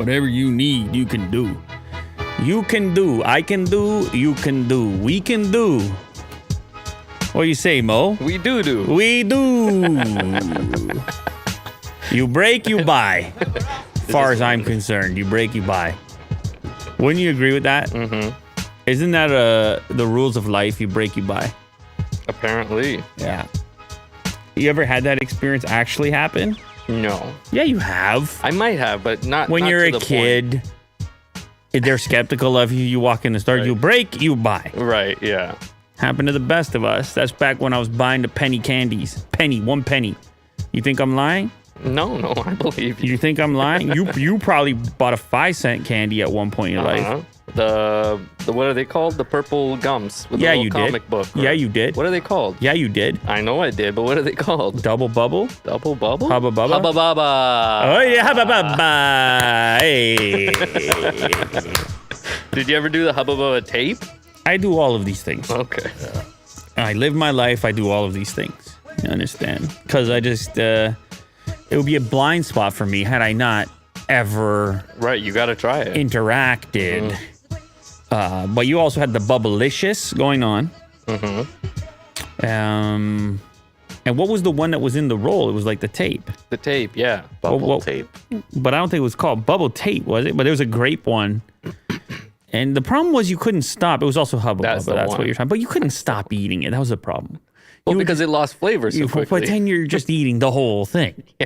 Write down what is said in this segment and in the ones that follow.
whatever you need, you can do. You can do. I can do. You can do. We can do. What do you say, Mo? We do. We do. You break, you buy. As far as I'm concerned, you break, you buy. Wouldn't you agree with that? Mm-hmm. Isn't that the rules of life? You break, you buy. Apparently. Yeah. You ever had that experience actually happen? No. Yeah, you have. I might have, but not when not you're to a the kid. They're skeptical of you. You walk in the store, Right. you break, you buy. Right, yeah. Happened to the best of us. That's back when I was buying the penny candies. Penny, 1 penny. You think I'm lying? No, I believe you. You think I'm lying? You probably bought a 5-cent candy at one point in your life. The what are they called? The purple gums with the little comic book. Yeah, you did. What are they called? Yeah, you did. I know I did, but what are they called? Double bubble? Double bubble? Hubba bubba? Hubba bubba. Oh yeah, hubba bubba. Hey. Did you ever do the hubba bubba tape? I do all of these things. Okay. I live my life. I do all of these things. You understand? Because I just, it would be a blind spot for me had I not ever Right, you gotta try it. interacted. But you also had the Bubblicious going on. Mm-hmm. And what was the one that was in the roll? It was like the tape. The tape, yeah. Bubble tape. But I don't think it was called bubble tape, was it? But there was a grape one. And the problem was you couldn't stop. It was also Hubba That's Bubba. the That's one. what you're trying. But you couldn't stop eating it. That was the problem. Well, You because it lost flavor so quickly. But then you're just eating the whole thing. Yeah.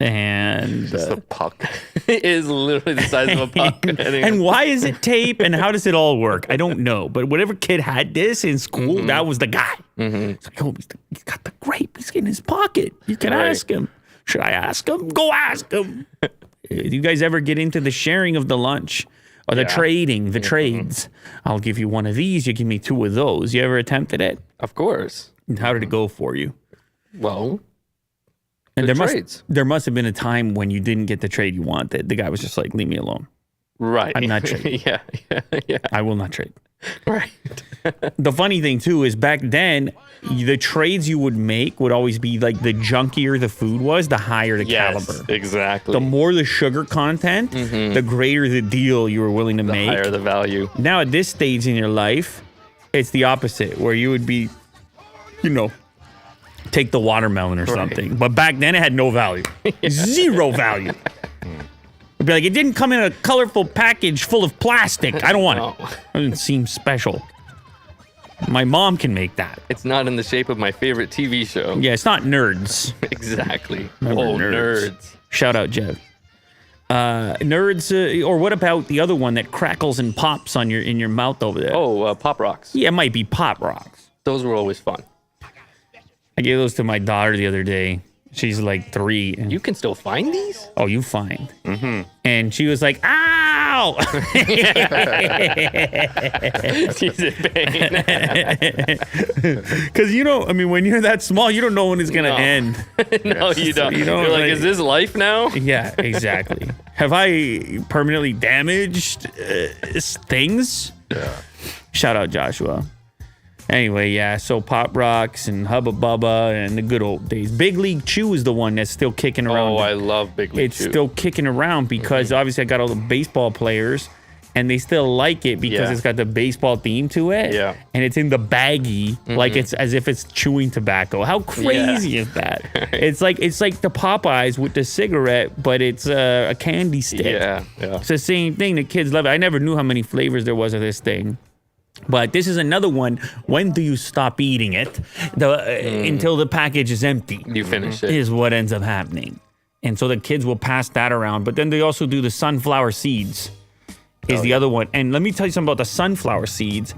And Just a puck. It is literally the size of a puck. and why is it tape and how does it all work? I don't know. But whatever kid had this in school, that was the guy. It's like, oh, he's got the grape. He's in his pocket. You can ask him. Should I ask him? Go ask him. Do you guys ever get into the sharing of the lunch? Or the trading, the trades? I'll give you one of these. You give me 2 of those. You ever attempted it? Of course. How did it go for you? Well, And good trades. there must have been a time when you didn't get the trade you wanted. The guy was just like, leave me alone. Right. I'm not trading. yeah. I will not trade. Right. The funny thing, too, is back then, the trades you would make would always be like the junkier the food was, the higher the caliber. Exactly. The more the sugar content, the greater the deal you were willing to make. The higher the value. Now, at this stage in your life, it's the opposite, where you would be, take the watermelon or something. But back then, it had no value. Zero value. It'd be like, it didn't come in a colorful package full of plastic. I don't want it. It doesn't seem special. My mom can make that. It's not in the shape of my favorite TV show. Yeah, it's not Nerds. Exactly. Remember Oh, Nerds. nerds. Shout out, Jeff. Nerds, or what about the other one that crackles and pops in your mouth over there? Oh, Pop Rocks. Yeah, it might be Pop Rocks. Those were always fun. I gave those to my daughter the other day. She's like 3. And, You can still find these? oh, you find. And she was like, ow! She's in pain. Because, when you're that small, you don't know when it's going to No. end. No, you don't. You know, You're like, like- is this life now? Yeah, exactly. Have I permanently damaged things? Yeah. Shout out Joshua. Anyway, yeah, so Pop Rocks and Hubba Bubba and the good old days. Big League Chew is the one that's still kicking around. Oh, I love Big League It's Chew. still kicking around because obviously I got all the baseball players and they still like it because Yeah. it's got the baseball theme to it. Yeah. And it's in the baggie like it's as if it's chewing tobacco. How crazy is that? It's like the Popeyes with the cigarette, but it's a candy stick. Yeah. It's the same thing. The kids love it. I never knew how many flavors there was of this thing. But this is another one. When do you stop eating it? Until the package is empty. You finish it. Is what ends up happening. And so the kids will pass that around. But then they also do the sunflower seeds is the other one. And let me tell you something about the sunflower seeds.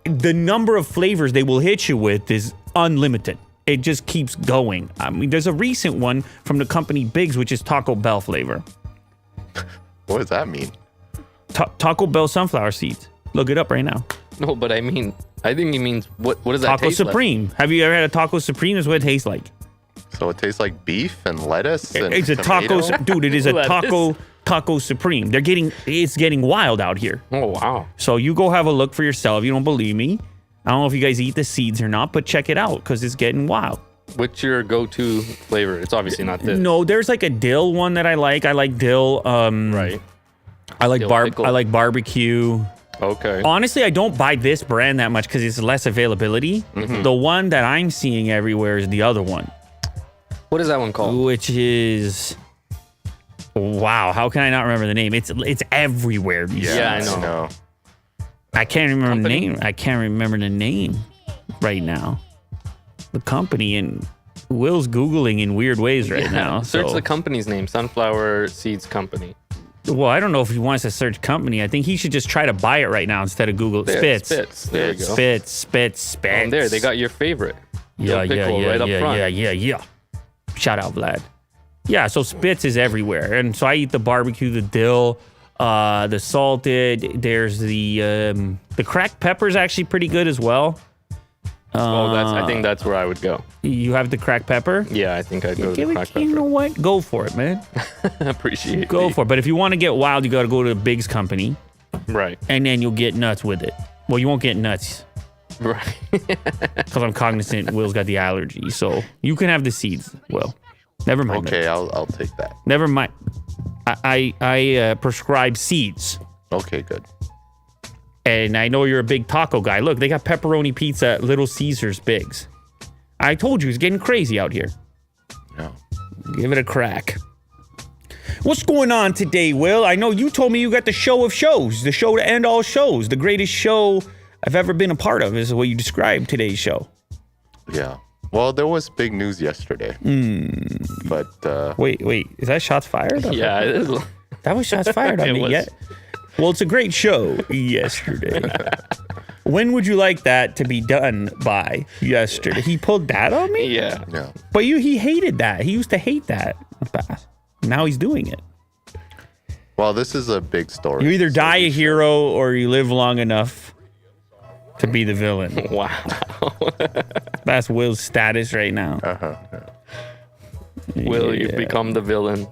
The number of flavors they will hit you with is unlimited. It just keeps going. I mean, there's a recent one from the company Biggs, which is Taco Bell flavor. What does that mean? Taco Bell sunflower seeds. Look it up right now. No, but I think he means, what does that Taco taste Supreme. Have you ever had a Taco Supreme? That's what it tastes like. So it tastes like beef and lettuce and It's a tomato? taco, dude. It is a taco Supreme. It's getting wild out here. like? Oh, wow. So you go have a look for yourself. You don't believe me? I don't know if you guys eat the seeds or not, but check it out because it's getting wild. What's your go-to flavor? It's obviously not this. No, there's like a dill one that I like. I like dill. Right. I like Dill pickle. I like barbecue. Okay. Honestly, I don't buy this brand that much because it's less availability. The one that I'm seeing everywhere is the other one, What is that one called? which is wow. How can I not remember the name? It's everywhere. Yeah, I know. I can't remember Company? the name. I can't remember the name right now. The company, and Will's Googling in weird ways right now. Search so. the company's name, Sunflower Seeds Company. Well, I don't know if he wants to search company. I think he should just try to buy it right now instead of Google. There, Spitz. There you go. Spitz. And there, they got your favorite. Yeah, Dill pickle right up front. Yeah. Shout out, Vlad. Yeah, so Spitz is everywhere. And so I eat the barbecue, the dill, the salted. There's the cracked pepper is actually pretty good as well. I think that's where I would go. You have the cracked pepper? Yeah, I think I'd go to the cracked You know pepper. what? Go for it, man. Appreciate Go for it. But if you want to get wild, you got to go to Big's company, Right. and then you'll get nuts with it. Well, you won't get nuts Right. because I'm cognizant Will's got the allergy. So you can have the seeds, Will. Never mind. Okay, I'll take that. Never mind. I prescribe seeds. Okay, good. And I know you're a big taco guy. Look, they got pepperoni pizza at Little Caesars Bigs. I told you it's getting crazy out here. No. Give it a crack. What's going on today, Will? I know you told me you got the show of shows, the show to end all shows. The greatest show I've ever been a part of is the way you described today's show. Yeah. Well, there was big news yesterday. But Wait, is that shots fired? Yeah, it is. That was shots fired on It me. was. Yeah. Well, it's a great show yesterday. When would you like that to be done by yesterday? He pulled that on me? Yeah. no. But he hated that. He used to hate that in the past. Now he's doing it. Well, this is a big story. You either so die we a should- hero or you live long enough to be the villain. Wow. That's Will's status right now. Will you Yeah. become the villain?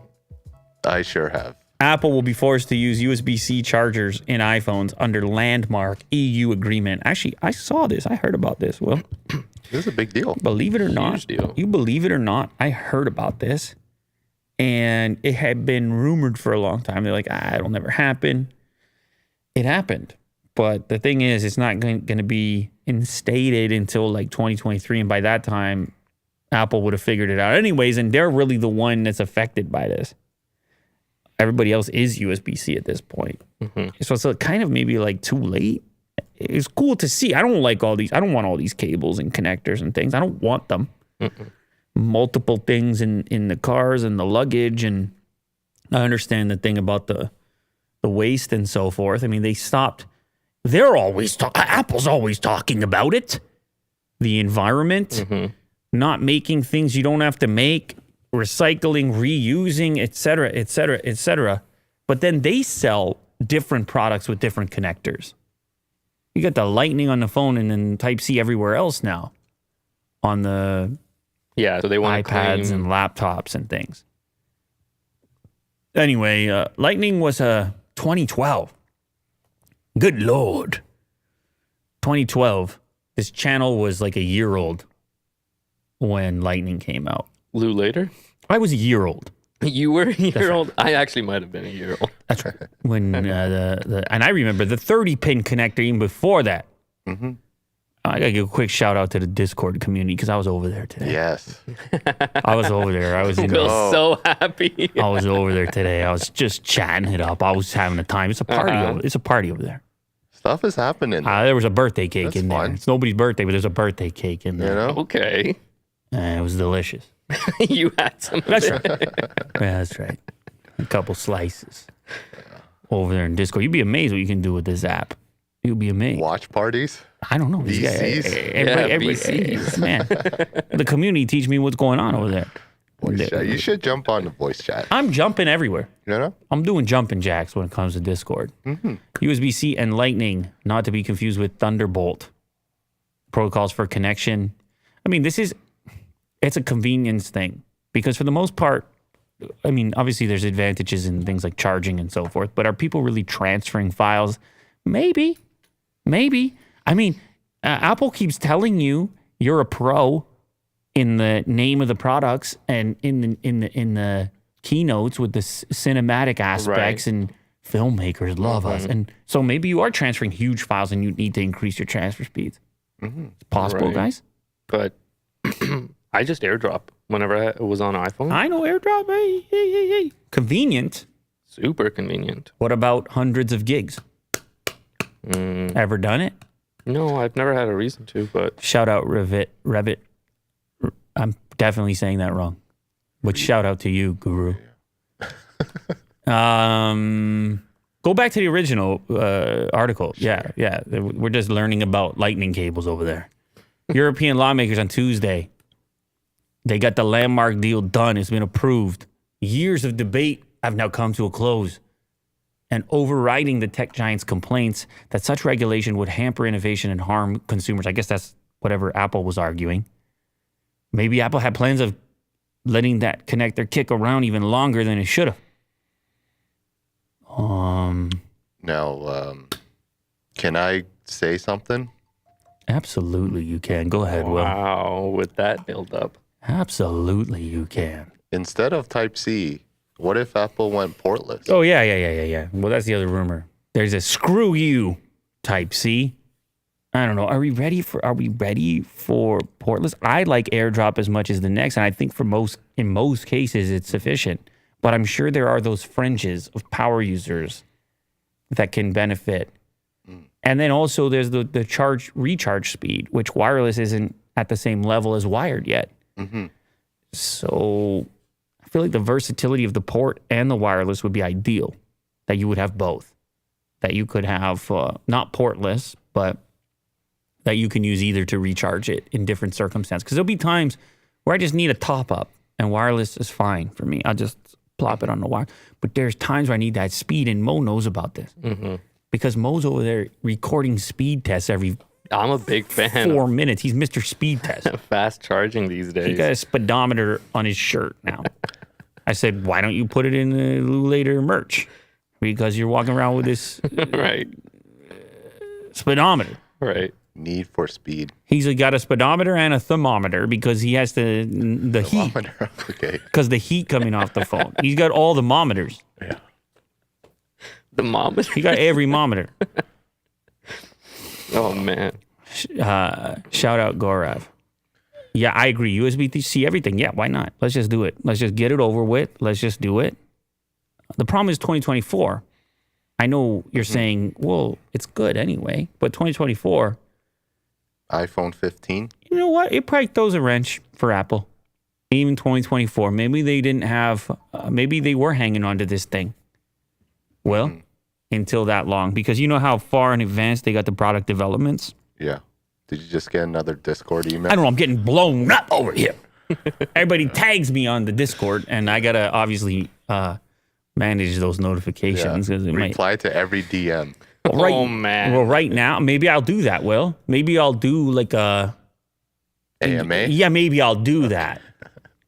I sure have. Apple will be forced to use USB-C chargers in iPhones under landmark EU agreement. Actually, I saw this. I heard about this, Will. This is a big deal. Believe it or not, Huge deal. you believe it or not, I heard about this. And it had been rumored for a long time. They're like, it'll never happen. It happened. But the thing is, it's not going to be instated until like 2023. And by that time, Apple would have figured it out anyways. And they're really the one that's affected by this. Everybody else is USB-C at this point. So it's kind of maybe like too late. It's cool to see. I don't like all these. I don't want all these cables and connectors and things. I don't want them. Multiple things in the cars and the luggage. And I understand the thing about the waste and so forth. I mean, they stopped. They're always Apple's always talking about it. The environment, not making things you don't have to make, recycling, reusing, et cetera. But then they sell different products with different connectors. You got the Lightning on the phone and then Type-C everywhere else now on the Yeah, so they want to iPads and laptops and things. Anyway, Lightning was 2012. Good Lord. 2012. This channel was like a year old when Lightning came out. Lou later. I was a year old. You were a year old. I actually might have been a year old. That's right. When and I remember the 30-pin connector even before that. I gotta give a quick shout out to the Discord community because I was over there today. Yes. I was over there. I was in Will's so happy. I was over there today. I was just chatting it up. I was having a time. It's a party. It's a party over there. Stuff is happening. There was a birthday cake That's in there. fun. It's nobody's birthday, but there's a birthday cake in You there. know? Okay. And it was delicious. You had some. That's right. Yeah, that's right. A couple slices over there in Discord. You'd be amazed what you can do with this app. You'd be amazed. Watch parties. I don't know. These guys- VCs? VCs. Man, the community teach me what's going on over there. Voice chat. You should jump on the voice chat. I'm jumping everywhere. You know? I'm doing jumping jacks when it comes to Discord. USB-C and Lightning, not to be confused with Thunderbolt. Protocols for connection. I mean, it's a convenience thing because for the most part, I mean, obviously there's advantages in things like charging and so forth, but are people really transferring files? Maybe. I mean, Apple keeps telling you you're a pro in the name of the products and in the keynotes with the cinematic aspects, and filmmakers love us. And so maybe you are transferring huge files and you need to increase your transfer speeds. It's possible, guys. But I just AirDrop whenever I was on iPhone. I know AirDrop. Hey. Convenient. Super convenient. What about hundreds of gigs? Ever done it? No, I've never had a reason to, but... Shout out Revit. I'm definitely saying that wrong. But shout out to you, Guru. Go back to the original article. Sure. Yeah. We're just learning about lightning cables over there. European lawmakers on Tuesday, they got the landmark deal done. It's been approved. Years of debate have now come to a close. And overriding the tech giant's complaints that such regulation would hamper innovation and harm consumers. I guess that's whatever Apple was arguing. Maybe Apple had plans of letting that connector kick around even longer than it should have. Now, can I say something? Absolutely, you can. Go ahead, Will. Wow, with that build up. Absolutely, you can. Instead of Type-C, what if Apple went portless? Oh, yeah. Well, that's the other rumor. There's a screw you Type-C. I don't know. Are we ready for portless? I like AirDrop as much as the next, and I think in most cases it's sufficient. But I'm sure there are those fringes of power users that can benefit. And then also there's the recharge speed, which wireless isn't at the same level as wired yet. So I feel like the versatility of the port and the wireless would be ideal, that you would have both. That you could have not portless, but that you can use either to recharge it in different circumstances. Because there'll be times where I just need a top up and wireless is fine for me. I'll just plop it on the wire. But there's times where I need that speed, and Mo knows about this. Because Mo's over there recording speed tests every I'm a big fan 4 minutes. He's Mr. Speed Test. Fast charging these days. He got a speedometer on his shirt now. I said, why don't you put it in the later merch? Because you're walking around with this right speedometer. Right. Need for speed. He's got a speedometer and a thermometer because he has the heat. Okay. Because the heat coming off the phone. He's got all the thermometers. Yeah. The thermometer? He got every thermometer. Oh, man. Shout out Gorav. Yeah, I agree. USB-C, everything. Yeah, why not? Let's just do it. Let's just get it over with. Let's just do it. The problem is 2024. I know you're saying, well, it's good anyway. But 2024. iPhone 15. You know what? It probably throws a wrench for Apple. Even 2024. Maybe they didn't have, maybe they were hanging on to this thing. Well, until that long. Because you know how far in advance they got the product developments? Yeah. Did you just get another Discord email? I don't know. I'm getting blown up over here. Everybody tags me on the Discord, and I got to obviously manage those notifications. Yeah. Reply to every DM. Well, oh, man. Well, right now, maybe I'll do that, Will. Maybe I'll do like a... AMA? Yeah, maybe I'll do that.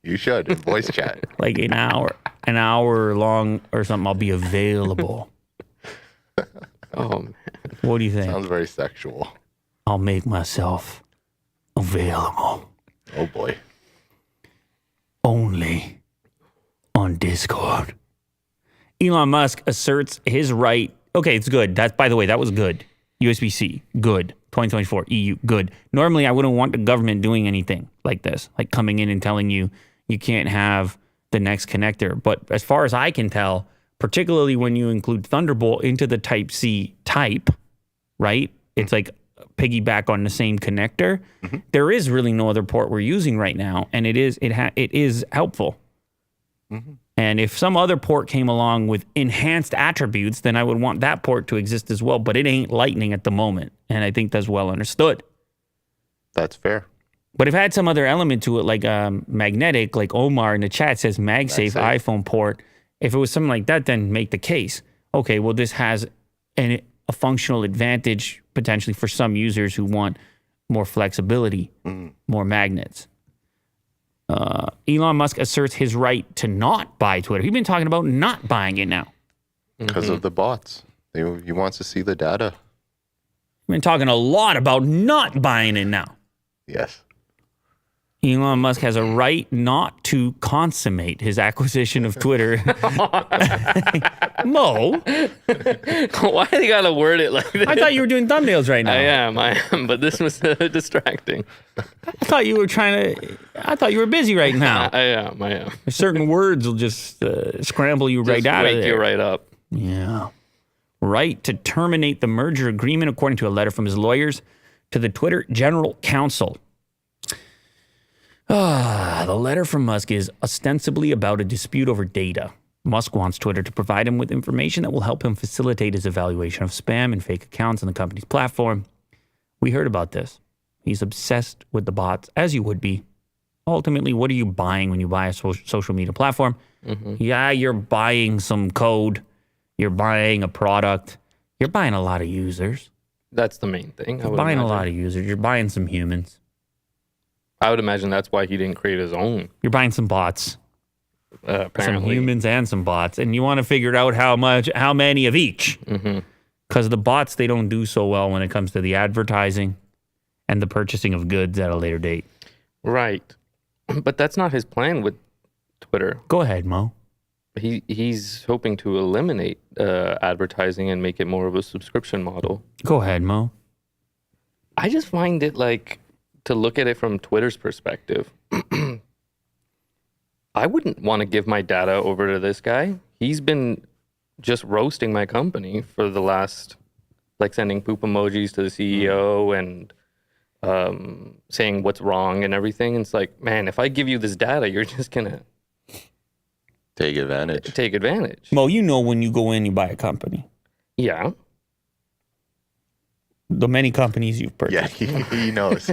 You should, in voice chat. Like an hour long or something, I'll be available. Oh, man. What do you think? Sounds very sexual. I'll make myself available. Oh, boy. Only on Discord. Elon Musk asserts his right. Okay, it's good. By the way, that was good. USB-C, good. 2024, EU, good. Normally, I wouldn't want the government doing anything like this, like coming in and telling you you can't have the next connector. But as far as I can tell, particularly when you include Thunderbolt into the Type-C type, right? It's like piggyback on the same connector. There is really no other port we're using right now, and it is helpful. And if some other port came along with enhanced attributes, then I would want that port to exist as well. But it ain't Lightning at the moment, and I think that's well understood. That's fair. But if it had some other element to it, like magnetic, like Omar in the chat says MagSafe iPhone port, if it was something like that, then make the case. Okay, well, this has a functional advantage potentially for some users who want more flexibility, more magnets. Elon Musk asserts his right to not buy Twitter. He's been talking about not buying it now. Because of the bots. He wants to see the data. He's been talking a lot about not buying it now. Yes. Elon Musk has a right not to consummate his acquisition of Twitter. Mo, Why do you gotta word it like this? I thought you were doing thumbnails right now. I am, but this was distracting. I thought you were busy right now. I am. Certain words will just scramble you right out of there. Wake you right up. Yeah. Right to terminate the merger agreement, according to a letter from his lawyers to the Twitter General Counsel. The letter from Musk is ostensibly about a dispute over data. Musk wants Twitter to provide him with information that will help him facilitate his evaluation of spam and fake accounts on the company's platform. We heard about this. He's obsessed with the bots, as you would be. Ultimately, what are you buying when you buy a social media platform? Mm-hmm. Yeah, you're buying some code. You're buying a product. You're buying a lot of users. That's the main thing. You're buying a lot of users. You're buying some humans. I would imagine that's why he didn't create his own. You're buying some bots. Apparently. Some humans and some bots. And you want to figure out how many of each. Because the bots, they don't do so well when it comes to the advertising and the purchasing of goods at a later date. Right. But that's not his plan with Twitter. Go ahead, Mo. He's hoping to eliminate advertising and make it more of a subscription model. Go ahead, Mo. I just find it like, to look at it from Twitter's perspective, I wouldn't want to give my data over to this guy. He's been just roasting my company for the last, like sending poop emojis to the CEO and saying what's wrong and everything. And it's like, man, if I give you this data, you're just going to take advantage. Mo, you know when you go in, you buy a company. Yeah. The many companies you've purchased. Yeah, he knows.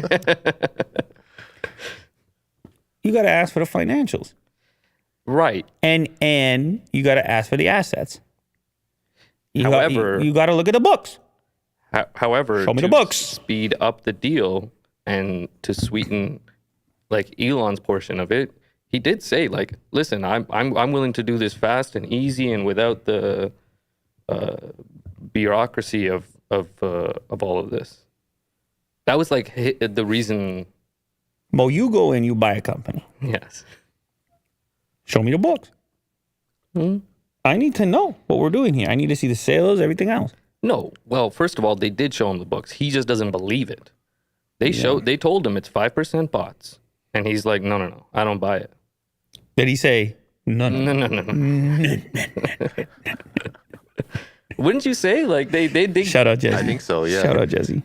You got to ask for the financials. Right. And you got to ask for the assets. However, you got to look at the books. However, show me the books. Speed up the deal and to sweeten like Elon's portion of it, he did say like, listen, I'm willing to do this fast and easy and without the bureaucracy of all of this. That was like the reason. Mo, you go in, you buy a company. Yes. Show me the books. I need to know what we're doing here. I need to see the sales, everything else. No. Well, first of all, they did show him the books. He just doesn't believe it. They told him it's 5% bots. And he's like, no, I don't buy it. Did he say, no. Wouldn't you say? Like they Shout out Jesse. I think so, yeah. Shout out Jesse.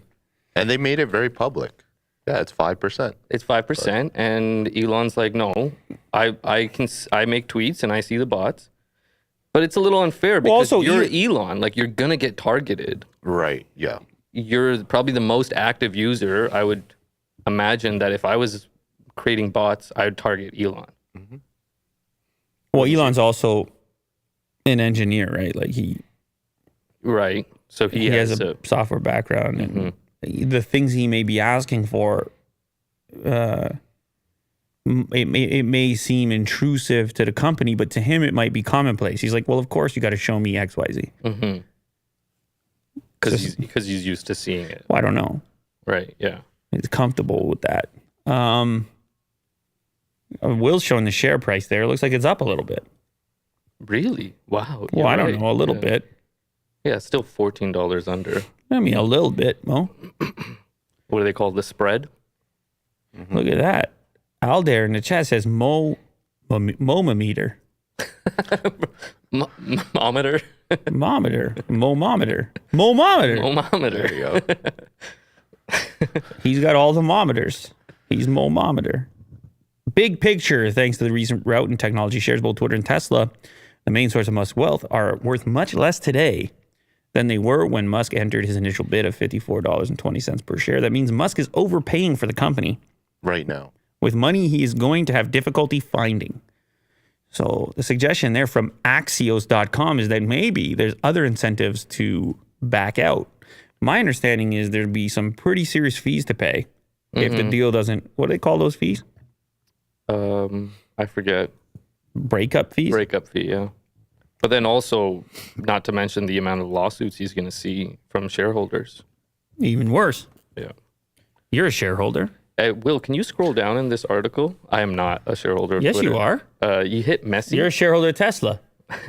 And they made it very public. Yeah, it's 5%. It's 5%, and Elon's like, no, I make tweets and I see the bots, but it's a little unfair because you're Elon, like you're gonna get targeted. Right. Yeah. You're probably the most active user. I would imagine that if I was creating bots, I would target Elon. Mm-hmm. Well, Elon's also an engineer, right? Like Right. So he has a software background, and the things he may be asking for, it may seem intrusive to the company, but to him it might be commonplace. He's like, well, of course you got to show me X, Y, Z. Because he's used to seeing it. Well, I don't know. Right. Yeah. He's comfortable with that. Will's showing the share price there. It looks like it's up a little bit. Really? Wow. Well, I don't know. A little bit. Yeah, it's still $14 under. I mean, a little bit, Mo. What do they call the spread? Look at that. Aldair in the chat says Momometer. Mometer? Momometer. There you go. He's got all the mometers. He's Momometer. Big picture, thanks to the recent rout in technology shares, both Twitter and Tesla, the main source of Musk's wealth, are worth much less today than they were when Musk entered his initial bid of $54.20 per share. That means Musk is overpaying for the company right now with money he is going to have difficulty finding. So the suggestion there from Axios.com is that maybe there's other incentives to back out. My understanding is there'd be some pretty serious fees to pay if the deal doesn't, what do they call those fees? I forget. Breakup fees? Breakup fee, yeah. But then also, not to mention the amount of lawsuits he's going to see from shareholders. Even worse. Yeah. You're a shareholder. Will, can you scroll down in this article? I am not a shareholder of Yes, Twitter. you are. You hit Messi. You're a shareholder of Tesla.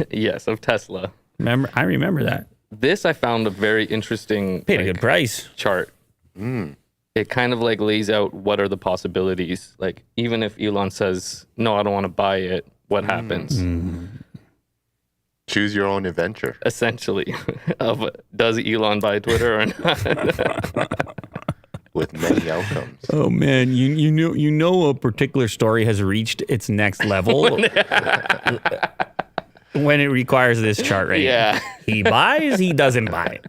Yes, of Tesla. I remember that. This I found a very interesting Paid a good price. chart. It kind of like lays out what are the possibilities. Like even if Elon says, no, I don't want to buy it, what happens? Choose your own adventure. Essentially, of does Elon buy Twitter or not? With many outcomes. Oh man, you know a particular story has reached its next level when it requires this chart right Yeah. He buys, he doesn't buy.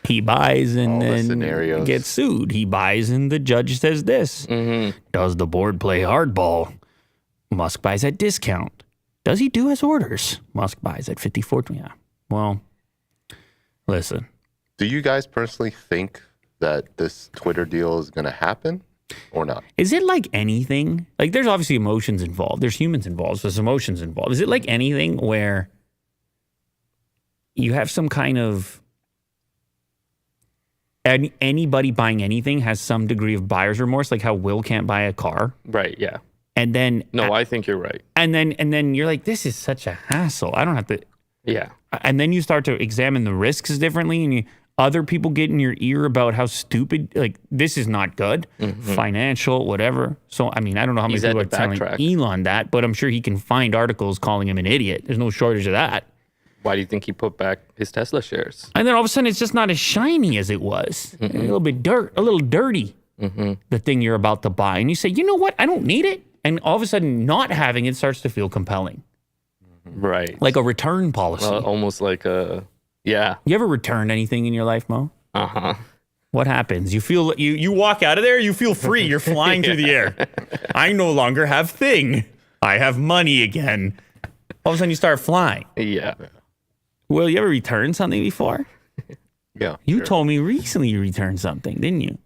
He buys and All the then scenarios. gets sued. He buys and the judge says this. Does the board play hardball? Musk buys at discount. Does he do his orders? Musk buys at 54. Yeah. Well, listen. Do you guys personally think that this Twitter deal is going to happen or not? Is it like anything? Like there's obviously emotions involved. There's humans involved. So there's emotions involved. Is it like anything where you have some kind of anybody buying anything has some degree of buyer's remorse, like how Will can't buy a car? Right. Yeah. And then No, I think you're right. and then you're like, this is such a hassle. I don't have to. Yeah. And then you start to examine the risks differently, and other people get in your ear about how stupid, like this is not good, financial, whatever. So I mean, I don't know how many He's had people are to telling backtrack. Elon that, but I'm sure he can find articles calling him an idiot. There's no shortage of that. Why do you think he put back his Tesla shares? And then all of a sudden, it's just not as shiny as it was. A little dirty. The thing you're about to buy, and you say, you know what? I don't need it. And all of a sudden, not having it starts to feel compelling, Right. like a return policy. Almost like a, yeah. You ever returned anything in your life, Mo? Uh-huh. What happens? You feel you walk out of there, you feel free. You're flying through the air. I no longer have thing. I have money again. All of a sudden, you start flying. Yeah. Will, you ever return something before? Yeah. You sure. told me recently you returned something, didn't you?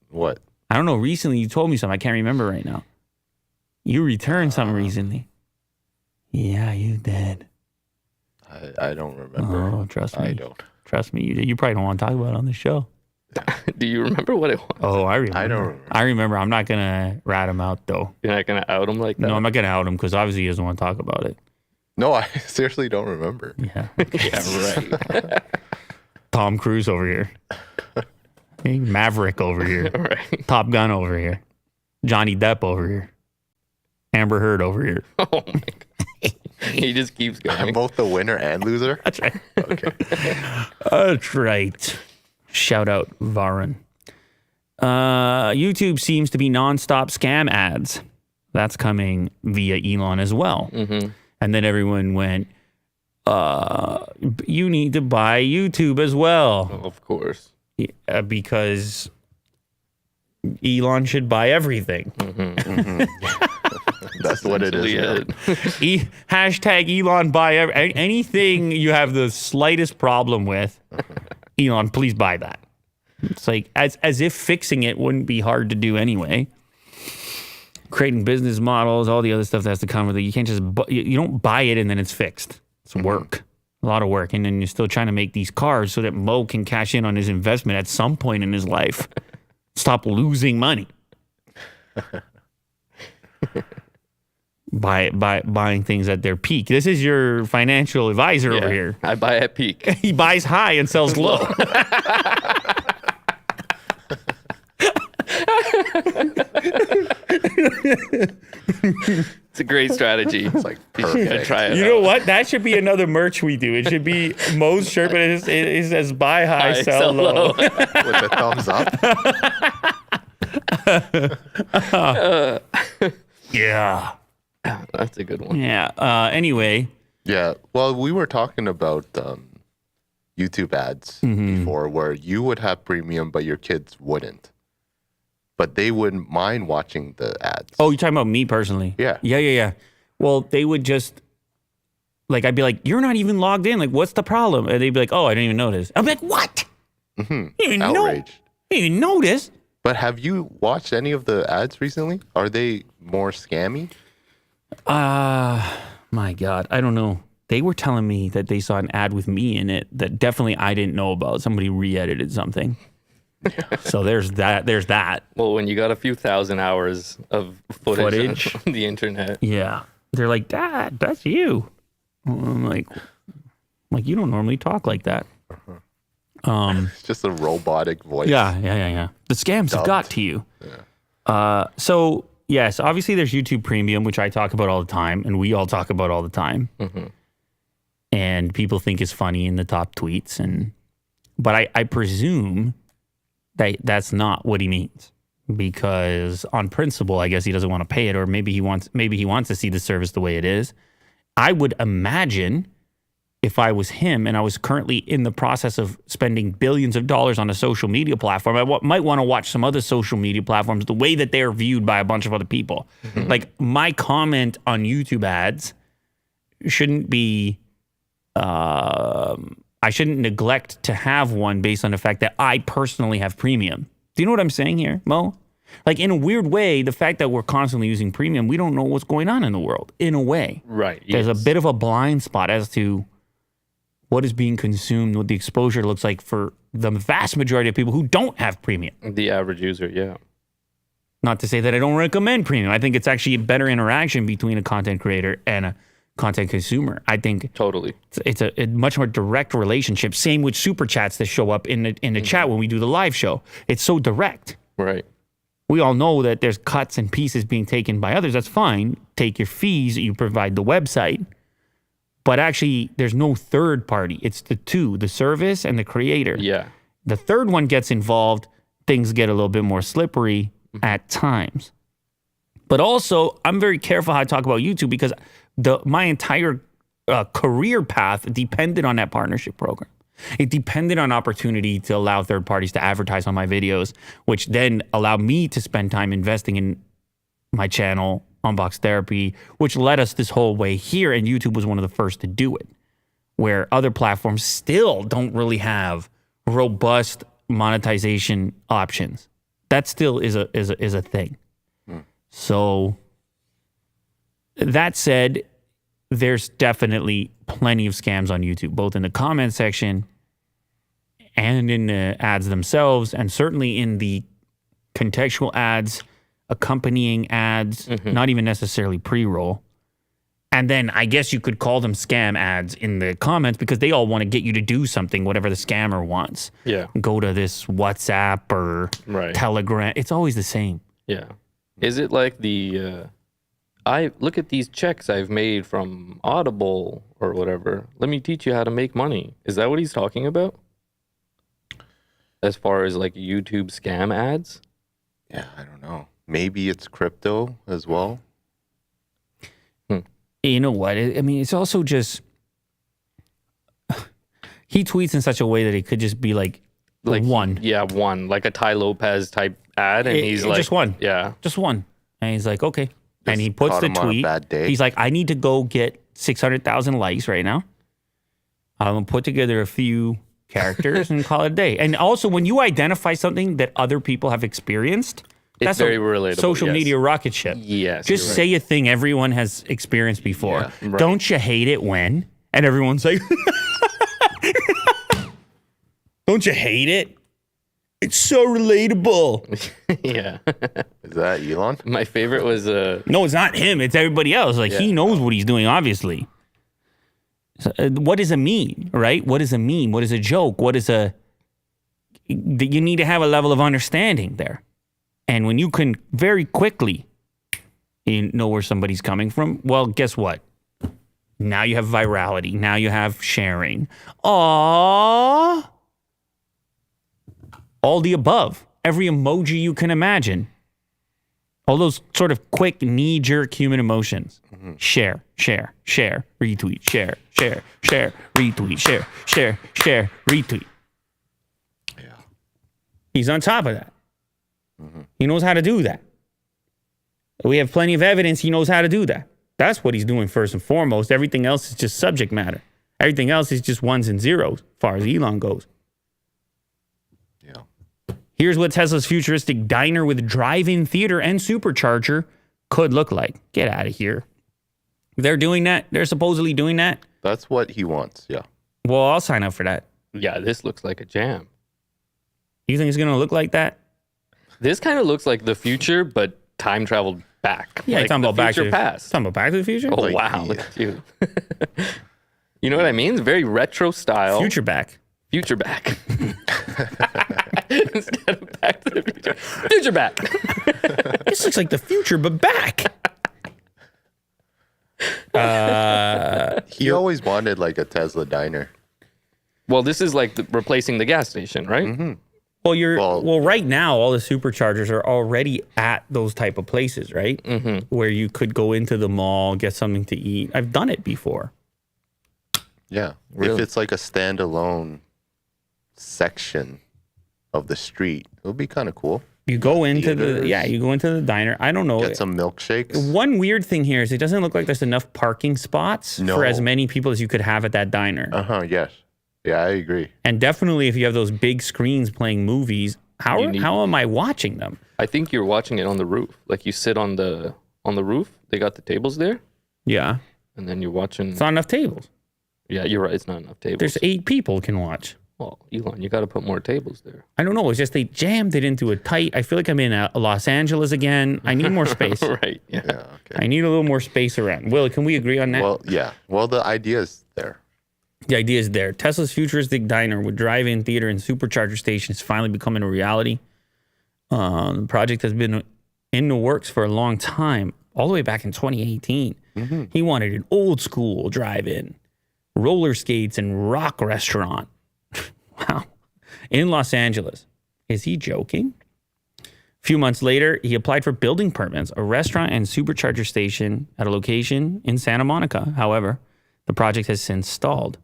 What? I don't know. Recently, you told me something. I can't remember right now. You returned something recently. Yeah, you did. I don't remember. Oh, trust me. I don't. Trust me, you did. You probably don't want to talk about it on the show. Do you remember what it was? Oh, I remember. I don't remember. I remember. I'm not gonna rat him out though. You're not going to out him like that? No, I'm not gonna out him because obviously he doesn't want to talk about it. No, I seriously don't remember. Yeah. Yeah, right. Tom Cruise over here. Hey, Maverick over here. Right. Top Gun over here. Johnny Depp over here. Amber Heard over here. Oh, my God. He just keeps I'm going. both the winner and loser. That's right. Okay. That's right. Shout out Varun. YouTube seems to be nonstop scam ads. That's coming via Elon as well. And then everyone went, you need to buy YouTube as well. Of course. Because Elon should buy everything. That's what it is. Yeah. Hashtag Elon buy anything you have the slightest problem with. Elon, please buy that. It's like as if fixing it wouldn't be hard to do anyway. Creating business models, all the other stuff that has to come with it. You can't just you don't buy it and then it's fixed. It's work, a lot of work, and then you're still trying to make these cars so that Mo can cash in on his investment at some point in his life. Stop losing money. Buying things at their peak. This is your financial advisor over here. I buy at peak. He buys high and sells low. It's a great strategy. It's like You gotta perfect. try it You out. know what? That should be another merch we do. It should be Mo's shirt, but it says buy high, I sell low. With the thumbs up. Yeah. That's a good one. Yeah. Anyway, Yeah. Well, we were talking about YouTube ads before where you would have premium, but your kids wouldn't. But they wouldn't mind watching the ads. oh, you're talking about me personally? Yeah. Yeah. Well, they would just, like, I'd be like, you're not even logged in. Like, what's the problem? And they'd be like, oh, I didn't even notice. I'm like, what? You didn't know? Outraged. You didn't notice? But have you watched any of the ads recently? Are they more scammy? My God, I don't know. They were telling me that they saw an ad with me in it that definitely I didn't know about. Somebody re-edited something. So there's that. There's that. Well, when you got a few thousand hours of footage. On the internet. Yeah. They're like, Dad, that's you. I'm like, you don't normally talk like that. It's just a robotic voice. Yeah. The scams have got to you. Yeah. So, yes, obviously there's YouTube Premium, which I talk about all the time, and we all talk about all the time. Mm-hmm. And people think is funny in the top tweets. But I presume that that's not what he means. Because on principle, I guess he doesn't want to pay it, or maybe he wants to see the service the way it is. I would imagine if I was him and I was currently in the process of spending billions of dollars on a social media platform, I might want to watch some other social media platforms the way that they are viewed by a bunch of other people. Mm-hmm. Like my comment on YouTube ads shouldn't be, I shouldn't neglect to have one based on the fact that I personally have premium. Do you know what I'm saying here, Mo? Like, in a weird way, the fact that we're constantly using premium, we don't know what's going on in the world, in a way. Right. There's a bit of a blind spot as to what is being consumed, what the exposure looks like for the vast majority of people who don't have premium. The average user, yeah. Not to say that I don't recommend premium. I think it's actually a better interaction between a content creator and a content consumer. I think totally it's a much more direct relationship. Same with super chats that show up in the chat when we do the live show. It's so direct. Right. We all know that there's cuts and pieces being taken by others. That's fine. Take your fees. You provide the website. But actually, there's no third party. It's the two, the service and the creator. Yeah. The third one gets involved. Things get a little bit more slippery at times. But also, I'm very careful how I talk about YouTube because my entire career path depended on that partnership program. It depended on opportunity to allow third parties to advertise on my videos, which then allowed me to spend time investing in my channel, Unbox Therapy, which led us this whole way here. And YouTube was one of the first to do it, where other platforms still don't really have robust monetization options. That still is a thing. So that said, there's definitely plenty of scams on YouTube, both in the comment section and in the ads themselves, and certainly in the contextual ads, accompanying ads, not even necessarily pre-roll. And then I guess you could call them scam ads in the comments because they all want to get you to do something, whatever the scammer wants. Yeah. Go to this WhatsApp or Telegram. It's always the same. Yeah. Is it like the... I look at these checks I've made from Audible or whatever. Let me teach you how to make money. Is that what he's talking about? As far as like YouTube scam ads? Yeah, I don't know. Maybe it's crypto as well. You know what? I mean, it's also just... He tweets in such a way that it could just be like one. Yeah, one. Like a Ty Lopez type ad. And he's like... Just one. Yeah. Just one. And he's like, okay. And he Just puts caught the him on a tweet. bad day. He's like, I need to go get 600,000 likes right now. I'm going to put together a few characters and call it a day. And also, when you identify something that other people have experienced, It's very relatable. Social yes. media rocket ship. Yes. Just you're say a thing everyone has experienced before. Yeah, right. Don't you hate it when? And everyone's like, don't you hate it? It's so relatable. right. Yeah. Is that Elon? My favorite was... No, it's not him. It's everybody else. Like, he knows what he's doing, obviously. So, what is a meme, right? What is a meme? What is a joke? What is a... You need to have a level of understanding there. And when you can very quickly know where somebody's coming from, well, guess what? Now you have virality. Now you have sharing. Aww. All the above. Every emoji you can imagine. All those sort of quick, knee-jerk human emotions. Share, share, share, retweet, share, share, share, retweet, share, share, share, retweet. Yeah. He's on top of that. He knows how to do that. We have plenty of evidence he knows how to do that. That's what he's doing first and foremost. Everything else is just subject matter. Everything else is just ones and zeros as far as Elon goes. Yeah. Here's what Tesla's futuristic diner with drive-in theater and supercharger could look like. Get out of here. They're doing that. They're supposedly doing that. That's what he wants. Yeah. Well, I'll sign up for that. Yeah, this looks like a jam. You think it's gonna look like that? This kind of looks like the future, but time traveled back. Yeah, like talking about Back to the past. Talking about Back to the Future. Oh wow, look at you. You know what I mean? It's very retro style. Future back. Future back. Instead of Back to the Future. Future back. This looks like the future, but back. He always wanted like a Tesla diner. Well, this is like replacing the gas station, right? Mm-hmm. Well, right now all the superchargers are already at those type of places, right? Mm-hmm. Where you could go into the mall, get something to eat. I've done it before. Yeah. Really? If it's like a standalone section of the street, it would be kind of cool. You go into Theaters. you go into the diner. I don't know. Get some milkshakes. One weird thing here is it doesn't look like there's enough parking spots No. for as many people as you could have at that diner. Yes. Yeah, I agree. And definitely if you have those big screens playing movies, how am I watching them? I think you're watching it on the roof. Like you sit on the roof. They got the tables there, Yeah. and then you're watching. It's not enough tables. Yeah, you're right. It's not enough tables. There's 8 people can watch. Well, Elon, you got to put more tables there. I don't know. It's just they jammed it into a tight. I feel like I'm in Los Angeles again. I need more space. Right. Yeah. Yeah, okay. I need a little more space around. Will, can we agree on that? Well, yeah. Well, the idea is there. The idea is there. Tesla's futuristic diner with drive-in theater and supercharger station is finally becoming a reality. The project has been in the works for a long time, all the way back in 2018. Mm-hmm. He wanted an old school drive-in, roller skates, and rock restaurant. Wow. In Los Angeles. Is he joking? A few months later, he applied for building permits, a restaurant and supercharger station at a location in Santa Monica. However, the project has since stalled.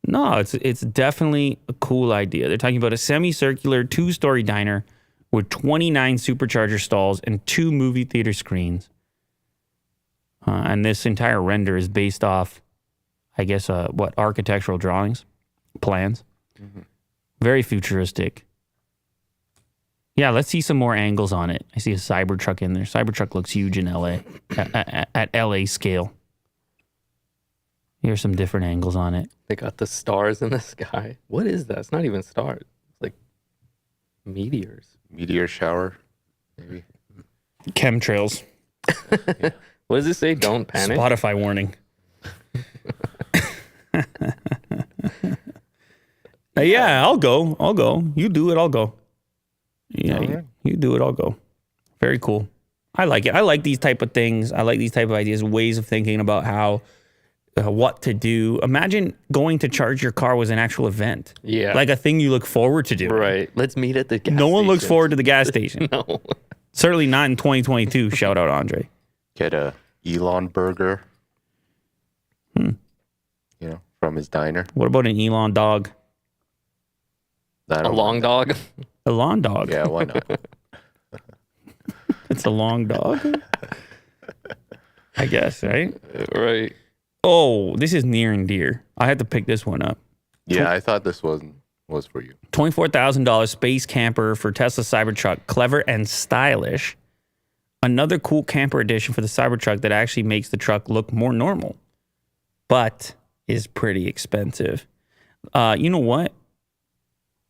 No, it's definitely a cool idea. They're talking about a semicircular 2-story diner with 29 supercharger stalls and 2 movie theater screens. And this entire render is based off, I guess, architectural drawings, plans. Mm-hmm. Very futuristic. Yeah, let's see some more angles on it. I see a Cybertruck in there. Cybertruck looks huge in LA, at LA scale. Here's some different angles on it. They got the stars in the sky. What is that? It's not even stars. It's like meteors. Meteor shower, maybe. Chemtrails. What does it say? Don't panic. Spotify warning. Yeah, I'll go. You do it, I'll go. Yeah, All right. you do it, I'll go. Very cool. I like it. I like these type of things. I like these type of ideas, ways of thinking about how, what to do. Imagine going to charge your car was an actual event. Yeah. Like a thing you look forward to do. Right. Let's meet at the gas No one looks station. forward to the gas station. No. Certainly not in 2022. Shout out, Andre. Get a Elon burger. You know, from his diner. What about an Elon dog? I A don't long dog. Elon dog. Yeah, why not? It's a long dog. I guess, right? Right. Oh, this is near and dear. I had to pick this one up. Yeah, I thought this was for you. $24,000 space camper for Tesla Cybertruck. Clever and stylish. Another cool camper edition for the Cybertruck that actually makes the truck look more normal, but is pretty expensive. You know what?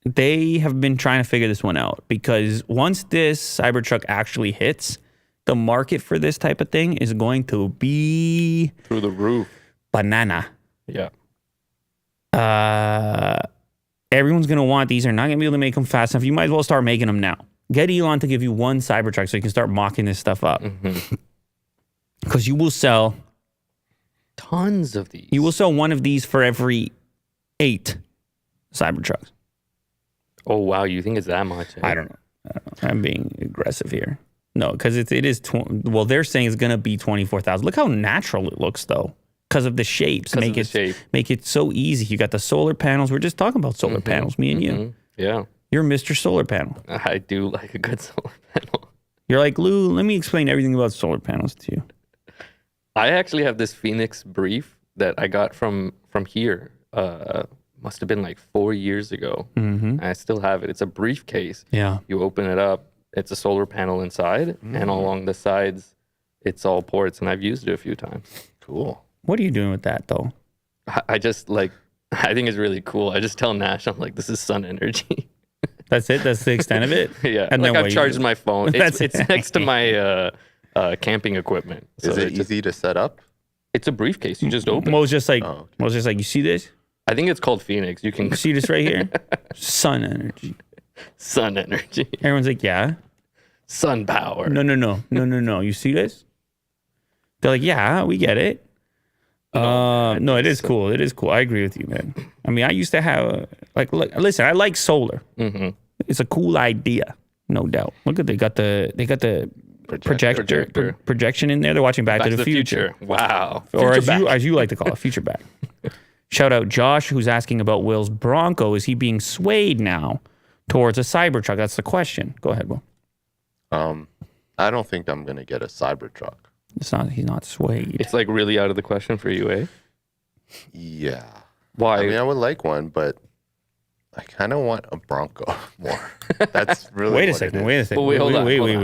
They have been trying to figure this one out because once this Cybertruck actually hits, the market for this type of thing is going to be Through the roof. banana. Yeah. Everyone's going to want these. They're not going to be able to make them fast enough. You might as well start making them now. Get Elon to give you one Cybertruck so you can start mocking this stuff up. Because you will sell Tons of these. You will sell one of these for every 8 Cybertrucks. Oh, wow. You think it's that much? Eh? I don't know. I'm being aggressive here. No, because it is. Well, they're saying it's going to be 24,000. Look how natural it looks, though, because of the shapes. Make it so easy. You got the solar panels. We're just talking about solar panels, me and you. Yeah. You're Mr. Solar Panel. I do like a good solar panel. You're like, Lou, let me explain everything about solar panels to you. I actually have this Phoenix brief that I got from here. Must have been like 4 years ago. Mm-hmm. I still have it. It's a briefcase. Yeah. You open it up. It's a solar panel inside, and along the sides, it's all ports. And I've used it a few times. Cool. What are you doing with that, though? I just like. I think it's really cool. I just tell Nash, I'm like, this is sun energy. That's it. That's the extent of it. Yeah, And like then I've charged my phone. That's It's next to my camping equipment. So Is it easy to set up? It's a briefcase. You just open. Mo's just like, Oh, okay. Mo's just like, you see this? I think it's called Phoenix. You can You see this right here? Sun energy. sun energy, Everyone's like, yeah. sun power. No. You see this? They're like, yeah, we get it. No, it is cool. It is cool. I agree with you, man. I mean, I used to have look, listen, I like solar. Mm-hmm. It's a cool idea, no doubt. Look at they got the projection in there. They're watching Back to the Future. Wow. Or Future as you like to call it, Future Back. Shout out Josh, who's asking about Will's Bronco. Is he being swayed now towards a Cybertruck? That's the question. Go ahead, Will. I don't think I'm gonna get a Cybertruck. He's not swayed. It's like really out of the question for you, eh? Yeah. Why? I mean, I would like one, but I kind of want a Bronco more. That's really. Wait a what it second. is. Wait a second. Wait, hold on. Wait. Whoa.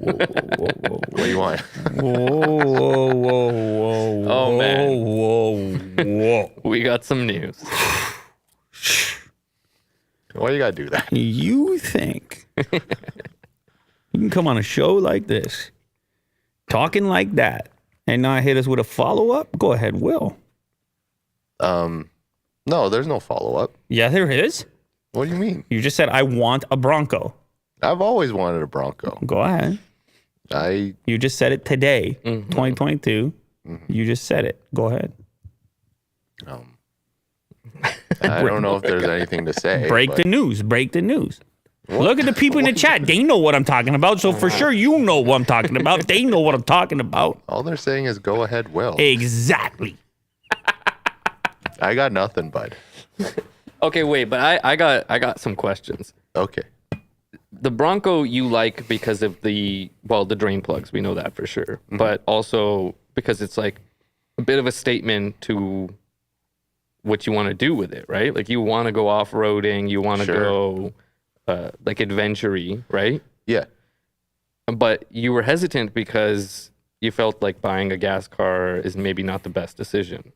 What do you want? Whoa. Oh, man. Whoa. We got some news. Why you gotta do that? You think you can come on a show like this, talking like that, and not hit us with a follow-up? Go ahead, Will. No, there's no follow up. Yeah, there is. What do you mean? You just said, I want a Bronco. I've always wanted a Bronco. Go ahead. You just said it today, 2022. You just said it. Go ahead. I don't know if there's anything to say. Break the news. Look at the people in the chat. They know what I'm talking about. So for sure, you know what I'm talking about. They know what I'm talking about. All they're saying is go ahead, Will. Exactly. I got nothing, bud. Okay, wait, but I got some questions. Okay. The Bronco you like because of the drain plugs, we know that for sure. But also because it's like a bit of a statement to what you want to do with it, right? Like you want to go off-roading, you want to go like adventure-y, right? Yeah. But you were hesitant because you felt like buying a gas car is maybe not the best decision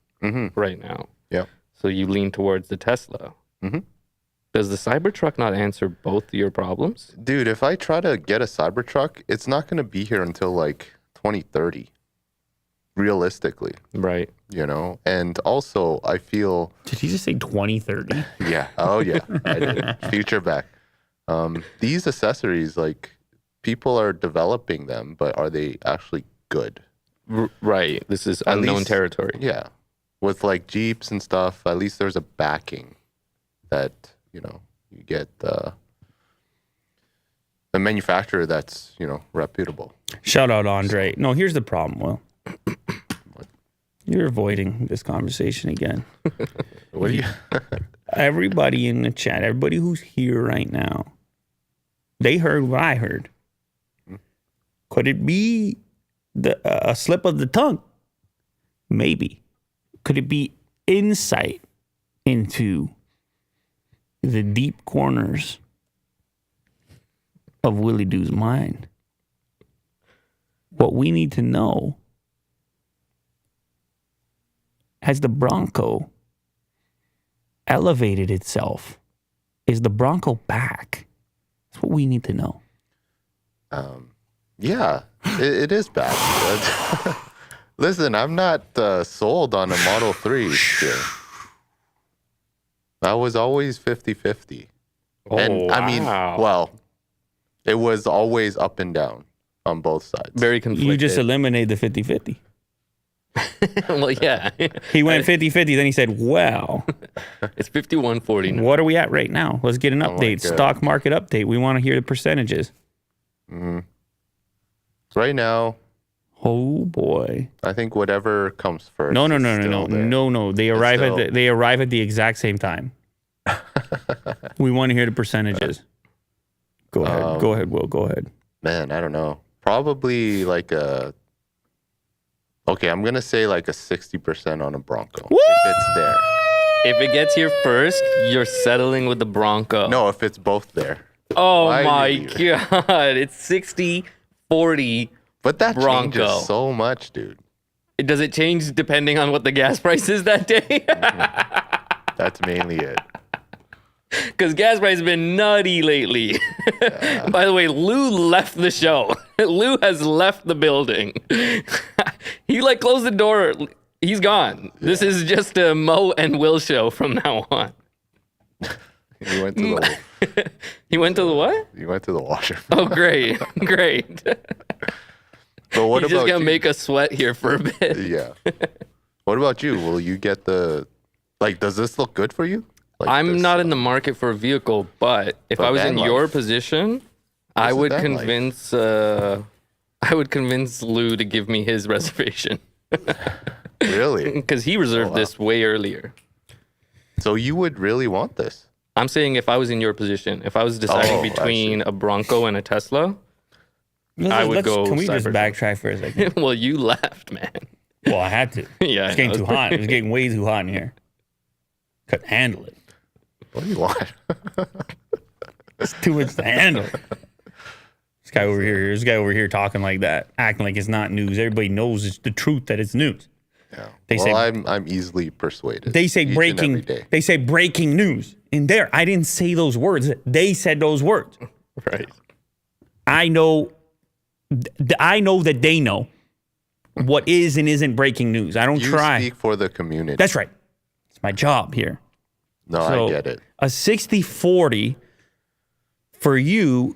right now. Yeah. So you lean towards the Tesla. Does the Cybertruck not answer both your problems? Dude, if I try to get a Cybertruck, it's not going to be here until like 2030. Realistically. Right. You know? And also, I feel... Did he just say 2030? Yeah. Oh, yeah. I did. Future back. These accessories, like, people are developing them, but are they actually good? Right. This is At unknown least- territory. Yeah. With, like, Jeeps and stuff, at least there's a backing that, you know, you get the manufacturer that's, you know, reputable. Shout out Andre. No, here's the problem, Will. You're avoiding this conversation again. What do you... Everybody in the chat, everybody who's here right now, they heard what I heard. Could it be a slip of the tongue? Maybe. Could it be insight into the deep corners of Willie Doo's mind? What we need to know, has the Bronco elevated itself? Is the Bronco back? That's what we need to know. Yeah, it is back. Listen, I'm not sold on a Model 3 here. I was always 50-50. And I mean, well, it was always up and down on both sides. Very conflicted. You just eliminated the 50-50. Well, yeah. He went 50-50, then he said, well, It's 51-49. what are we at right now? Let's get an update, God. stock market update. We want to hear the percentages. Right now, Oh boy. I think whatever comes first. No. is still there. They arrive still- they arrive at the exact same time. We want to hear the percentages. Go ahead. Go ahead, Will. Go ahead. Man, I don't know. Probably like a... Okay, I'm going to say like a 60% on a Bronco. Woo! If it's there. If it gets here first, you're settling with the Bronco. No, if it's both there. Oh Why my did you- God. It's 60-40. But that Bronco. changes so much, dude. Does it change depending on what the gas price is that day? That's mainly it. Because gas price has been nutty lately. By the way, Lou left the show. Lou has left the building. He like closed the door. He's gone. Yeah. This is just a Mo and Will show from now on. He went to the. He went to the what? He went to the washer. Oh, great, great. But what He's about just gonna you? make us sweat here for a bit. Yeah. What about you? Will you get the? Like, does this look good for you? Like I'm this, not in the market for a vehicle, but if I was in your position, I would convince. I would convince Lou to give me his reservation. Really? Because he reserved this way earlier. So you would really want this? I'm saying if I was in your position, if I was deciding between a Bronco and a Tesla, I would go. Can we just Cybertruck. backtrack for a second? Well, you left, man. Well, I had to. Yeah, It's getting too hot. It was getting way too hot in here. Couldn't handle it. What do you want? It's too much to handle. This guy over here talking like that, acting like it's not news. Everybody knows it's the truth that it's news. Yeah. I'm easily persuaded. They say breaking. They say breaking news in there. I didn't say those words. They said those words. Right. I know that they know what is and isn't breaking news. I don't try. You speak for the community. That's right. It's my job here. No, So I get it. A 60-40 for you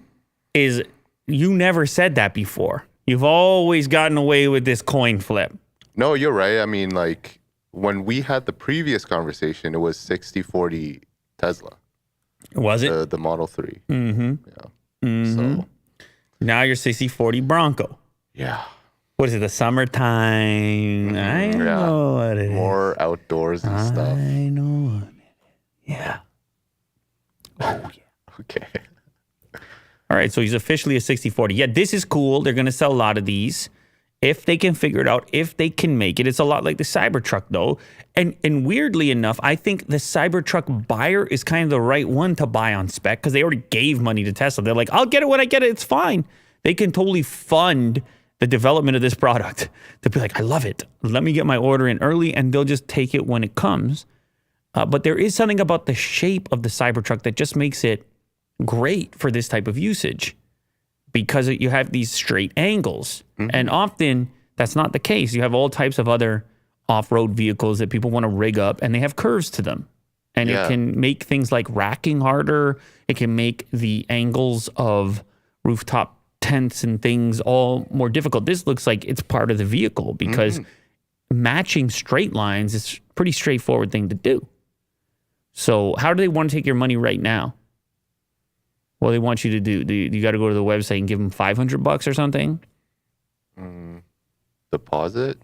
is, you never said that before. You've always gotten away with this coin flip. No, you're right. I mean, like, when we had the previous conversation, it was 60-40 Tesla. Was it? The Model 3. Mm-hmm. Yeah. Mm-hmm. So. Now you're 60-40 Bronco. Yeah. What is it, the summertime? I know what it is. More outdoorsy stuff. I know what it is. Yeah. Oh, yeah. Okay. All right, so he's officially a 60-40. Yeah, this is cool. They're going to sell a lot of these. If they can figure it out, if they can make it. It's a lot like the Cybertruck, though. And weirdly enough, I think the Cybertruck buyer is kind of the right one to buy on spec because they already gave money to Tesla. They're like, I'll get it when I get it. It's fine. They can totally fund the development of this product. They'll be like, I love it. Let me get my order in early, and they'll just take it when it comes. But there is something about the shape of the Cybertruck that just makes it great for this type of usage because you have these straight angles. Mm-hmm. And often that's not the case. You have all types of other off-road vehicles that people want to rig up, and they have curves to them. And it can make things like racking harder. It can make the angles of rooftop tents and things all more difficult. This looks like it's part of the vehicle because matching straight lines is a pretty straightforward thing to do. So how do they want to take your money right now? What do they want you to do? You got to go to the website and give them $500 or something? Deposit?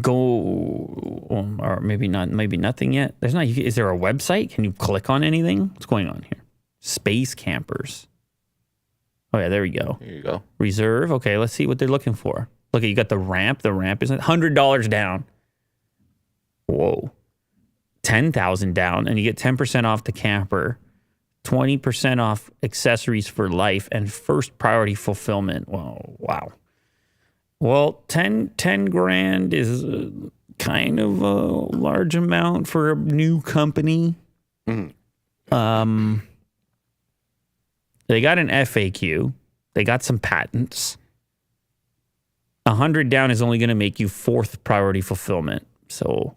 Go, or maybe not. Maybe nothing yet. There's not. Is there a website? Can you click on anything? What's going on here? Space campers. Oh yeah, there we go. There you go. Reserve. Okay, let's see what they're looking for. Look, you got the ramp. The ramp is $100 down. Whoa. 10,000 down, and you get 10% off the camper, 20% off accessories for life, and first priority fulfillment. Whoa, wow. Well, 10 grand is kind of a large amount for a new company. They got an FAQ. They got some patents. 100 down is only going to make you fourth priority fulfillment. So,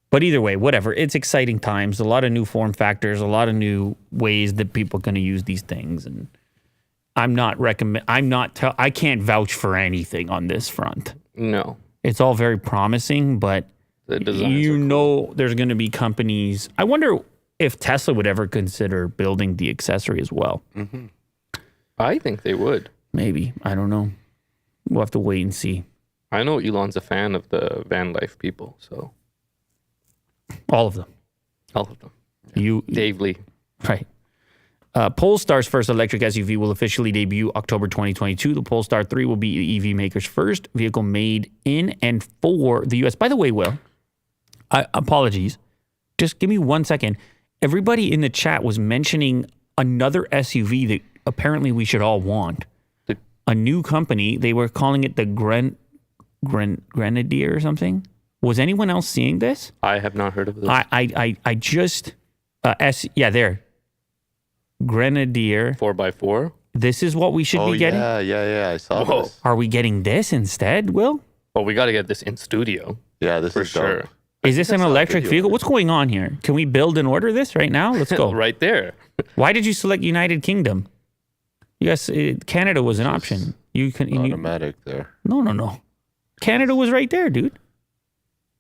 but either way, whatever. It's exciting times. A lot of new form factors, a lot of new ways that people are going to use these things. And I can't vouch for anything on this front. No. It's all very promising, but there's going to be companies. I wonder if Tesla would ever consider building the accessory as well. Mm-hmm. I think they would. Maybe. I don't know. We'll have to wait and see. I know Elon's a fan of the van life people, so. All of them. All of them. Dave Lee. Right. Polestar's first electric SUV will officially debut October 2022. The Polestar 3 will be the EV maker's first vehicle made in and for the U.S. By the way, Will, apologies. Just give me 1 second. Everybody in the chat was mentioning another SUV that apparently we should all want. A new company. They were calling it the Grenadier or something. Was anyone else seeing this? I have not heard of this. I just there. Grenadier. 4x4. This is what we should be getting. Yeah. I saw Whoa. this. Are we getting this instead, Will? Oh, we got to get this in studio. Yeah, this For is sure. dope. Is this an I saw a electric video vehicle? of it. What's going on here? Can we build and order this right now? Let's go. Right there. Why did you select United Kingdom? Yes, Canada was an option. You can. Automatic there. No. Canada was right there, dude.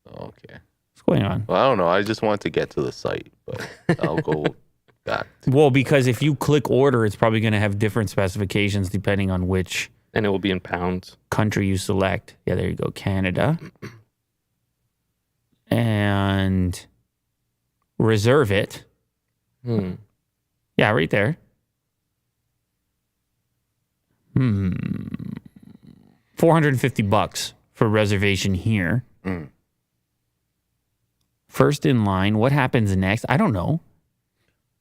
Okay. What's going on? Well, I don't know. I just want to get to the site, but I'll go back. Well, because if you click order, it's probably going to have different specifications depending on which And it will be in pounds. country you select. Yeah, there you go, Canada. And reserve it. Yeah, right there. $450 for reservation here. First in line. What happens next? I don't know.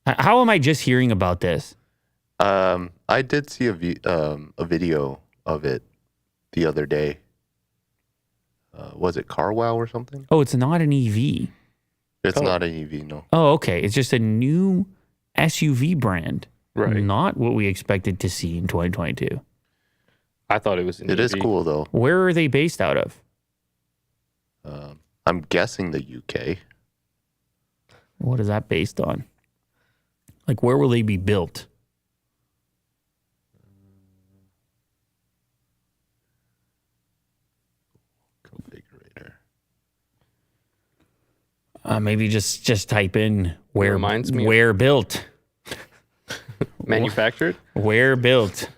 How am I just hearing about this? I did see a video of it the other day. Was it CarWow or something? Oh, it's not an EV. It's not an EV, no. Oh, okay. It's just a new SUV brand. Right. Not what we expected to see in 2022. I thought it was an It EV. is cool though. Where are they based out of? I'm guessing the UK. What is that based on? Like, where will they be built? Configurator. Maybe just type in where Reminds me of- where built. Manufactured? Where built.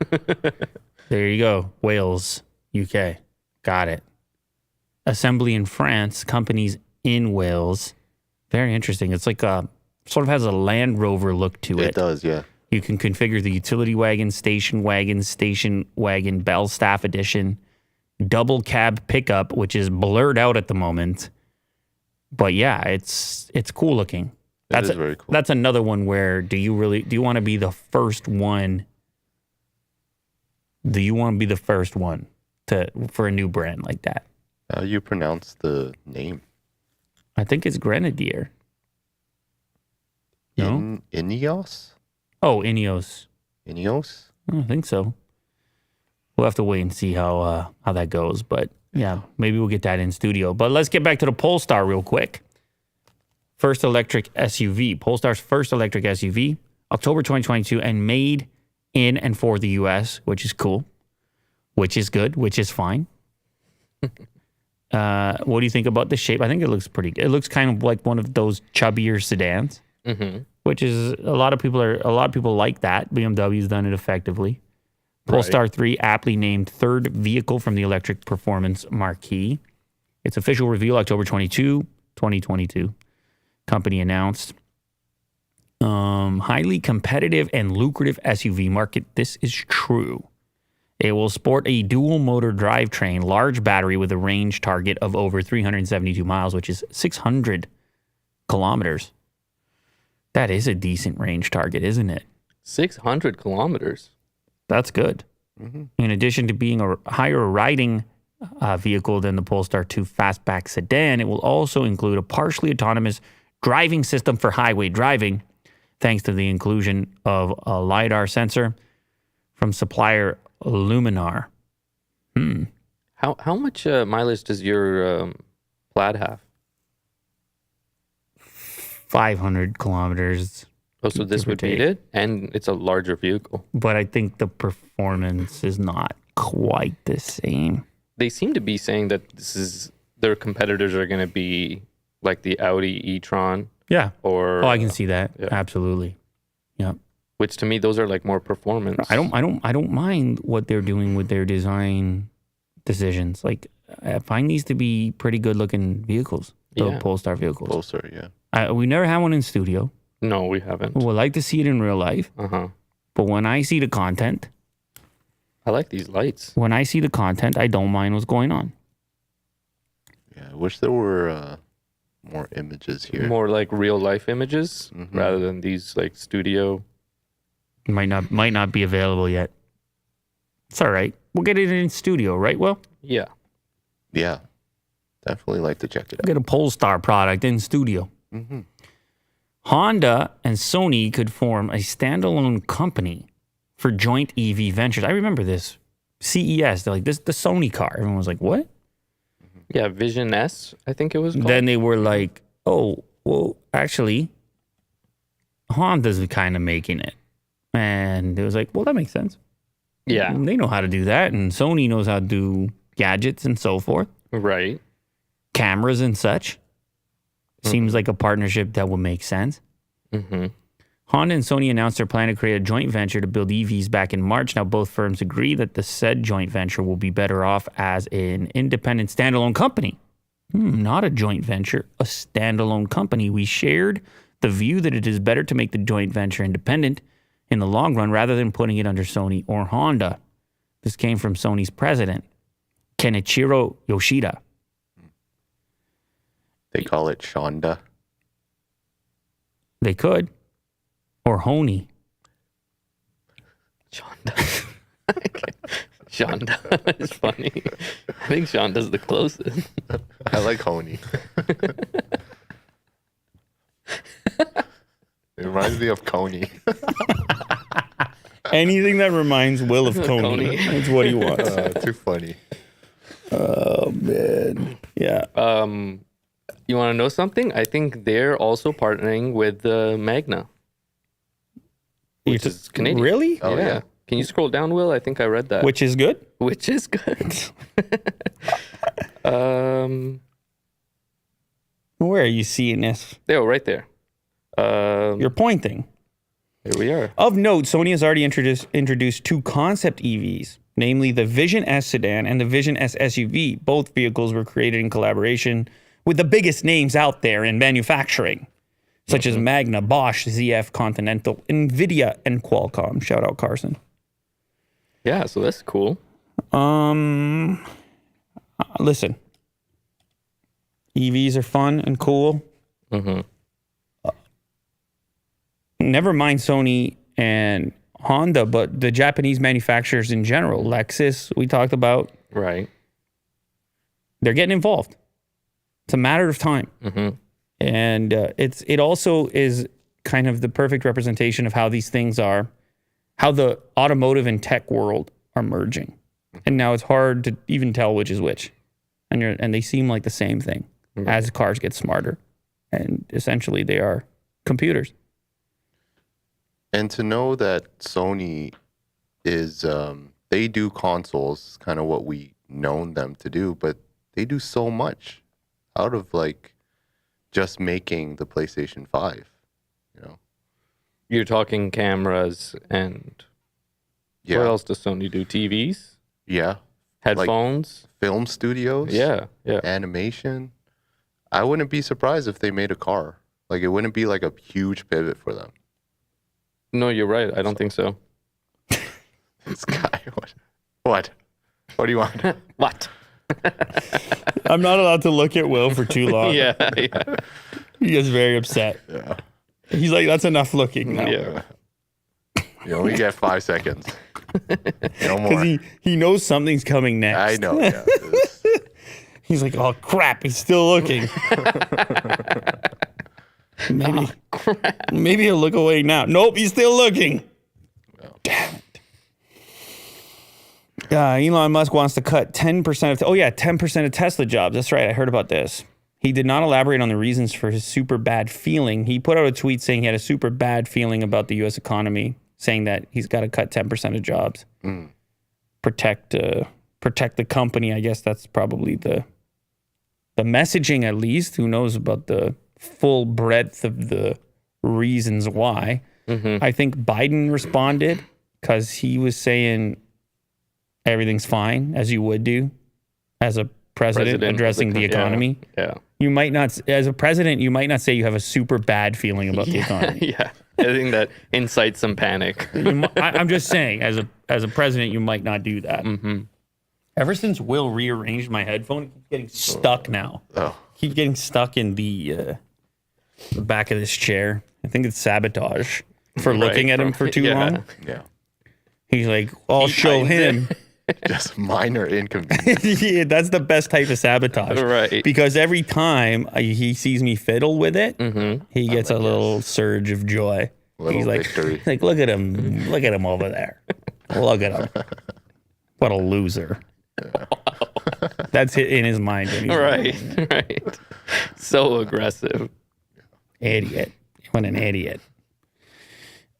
There you go. Wales, UK. Got it. Assembly in France, companies in Wales. Very interesting. It's like a sort of has a Land Rover look to it. It does, yeah. You can configure the utility wagon, station wagon, Bell Staff Edition, double cab pickup, which is blurred out at the moment. But yeah, it's cool looking. It is very cool. That's another one where do you want to be the first one? Do you want to be the first one for a new brand like that? How you pronounce the name? I think it's Grenadier. No? Ineos? Oh, Ineos. Ineos? I don't think so. We'll have to wait and see how that goes. But yeah, maybe we'll get that in studio. But let's get back to the Polestar real quick. First electric SUV. Polestar's first electric SUV, October 2022, and made in and for the US, which is cool, which is good, which is fine. What do you think about the shape? I think it looks pretty good. It looks kind of like one of those chubbier sedans, which is a lot of people like that. BMW's done it effectively. Polestar 3, aptly named third vehicle from the electric performance marquee. Its official reveal, October 22, 2022. Company announced. Highly competitive and lucrative SUV market. This is true. It will sport a dual motor drivetrain, large battery with a range target of over 372 miles, which is 600 kilometers. That is a decent range target, isn't it? 600 kilometers. That's good. In addition to being a higher riding vehicle than the Polestar 2 fastback sedan, it will also include a partially autonomous driving system for highway driving, thanks to the inclusion of a LiDAR sensor from supplier Luminar. How much mileage does your Plaid have? 500 kilometers. Oh, so this Give or would beat take. it? And it's a larger vehicle. But I think the performance is not quite the same. They seem to be saying that their competitors are going to be like the Audi e-tron Yeah. or... Oh, I can see that. yeah. Absolutely. Yeah. Which to me, those are like more performance. I don't mind what they're doing with their design decisions. Like, I find these to be pretty good looking vehicles. The Yeah. Polestar vehicles. Closer, yeah. We never had one in studio. No, we haven't. We'd like to see it in real life. Uh-huh. But when I see the content, I like these lights. I don't mind what's going on. Yeah, I wish there were more images here. More like real life images rather than these like studio. Might not be available yet. It's all right. We'll get it in studio, right, Will? Yeah. Yeah. Definitely like to check it out. Get a Polestar product in studio. Honda and Sony could form a standalone company for joint EV ventures. I remember this. CES, they're like, this is the Sony car. Everyone was like, what? Yeah, Vision S, I think it was called. Then they were like, oh, well, actually, Honda's kind of making it. And it was like, well, that makes sense. Yeah. They know how to do that. And Sony knows how to do gadgets and so forth. Right. Cameras and such. Seems like a partnership that would make sense. Honda and Sony announced their plan to create a joint venture to build EVs back in March. Now, both firms agree that the said joint venture will be better off as an independent standalone company. Not a joint venture, a standalone company. We shared the view that it is better to make the joint venture independent in the long run rather than putting it under Sony or Honda. This came from Sony's president, Kenichiro Yoshida. They call it Shonda. They could. Or Hony. Shonda. Shonda is funny. I think Shonda's the closest. I like Hony. It reminds me of Coney. Anything that reminds Will of Coney. Coney. That's what he wants. Too funny. Oh, man. Yeah. You want to know something? I think they're also partnering with Magna, which is Canadian. Really? Oh, yeah. Can you scroll down, Will? I think I read that. Which is good? Which is good. Where are you seeing this? There, right there. You're pointing. Here we are. Of note, Sony has already introduced two concept EVs, namely the Vision S sedan and the Vision S SUV. Both vehicles were created in collaboration with the biggest names out there in manufacturing, such as Magna, Bosch, ZF, Continental, NVIDIA, and Qualcomm. Shout out Carson. Yeah, so that's cool. Listen, EVs are fun and cool. Never mind Sony and Honda, but the Japanese manufacturers in general, Lexus, we talked about. Right. They're getting involved. It's a matter of time. And it also is kind of the perfect representation of how these things are, how the automotive and tech world are merging. And now it's hard to even tell which is which. And they seem like the same thing as cars get smarter. And essentially they are computers. And to know that Sony is, they do consoles, kind of what we known them to do, but they do so much out of like just making the PlayStation 5, you know? You're talking cameras and what else does Sony do? TVs? Yeah. Headphones? Like film studios? Yeah. Animation? I wouldn't be surprised if they made a car. Like it wouldn't be like a huge pivot for them. No, you're right. I don't think so. This guy, what? What do you want? What? I'm not allowed to look at Will for too long. Yeah. He gets very upset. Yeah. He's like, that's enough looking now. Yeah. You only get 5 seconds. No more. Because he knows something's coming next. I know. Yeah. He's like, oh, crap. He's still looking. Maybe he'll look away now. Nope, he's still looking. Well. Damn it. Elon Musk wants to cut 10% of 10% of Tesla jobs. That's right. I heard about this. He did not elaborate on the reasons for his super bad feeling. He put out a tweet saying he had a super bad feeling about the U.S. economy, saying that he's got to cut 10% of jobs. Protect the company. I guess that's probably the messaging, at least. Who knows about the full breadth of the reasons why. I think Biden responded because he was saying everything's fine, as you would do as a president addressing the economy. Yeah. You might not, as a president, you might not say you have a super bad feeling about the economy. Yeah. I think that incites some panic. I'm just saying, as a president, you might not do that. Ever since Will rearranged my headphone, it keeps getting stuck now. Keep getting stuck in the back of this chair. I think it's sabotage for looking at him for too long. Yeah. He's like, I'll show him. Just minor inconvenience. Yeah, that's the best type of sabotage. Right. Because every time he sees me fiddle with it, he gets a little surge of joy. Little victory. He's like, look at him. Look at him over there. Look at him. What a loser. That's it in his mind. Right. So aggressive. Idiot. What an idiot.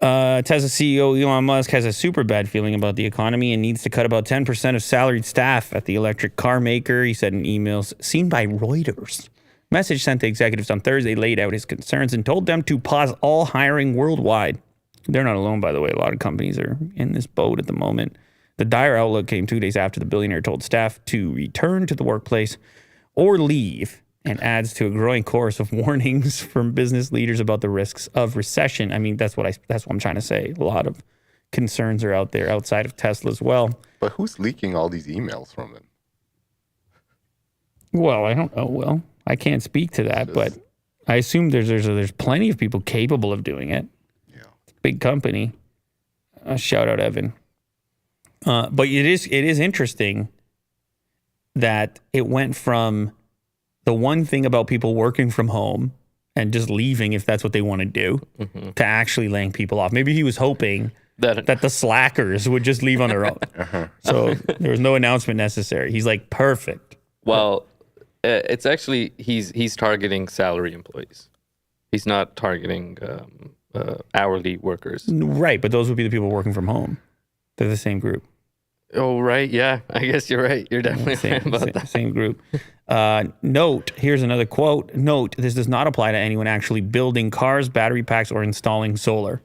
Tesla CEO Elon Musk has a super bad feeling about the economy and needs to cut about 10% of salaried staff at the electric car maker. He said in emails seen by Reuters. Message sent to executives on Thursday laid out his concerns and told them to pause all hiring worldwide. They're not alone, by the way. A lot of companies are in this boat at the moment. The dire outlook came 2 days after the billionaire told staff to return to the workplace or leave, and adds to a growing chorus of warnings from business leaders about the risks of recession. I mean, that's what I'm trying to say. A lot of concerns are out there outside of Tesla as well. But who's leaking all these emails from him? Well, I don't know. Well, I can't speak to that, but I assume there's plenty of people capable of doing it. Yeah. Big company. Shout out Evan. But it is interesting that it went from the one thing about people working from home and just leaving if that's what they want to do to actually laying people off. Maybe he was hoping that the slackers would just leave on their own. So there was no announcement necessary. He's like, perfect. Well, it's actually he's targeting salary employees. He's not targeting hourly workers. Right, but those would be the people working from home. They're the same group. Oh, right. Yeah, I guess you're right. You're definitely right about that. Same group. Note, here's another quote. Note, this does not apply to anyone actually building cars, battery packs, or installing solar.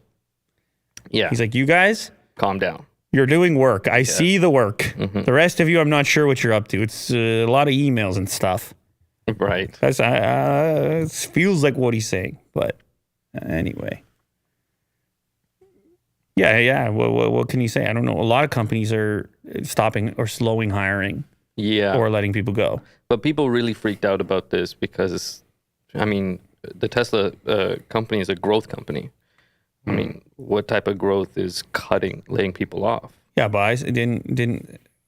Yeah. He's like, you guys, calm down. You're doing work. I see the work. The rest of you, I'm not sure what you're up to. It's a lot of emails and stuff. Right. That's it feels like what he's saying. But anyway. Yeah. What can you say? I don't know. A lot of companies are stopping or slowing hiring. Yeah. Or letting people go. But people really freaked out about this because, I mean, the Tesla company is a growth company. I mean, what type of growth is laying people off? Yeah, but I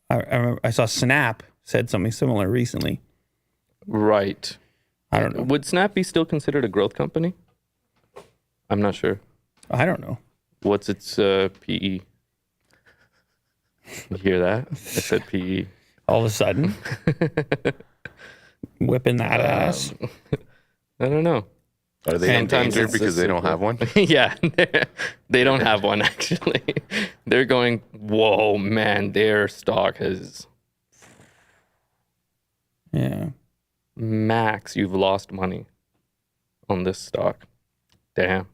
remember I saw Snap said something similar recently. Right. I don't know. Would Snap be still considered a growth company? I'm not sure. I don't know. What's its PE? You hear that? I said PE. All of a sudden. Whipping that ass. I don't know. Are they in danger because they don't have one? Yeah, they don't have one, actually. They're going, whoa, man, their stock has... Yeah. Max, you've lost money on this stock. Damn.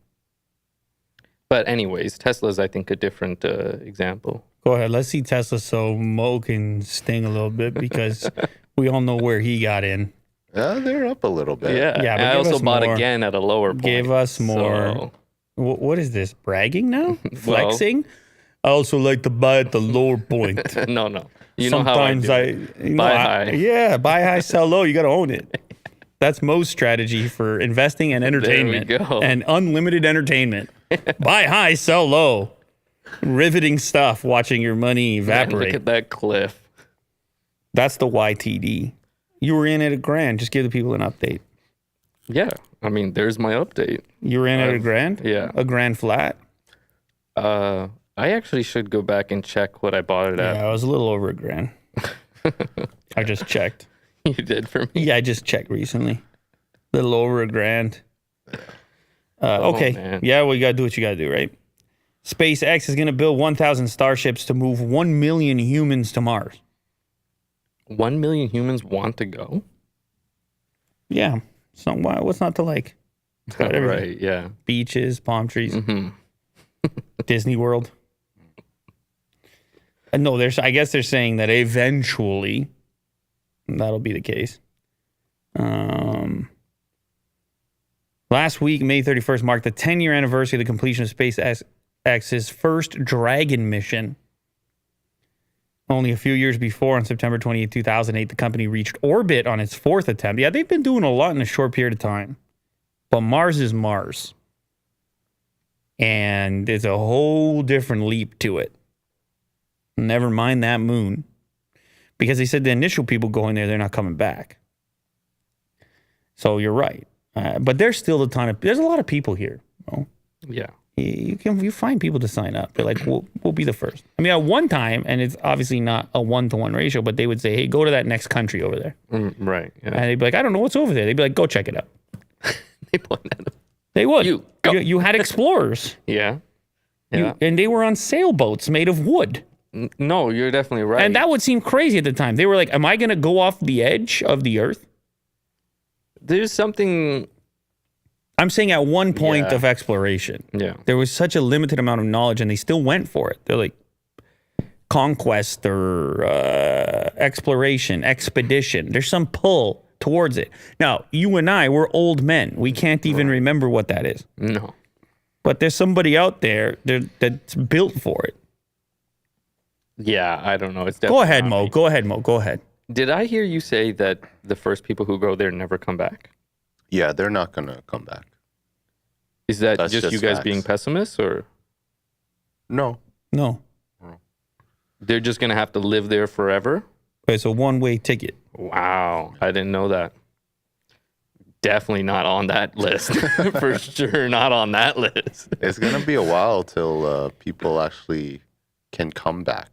But anyways, Tesla's, I think, a different example. Go ahead. Let's see Tesla so Mo can sting a little bit because we all know where he got in. They're up a little bit. Yeah. But I also bought more. again at a lower point. Give us more. So. What is this? Bragging now? Flexing? I also like to buy at the lower point. No. You Sometimes know how I do it. Buy high. Yeah, buy high, sell low. You got to own it. That's Mo's strategy for investing and entertainment. There we go. And unlimited entertainment. Buy high, sell low. Riveting stuff, watching your money evaporate. Man, look at that cliff. That's the YTD. You were in at $1,000. Just give the people an update. Yeah. I mean, there's my update. You were in at $1,000? Yeah. $1,000 flat? I actually should go back and check what I bought it at. Yeah, I was a little over $1,000. I just checked. You did for me? Yeah, I just checked recently. A little over $1,000. Okay. Man. Yeah, well, you got to do what you got to do, right? SpaceX is going to build 1,000 starships to move 1 million humans to Mars. 1 million humans want to go? Yeah. So what's not to like? It's got everything. Right, yeah. Beaches, palm trees, Disney World. No, I guess they're saying that eventually that'll be the case. Last week, May 31st, marked the 10-year anniversary of the completion of SpaceX's first Dragon mission. Only a few years before, on September 28, 2008, the company reached orbit on its fourth attempt. Yeah, they've been doing a lot in a short period of time. But Mars is Mars. And there's a whole different leap to it. Never mind that moon. Because they said the initial people going there, they're not coming back. So you're right. But there's still there's a lot of people here. You know? Yeah. You find people to sign up. They're like, we'll be the first. I mean, at one time, and it's obviously not a 1-to-1 ratio, but they would say, hey, go to that next country over there. Right. Yeah. And they'd be like, I don't know what's over there. They'd be like, go check it out. They would. You had explorers. Yeah. Yeah. And they were on sailboats made of wood. No, you're definitely right. And that would seem crazy at the time. They were like, am I going to go off the edge of the earth? There's something... I'm saying at one point of exploration, there was such a limited amount of knowledge and they still went for it. They're like conquest or exploration, expedition. There's some pull towards it. Now, you and I, we're old men. We can't even remember what that is. No. But there's somebody out there that's built for it. Yeah, I don't know. It's Go ahead, Mo. Go ahead, Mo. Go ahead. Did I hear you say that the first people who go there never come back? Yeah, they're not going to come back. Is that That's just you guys facts. being pessimists, or No. No. they're just going to have to live there forever? It's a one-way ticket. Wow. I didn't know that. Definitely not on that list. For sure not on that list. It's going to be a while till people actually can come back.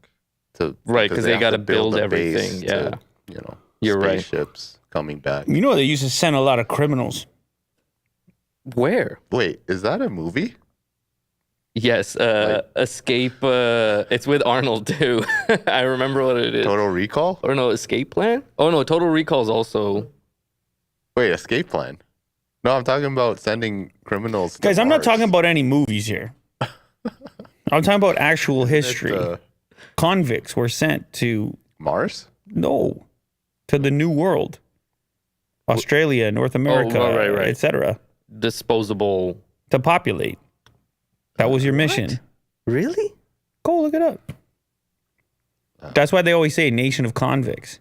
Right, because they have got to to build a base everything. Yeah. to, you know, You're right. spaceships coming back. You know, they used to send a lot of criminals. Where? Wait, is that a movie? Yes, Escape. It's with Arnold too. I remember what it is. Total Recall? Or no, Escape Plan? Oh no, Total Recall is also. Wait, Escape Plan? No, I'm talking about sending criminals. Guys, to I'm not Mars. talking about any movies here. I'm talking about actual history. Convicts were sent to Mars? to the New World, Australia, North America, right. etc., Disposable. to populate. That was your mission. Really? Go look it up. That's why they always say nation of convicts.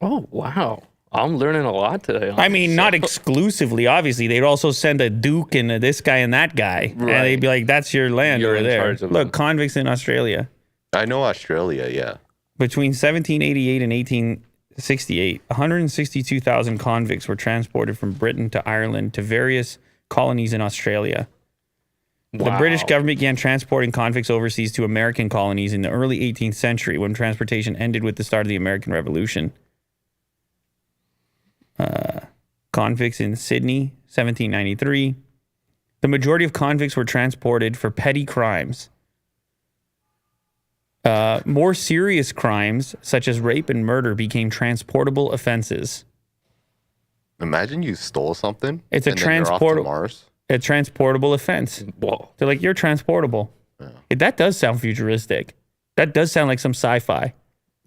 Oh wow, I'm learning a lot today. I mean, not exclusively. Obviously, they'd also send a duke and this guy and that guy, Right. and they'd be like, "That's your land You're over in there." charge of Look, them. convicts in Australia. I know Australia, yeah. Between 1788 and 1868, 162,000 convicts were transported from Britain to Ireland to various colonies in Australia. The British government began transporting convicts overseas to American colonies in the early 18th century when transportation ended with the start of the American Revolution. Convicts in Sydney, 1793. The majority of convicts were transported for petty crimes. More serious crimes, such as rape and murder, became transportable offenses. Imagine you stole something. It's a and then you're off to transportable. Mars. A transportable offense. Whoa. They're like, you're transportable. That does sound futuristic. That does sound like some sci-fi.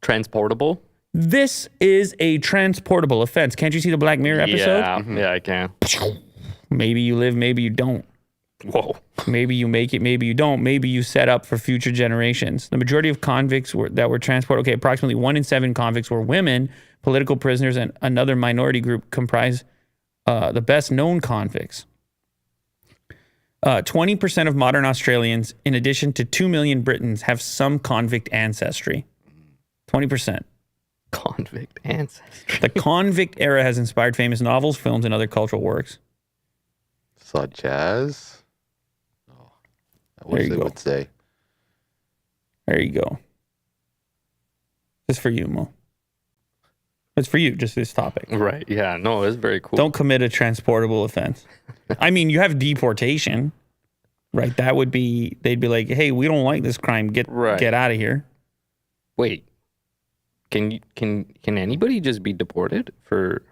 Transportable? This is a transportable offense. Can't you see the Black Mirror episode? Yeah, yeah, I can. Maybe you live, maybe you don't. Whoa. Maybe you make it, maybe you don't. Maybe you set up for future generations. The majority of convicts that were transported, approximately 1 in 7 convicts were women, political prisoners, and another minority group comprise the best known convicts. 20% of modern Australians, in addition to 2 million Britons, have some convict ancestry. 20%. Convict ancestry. The convict era has inspired famous novels, films, and other cultural works. Such as? Oh, I wish you they go. would say. There you go. This is for you, Mo. It's for you, just this topic. Right. Yeah. No, it's very cool. Don't commit a transportable offense. I mean, you have deportation, right? That would be, they'd be like, hey, we don't like this crime. Get out of here. Wait. Can anybody just be deported for?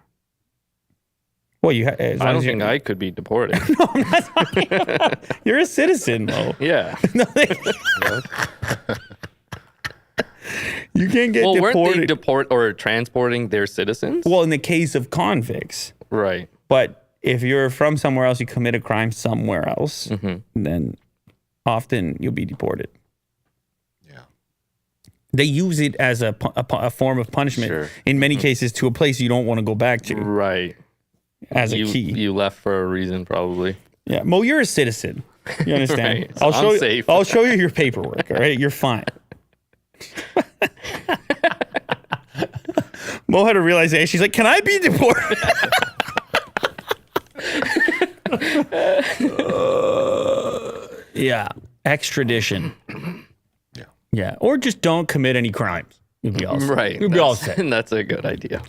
Well, I don't think I could be deported. No, I'm not talking about, you're a citizen, Mo. Yeah. You can't get Well, deported. weren't they deport or transporting their citizens? Well, in the case of convicts. Right. But if you're from somewhere else, you commit a crime somewhere else, then often you'll be deported. Yeah. They use it as a form of punishment in many cases to a place you don't want to go back to. Right. As a key. You left for a reason, probably. Yeah. Mo, you're a citizen. You understand? Right. So I'm safe. I'll show you your paperwork. All right. You're fine. Mo had a realization. She's like, can I be deported? Yeah. Extradition. Yeah. Yeah. Or just don't commit any crimes. You'll be all set. Right. You'll be all set. That's a good idea.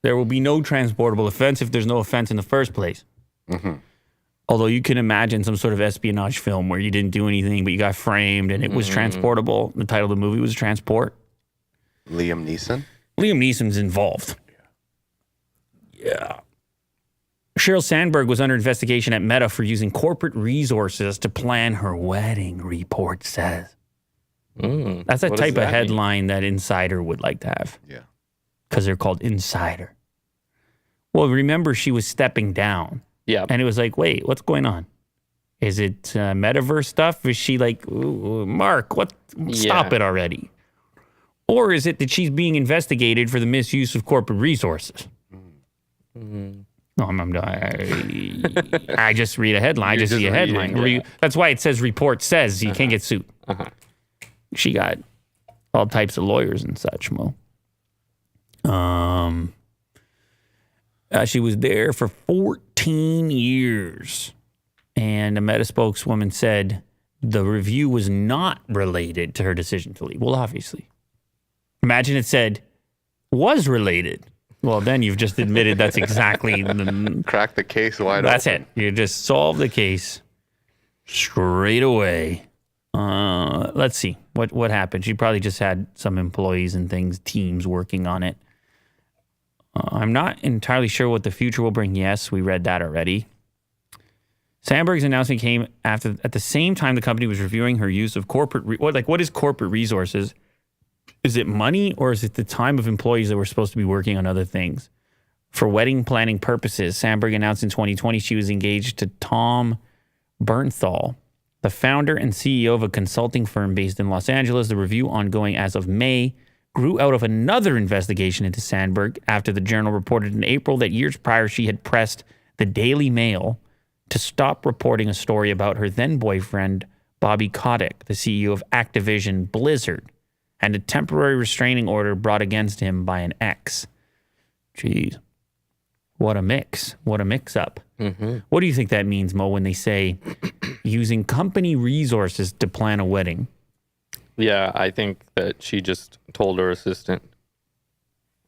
There will be no transportable offense if there's no offense in the first place. Mm-hmm. Although you can imagine some sort of espionage film where you didn't do anything, but you got framed and it was transportable. The title of the movie was Transport. Liam Neeson? Liam Neeson's involved. Yeah. Sheryl Sandberg was under investigation at Meta for using corporate resources to plan her wedding, report says. That's a type of headline that Insider would like to have. Yeah. Because they're called Insider. Well, remember, she was stepping down. Yeah. And it was like, wait, what's going on? Is it metaverse stuff? Is she like, ooh, Mark, what? Stop it already. Or is it that she's being investigated for the misuse of corporate resources? No, I just read a headline. I just see a headline. Yeah. That's why it says report says. You can't get sued. She got all types of lawyers and such, Mo. She was there for 14 years. And a Meta spokeswoman said the review was not related to her decision to leave. Well, obviously. Imagine it said, was related. Well, then you've just admitted that's exactly the... Crack the case wide open. That's it. You just solve the case straight away. Let's see. What happened? She probably just had some employees and teams working on it. I'm not entirely sure what the future will bring. Yes, we read that already. Sandberg's announcement came at the same time the company was reviewing her use of corporate... what is corporate resources? Is it money or is it the time of employees that were supposed to be working on other things? For wedding planning purposes, Sandberg announced in 2020 she was engaged to Tom Bernthal, the founder and CEO of a consulting firm based in Los Angeles. The review, ongoing as of May, grew out of another investigation into Sandberg after the Journal reported in April that years prior she had pressed the Daily Mail to stop reporting a story about her then-boyfriend, Bobby Kotick, the CEO of Activision Blizzard, and a temporary restraining order brought against him by an ex. Jeez. What a mix. What a mix-up. What do you think that means, Mo, when they say using company resources to plan a wedding? Yeah, I think that she just told her assistant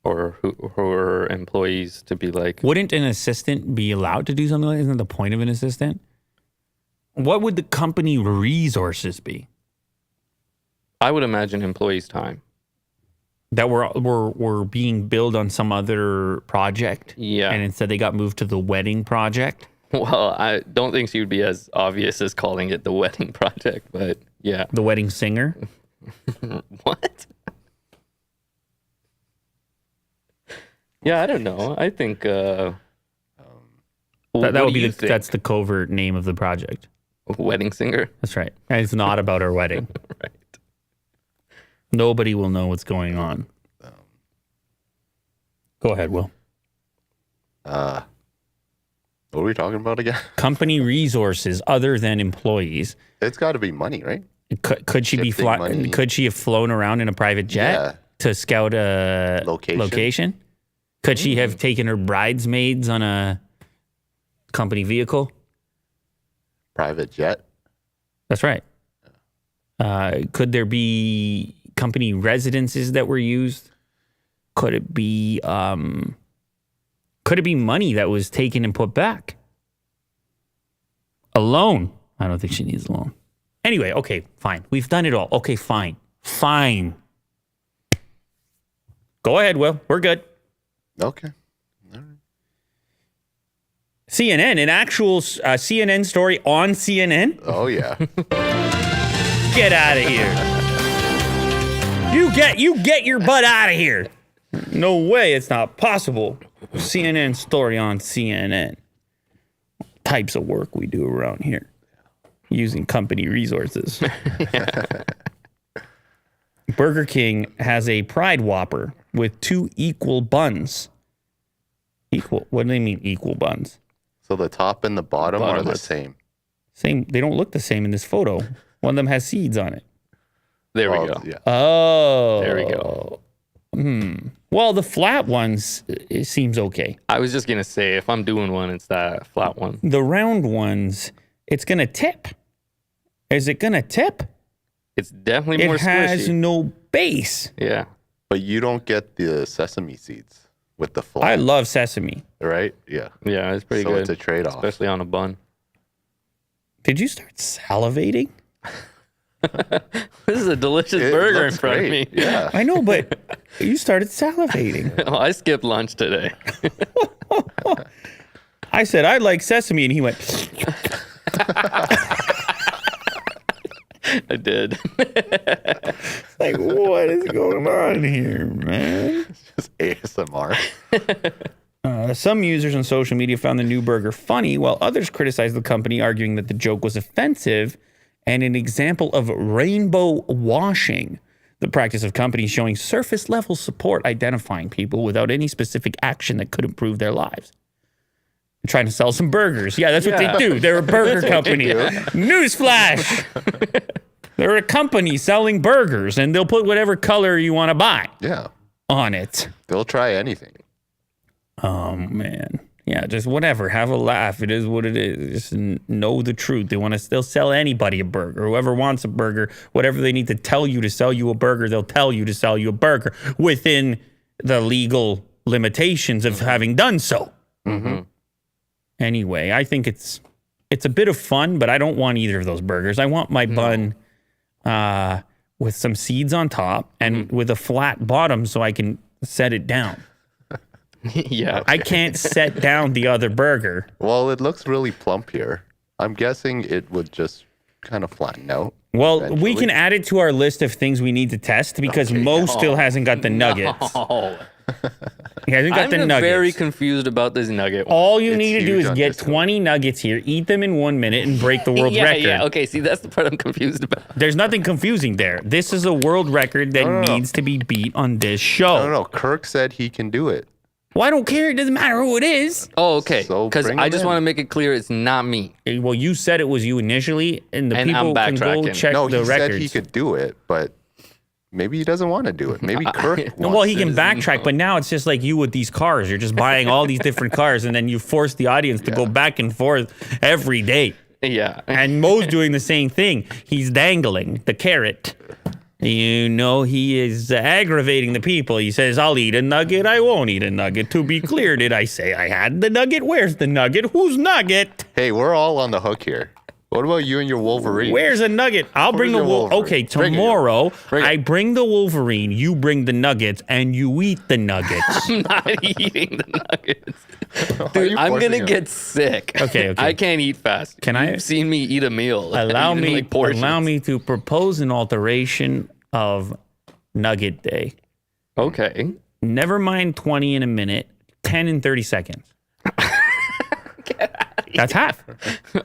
or her employees to be like... Wouldn't an assistant be allowed to do something like that? Isn't that the point of an assistant? What would the company resources be? I would imagine employees' time. That were being billed on some other project? Yeah. And instead they got moved to the wedding project? Well, I don't think she would be as obvious as calling it the wedding project, but yeah. The wedding singer? What? Yeah, I don't know. I think... that would be that's the covert name of the project. Wedding singer? That's right. And it's not about our wedding. Right. Nobody will know what's going on. Go ahead, Will. What were we talking about again? Company resources other than employees. It's got to be money, right? Could she be money. Could she have flown around in a private jet to scout a location? Could she have taken her bridesmaids on a company vehicle? Private jet? That's right. Could there be company residences that were used? Could it be money that was taken and put back? A loan? I don't think she needs a loan. Anyway, okay, fine. We've done it all. Okay, fine. Fine. Go ahead, Will. We're good. Okay. All right. CNN, an actual CNN story on CNN? Oh, yeah. Get out of here. You get your butt out of here. No way, it's not possible. CNN story on CNN. Types of work we do around here. Using company resources. Burger King has a Pride Whopper with 2 equal buns. Equal? What do they mean equal buns? So the top and the bottom are the same. Same. They don't look the same in this photo. One of them has seeds on it. There we go. Yeah. Oh. There we go. Well, the flat ones, it seems okay. I was just gonna say, if I'm doing one, it's that flat one. The round ones, it's going to tip. Is it going to tip? It's definitely more It has squishy. no base. Yeah. But you don't get the sesame seeds with the flat, I love sesame. right? Yeah. Yeah, it's pretty So good. it's a trade-off. Especially on a bun. Did you start salivating? This is a delicious It burger in looks front great. of me. Yeah. I know, but you started salivating. Oh, I skipped lunch today. I said, I like sesame, and he went, I did. like, what is going on here, man? Just ASMR. Some users on social media found the new burger funny, while others criticized the company, arguing that the joke was offensive and an example of rainbow washing, the practice of companies showing surface-level support, identifying people without any specific action that could improve their lives. They're trying to sell some burgers. Yeah, that's what they do. They're a burger company. Newsflash! They're a company selling burgers, and they'll put whatever color you want to buy Yeah. on it. They'll try anything. Oh, man. Yeah, just whatever. Have a laugh. It is what it is. Just know the truth. They want to still sell anybody a burger. Whoever wants a burger, whatever they need to tell you to sell you a burger, they'll tell you to sell you a burger within the legal limitations of having done so. Mm-hmm. Anyway, I think it's a bit of fun, but I don't want either of those burgers. I want my bun with some seeds on top and with a flat bottom so I can set it down. Yeah. I can't set down the other burger. Well, it looks really plump here. I'm guessing it would just kind of flatten out. Well, we eventually. can add it to our list of things we need to test because Mo still hasn't got the nuggets. Oh, He hasn't got the I'm nuggets. very confused about this nugget. All you It's need to do huge is on get this 20 nuggets here, eat them in 1 minute, and break the world yeah, record. yeah. Okay, see, that's the part I'm confused about. There's nothing confusing there. This is a world record that No. needs to be beat on this show. No. Kirk said he can do it. Well, I don't care. It doesn't matter who it is. Oh, okay. So Because bring I him just in. want to make it clear it's not me. Well, you said it was you initially, and the And I'm people can go backtracking. check No, the he records. said he could do it, but maybe he doesn't want to do it. Maybe Kirk wants No, well, he to. can backtrack, but now it's just like you with these cars. You're just buying all these different cars, and then you force the audience to go back and forth every day. Yeah. And Mo's doing the same thing. He's dangling the carrot. You know, he is aggravating the people. He says, I'll eat a nugget. I won't eat a nugget. To be clear, did I say I had the nugget? Where's the nugget? Whose nugget? Hey, we're all on the hook here. What about you and your Wolverine? Where's a nugget? I'll bring the your Wolverine? Okay, Bring it. tomorrow Bring it. I bring the Wolverine, you bring the nuggets, and you eat the nuggets. I'm not eating the nuggets. Why are Dude, you I'm forcing going to him? get sick. Okay. I can't eat fast. Can I- You've seen me eat a meal. allow Eating, me like, portions. allow me to propose an alteration of Nugget Day. Okay. Never mind 20 in a minute, 10 in 30 seconds. That's half.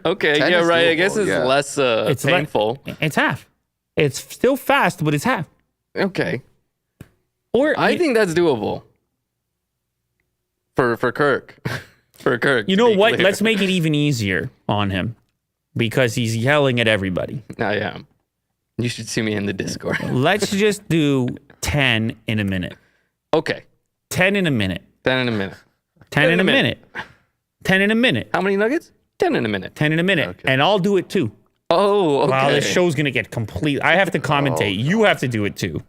Okay. 10 Yeah, is right. I guess doable, it's yeah. less It's le- painful. It's half. It's still fast, but it's half. Okay. Or I think that's doable. For Kirk. For Kirk. you to know be what? clear. Let's make it even easier on him because he's yelling at everybody. I am. You should see me in the Discord. Let's just do 10 in a minute. Okay. 10 in a minute. 10 in a minute. 10 in a minute. 10 in a minute. How many nuggets? 10 in a minute. 10 in a minute. Okay. And I'll do it too. Oh, okay. Wow, this show's going to get complete. I have to commentate. You have to do it too.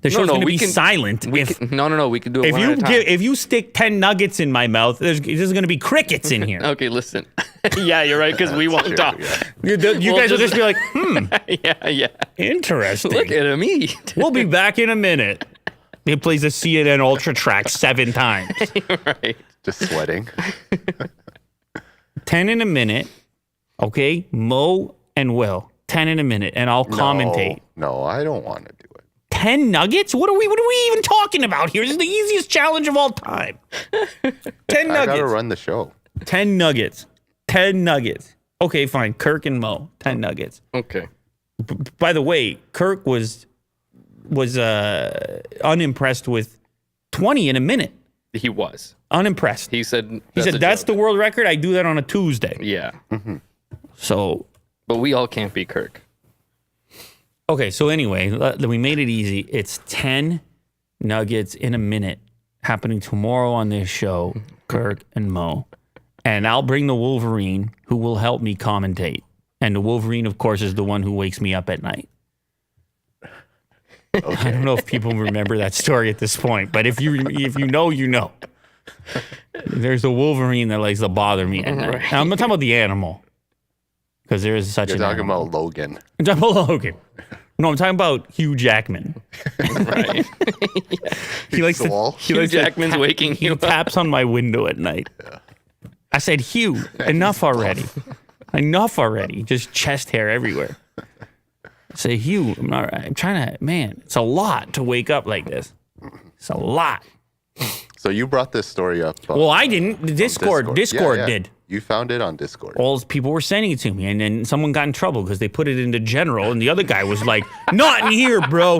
The show's going to be silent. No. We can do it one at a time. If you stick 10 nuggets in my mouth, there's going to be crickets in here. Okay, listen. Yeah, you're right, because we won't True, talk. yeah. You We'll guys will just- just be like, Yeah. interesting. Look at him eat. We'll be back in a minute. He plays a CNN Ultra track 7 times. Right. Just sweating. 10 in a minute. Okay, Mo and Will. 10 in a minute, and I'll commentate. No, I don't want to do it. 10 nuggets? What are we even talking about here? This is the easiest challenge of all time. 10 I nuggets. gotta run the show. 10 nuggets. 10 nuggets. Okay, fine. Kirk and Mo. 10 nuggets. Okay. By the way, Kirk was unimpressed with 20 in a minute. He was. Unimpressed. He said. He said, that's the world record. I do that on a Tuesday. Yeah. So, But we all can't be Kirk. Okay, so anyway, we made it easy. It's 10 nuggets in a minute happening tomorrow on this show, Kirk and Mo. And I'll bring the Wolverine who will help me commentate. And the Wolverine, of course, is the one who wakes me up at night. Okay. I don't know if people remember that story at this point, but if you know, you know. There's a Wolverine that likes to bother me at night. Right. I'm not talking about the animal. Because there is such You're an talking animal. about Logan. I'm talking about Logan. No, I'm talking about Hugh Jackman. Right. He likes Hugh Jackman's waking you up. He taps on my window at night. Yeah. I said, Hugh, enough already. Enough already. Just chest hair everywhere. I say, Hugh, I'm trying to, man, it's a lot to wake up like this. It's a lot. So you brought this story up. Well, I didn't. Discord did. You found it on Discord. All these people were sending it to me, and then someone got in trouble because they put it into general, and the other guy was like, not in here, bro.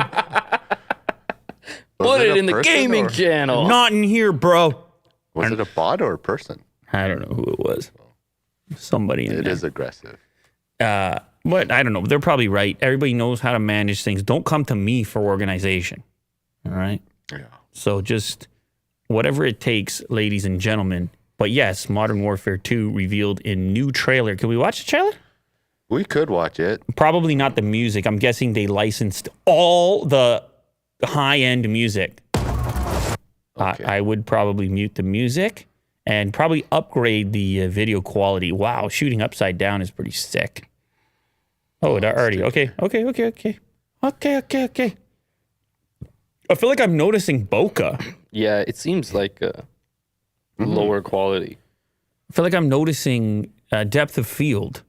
Put it in the gaming channel. Not in here, bro. Was it a bot or a person? I don't know who it was. Somebody in there. It is aggressive. But I don't know. They're probably right. Everybody knows how to manage things. Don't come to me for organization. All right? Yeah. So just whatever it takes, ladies and gentlemen. But yes, Modern Warfare 2 revealed in new trailer. Can we watch the trailer? We could watch it. Probably not the music. I'm guessing they licensed all the high-end music. Okay. I would probably mute the music and probably upgrade the video quality. Wow, shooting upside down is pretty sick. Oh, it already. Okay. I feel like I'm noticing bokeh. Yeah, it seems like lower quality. I feel like I'm noticing depth of field.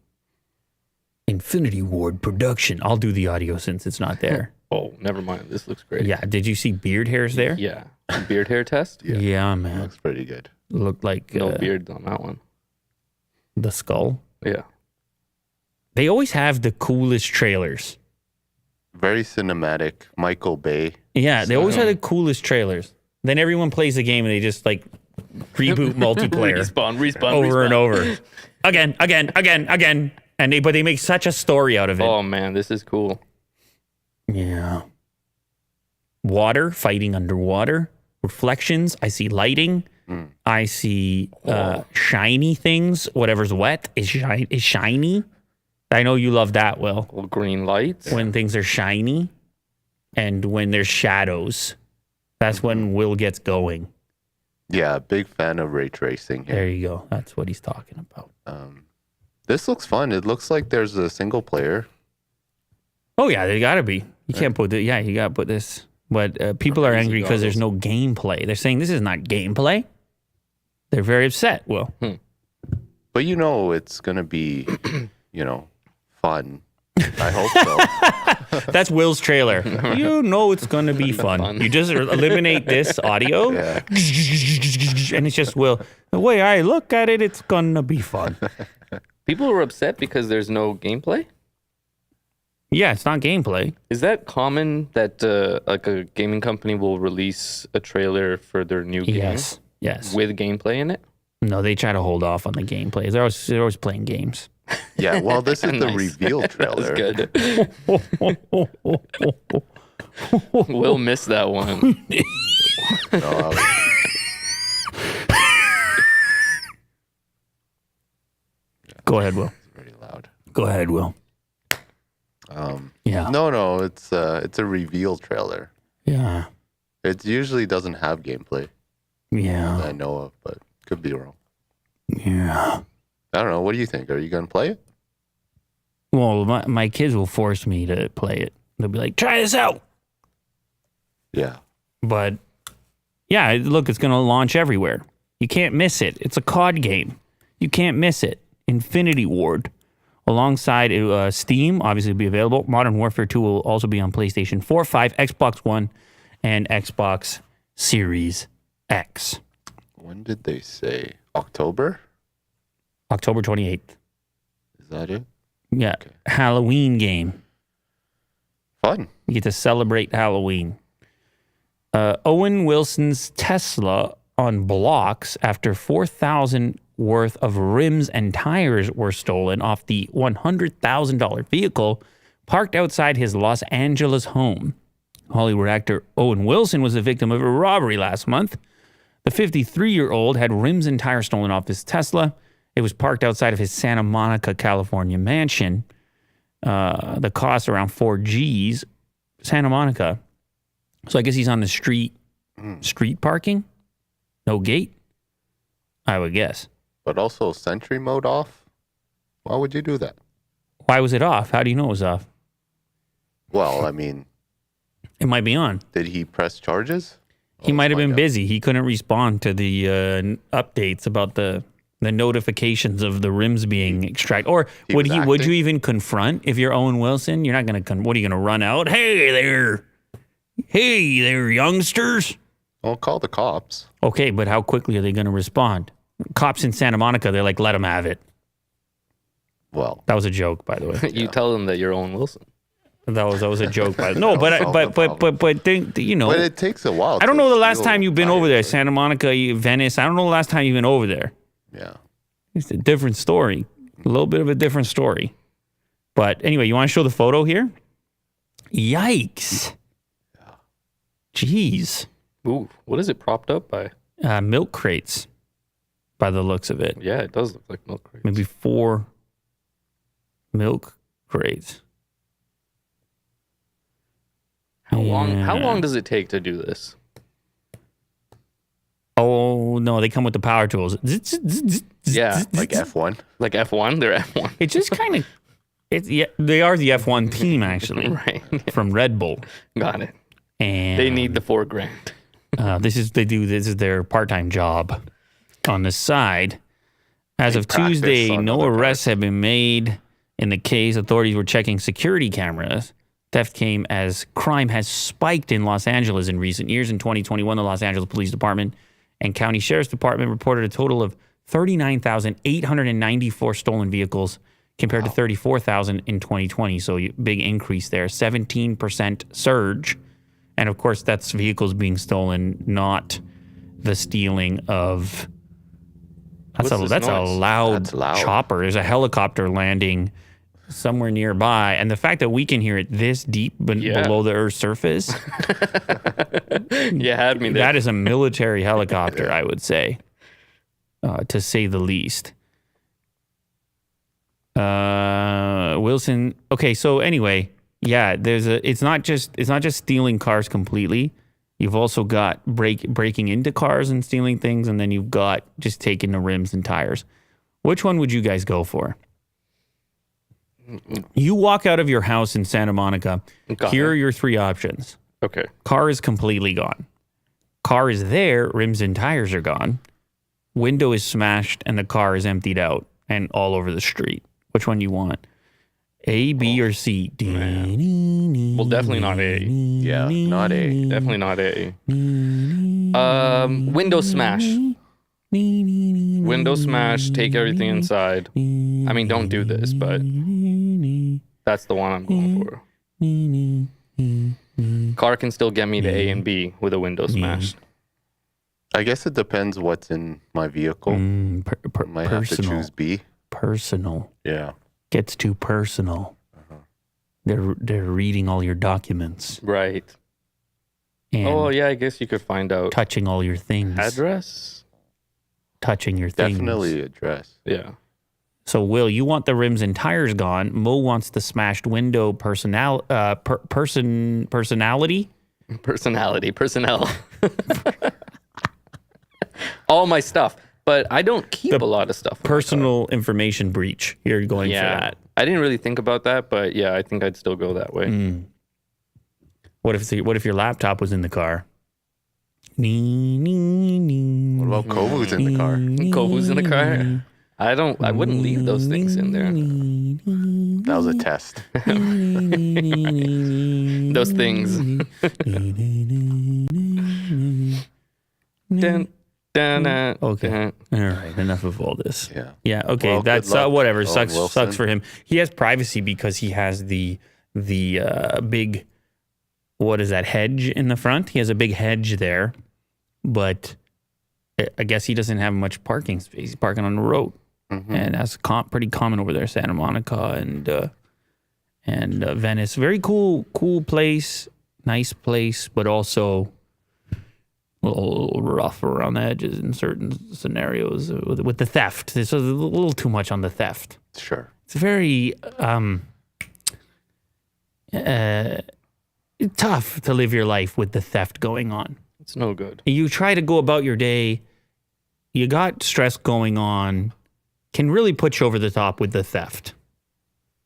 Infinity Ward production. I'll do the audio since it's not there. Oh, never mind. This looks great. Yeah. Did you see beard hairs there? Yeah. Beard hair test? Yeah, man. Looks pretty good. Looked like... No beard on that one. The skull? Yeah. They always have the coolest trailers. Very cinematic. Michael Bay. Yeah, they always have the coolest trailers. Then everyone plays the game and they just like reboot multiplayer. Respawn. Over and over. Again. But they make such a story out of it. Oh man, this is cool. Yeah. Water, fighting underwater. Reflections. I see lighting. I see shiny things. Whatever's wet is shiny. I know you love that, Will. Little green lights. When things are shiny and when there's shadows, that's when Will gets going. Yeah, big fan of ray tracing here. There you go. That's what he's talking about. This looks fun. It looks like there's a single player. Oh, yeah, they got to be. You can't put it. Yeah, you got to put this. But people are angry because there's no gameplay. They're saying this is not gameplay. They're very upset, Will. But it's going to be, fun. I hope so. That's Will's trailer. It's going to be fun. You just eliminate this audio, and it's just Will. The way I look at it, it's going to be fun. People are upset because there's no gameplay? Yeah, it's not gameplay. Is that common that like a gaming company will release a trailer for their new game? Yes. With gameplay in it? No, they try to hold off on the gameplay. They're always playing games. Yeah, well, this is the reveal trailer. Good. We'll miss that one. Go ahead, Will. It's very loud. Go ahead, Will. Yeah. No, it's a reveal trailer. Yeah. It usually doesn't have gameplay. Yeah. That I know of, but could be wrong. Yeah. I don't know. What do you think? Are you gonna play it? Well, my kids will force me to play it. They'll be like, "Try this out." Yeah. But yeah, look, it's gonna launch everywhere. You can't miss it. It's a COD game. You can't miss it. Infinity Ward. Alongside Steam, obviously will be available. Modern Warfare 2 will also be on PlayStation 4, 5, Xbox One, and Xbox Series X. When did they say? October? October 28th. Is that it? Yeah. Okay. Halloween game. Fun. You get to celebrate Halloween. Owen Wilson's Tesla on blocks after 4,000 worth of rims and tires were stolen off the $100,000 vehicle parked outside his Los Angeles home. Hollywood actor Owen Wilson was the victim of a robbery last month. The 53-year-old had rims and tires stolen off his Tesla. It was parked outside of his Santa Monica, California mansion. The cost around 4 G's. Santa Monica. So I guess he's on the street parking? No gate? I would guess. But also Sentry mode off? Why would you do that? Why was it off? How do you know it was off? Well, I mean, It might be on. did he press charges? He might have my been God. busy. He couldn't respond to the updates about the notifications of the rims being extracted. Or would was would you acting? even confront if you're Owen Wilson? You're not going to what are you going to run out? Hey there, youngsters. Well, call the cops. Okay, but how quickly are they going to respond? Cops in Santa Monica, they're like, let them have it. Well, That was a joke, by the way. You tell them that you're Owen Wilson. That was a joke. By no, but you know, but it takes a while. I don't to know the last steal time you've been over there, tires, Santa Monica, Venice. I don't know the last time you've been over there. right? Yeah. It's a different story, a little bit of a different story. But anyway, you want to show the photo here? Yikes! Jeez, Ooh, what is it propped up by? milk crates, by the looks of it. Yeah, it does look like milk crates. Maybe 4 milk crates. How long Yeah. does it take to do this? Oh no, they come with the power tools. Yeah, Like F1. like F1, they're F1. It just kind of, they are the F1 team actually Right. from Red Bull, Got it. and They need the $4,000. this is their part-time job on the side. As They of practice Tuesday, on no other arrests have been made in the case. Authorities were checking security cameras. Theft came as crime has spiked in Los Angeles in recent years. In 2021, the Los Angeles Police Department and County Sheriff's Department reported a total of 39,894 stolen vehicles compared to 34,000 in 2020. So big increase there, 17% surge. And of course, that's vehicles being stolen, not the stealing of. That's What's a this that's a noise? loud, That's loud. chopper. There's a helicopter landing somewhere nearby, and the fact that we can hear it this deep Yeah. below the Earth's surface, You had me there. that is a military helicopter, I would say, to say the least. Wilson. Okay, so anyway, yeah, it's not just stealing cars completely. You've also got breaking into cars and stealing things, and then you've got just taking the rims and tires. Which one would you guys go for? You walk out of your house in Santa Monica. Got Here it. are your 3 options. Okay. Car is completely gone. Car is there, rims and tires are gone. Window is smashed and the car is emptied out and all over the street. Which one do you want? A, B, or C? Well, definitely not A. Yeah, not A. Definitely not A. Window smash. Window smash. Take everything inside. I mean, don't do this, but that's the one I'm going for. Car can still get me to A and B with a window smashed. I guess it depends what's in my vehicle. Might have to Personal. choose B. Personal. Yeah. Gets too personal. They're reading all your documents Right. and Oh, yeah, I guess you could find out touching all your things. address. Touching your things. Definitely address. Yeah. So, Will, you want the rims and tires gone. Mo wants the smashed window personality. Personnel. All my stuff. But I don't keep a lot of stuff. in my car. Personal information breach. You're going for that. I didn't really think about that, but yeah, I think I'd still go that way. What if your laptop was in the car? What about Kovu's in the car? Kovu's in the car. I wouldn't leave those things in there. That was a test. Those things. Dun, dun, dun, Okay. dun. All right. Enough of all this. Yeah. Yeah. Okay. Well, good That's luck, whatever. Owen Sucks Wilson. for him. He has privacy because he has the big, what is that, hedge in the front? He has a big hedge there, but I guess he doesn't have much parking space. He's parking on the road, and that's pretty common over there, Santa Monica And Venice, very cool place, nice place, but also a little rough around the edges in certain scenarios with the theft. This was a little too much on the theft. Sure. It's very tough to live your life with the theft going on. It's no good. You try to go about your day, you got stress going on, can really put you over the top with the theft.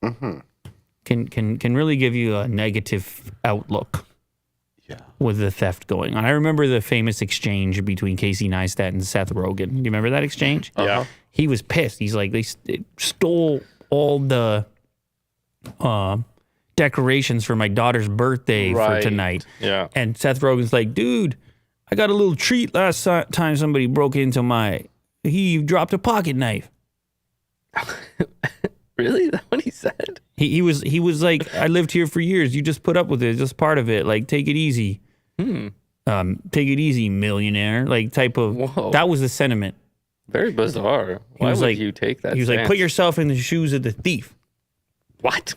Mm-hmm. Can really give you a negative outlook. Yeah. With the theft going on. I remember the famous exchange between Casey Neistat and Seth Rogen. Do you remember that exchange? Yeah. He was pissed. He's like, they stole all the decorations for my daughter's birthday for tonight. Yeah. And Seth Rogen's like, dude, I got a little treat last time somebody broke into he dropped a pocket knife. Really? Is that what he said? He was like, I lived here for years. You just put up with it. It's just part of it. Like, take it easy. Take it easy, millionaire. Like, type of. Whoa. That was the sentiment. Very bizarre. Why would you take that? He was like, put yourself in the shoes of the thief. What?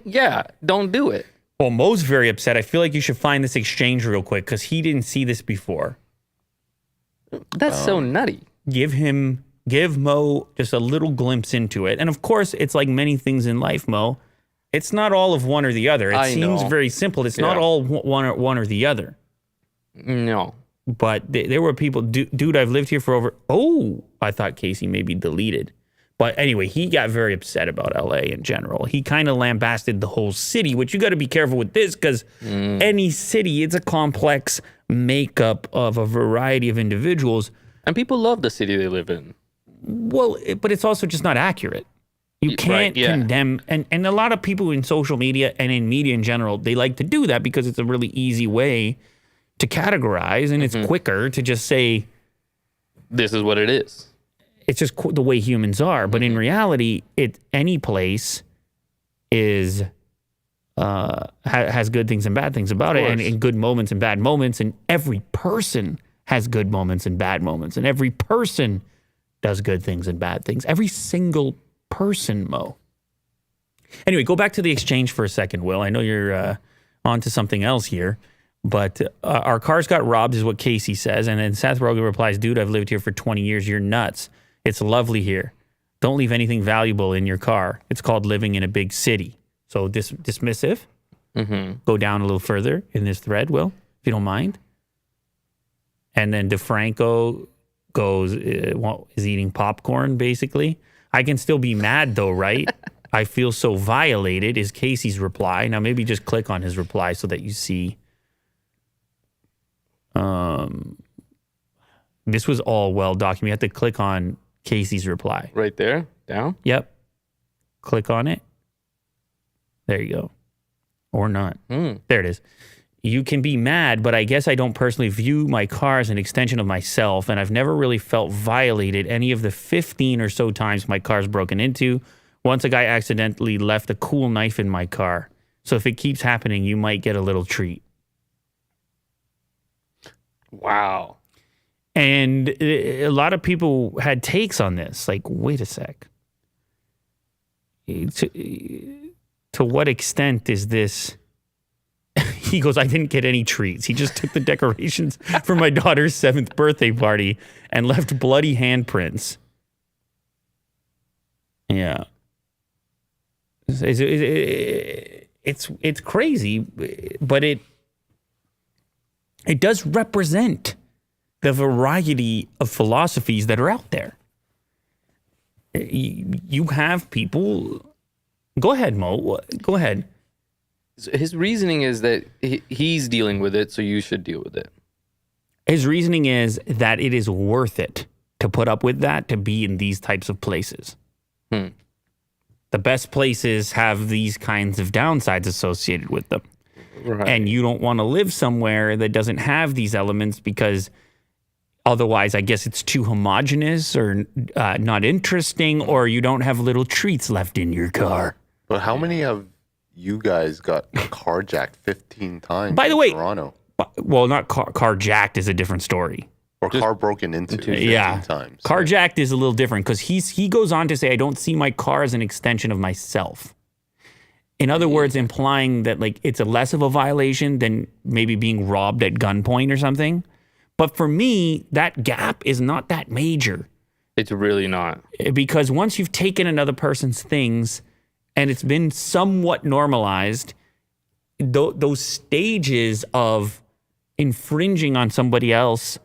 Yeah, don't do it. Well, Mo's very upset. I feel like you should find this exchange real quick because he didn't see this before. That's so nutty. Give Mo just a little glimpse into it. And of course, it's like many things in life, Mo. It's not all of one or the other. It seems very simple. It's not all one or the other. No. But there were people, dude, I've lived here for I thought Casey maybe deleted. But anyway, he got very upset about LA in general. He kind of lambasted the whole city, which you got to be careful with this because any city, it's a complex makeup of a variety of individuals. And people love the city they live in. Well, but it's also just not accurate. You can't condemn, and a lot of people in social media and in media in general, they like to do that because it's a really easy way to categorize, and it's quicker to just say, this is what it is. It's just the way humans are. But in reality, any place is has good things and bad things about it, and good moments and bad moments, and every person has good moments and bad moments, and every person does good things and bad things. Every single person, Mo. Anyway, go back to the exchange for a second, Will. I know you're on to something else here, but our cars got robbed is what Casey says, and then Seth Rogen replies, dude, I've lived here for 20 years. You're nuts. It's lovely here. Don't leave anything valuable in your car. It's called living in a big city. So dismissive. Go down a little further in this thread, Will, if you don't mind. And then DeFranco is eating popcorn, basically. I can still be mad, though, right? I feel so violated, is Casey's reply. Now, maybe just click on his reply so that you see. This was all well documented. You have to click on Casey's reply. Right there? Down? Yep. Click on it. There you go. Or not. There it is. You can be mad, but I guess I don't personally view my car as an extension of myself, and I've never really felt violated any of the 15 or so times my car's broken into. Once a guy accidentally left a cool knife in my car. So if it keeps happening, you might get a little treat. Wow. And a lot of people had takes on this. Like, wait a sec. To what extent is this... He goes, I didn't get any treats. He just took the decorations for my daughter's 7th birthday party and left bloody handprints. Yeah. It's crazy, but it does represent the variety of philosophies that are out there. You have people... Go ahead, Mo. Go ahead. His reasoning is that he's dealing with it, so you should deal with it. His reasoning is that it is worth it to put up with that, to be in these types of places. The best places have these kinds of downsides associated with them. Right. And you don't want to live somewhere that doesn't have these elements because otherwise, I guess it's too homogenous or not interesting, or you don't have little treats left in your car. But how many of you guys got carjacked 15 times By the way, Toronto? Well, not carjacked is a different story. Or car broken into 15 times. Carjacked is a little different because he goes on to say, I don't see my car as an extension of myself. In other words, implying that like it's a less of a violation than maybe being robbed at gunpoint or something. But for me, that gap is not that major. It's really not. Because once you've taken another person's things and it's been somewhat normalized, those stages of infringing on somebody else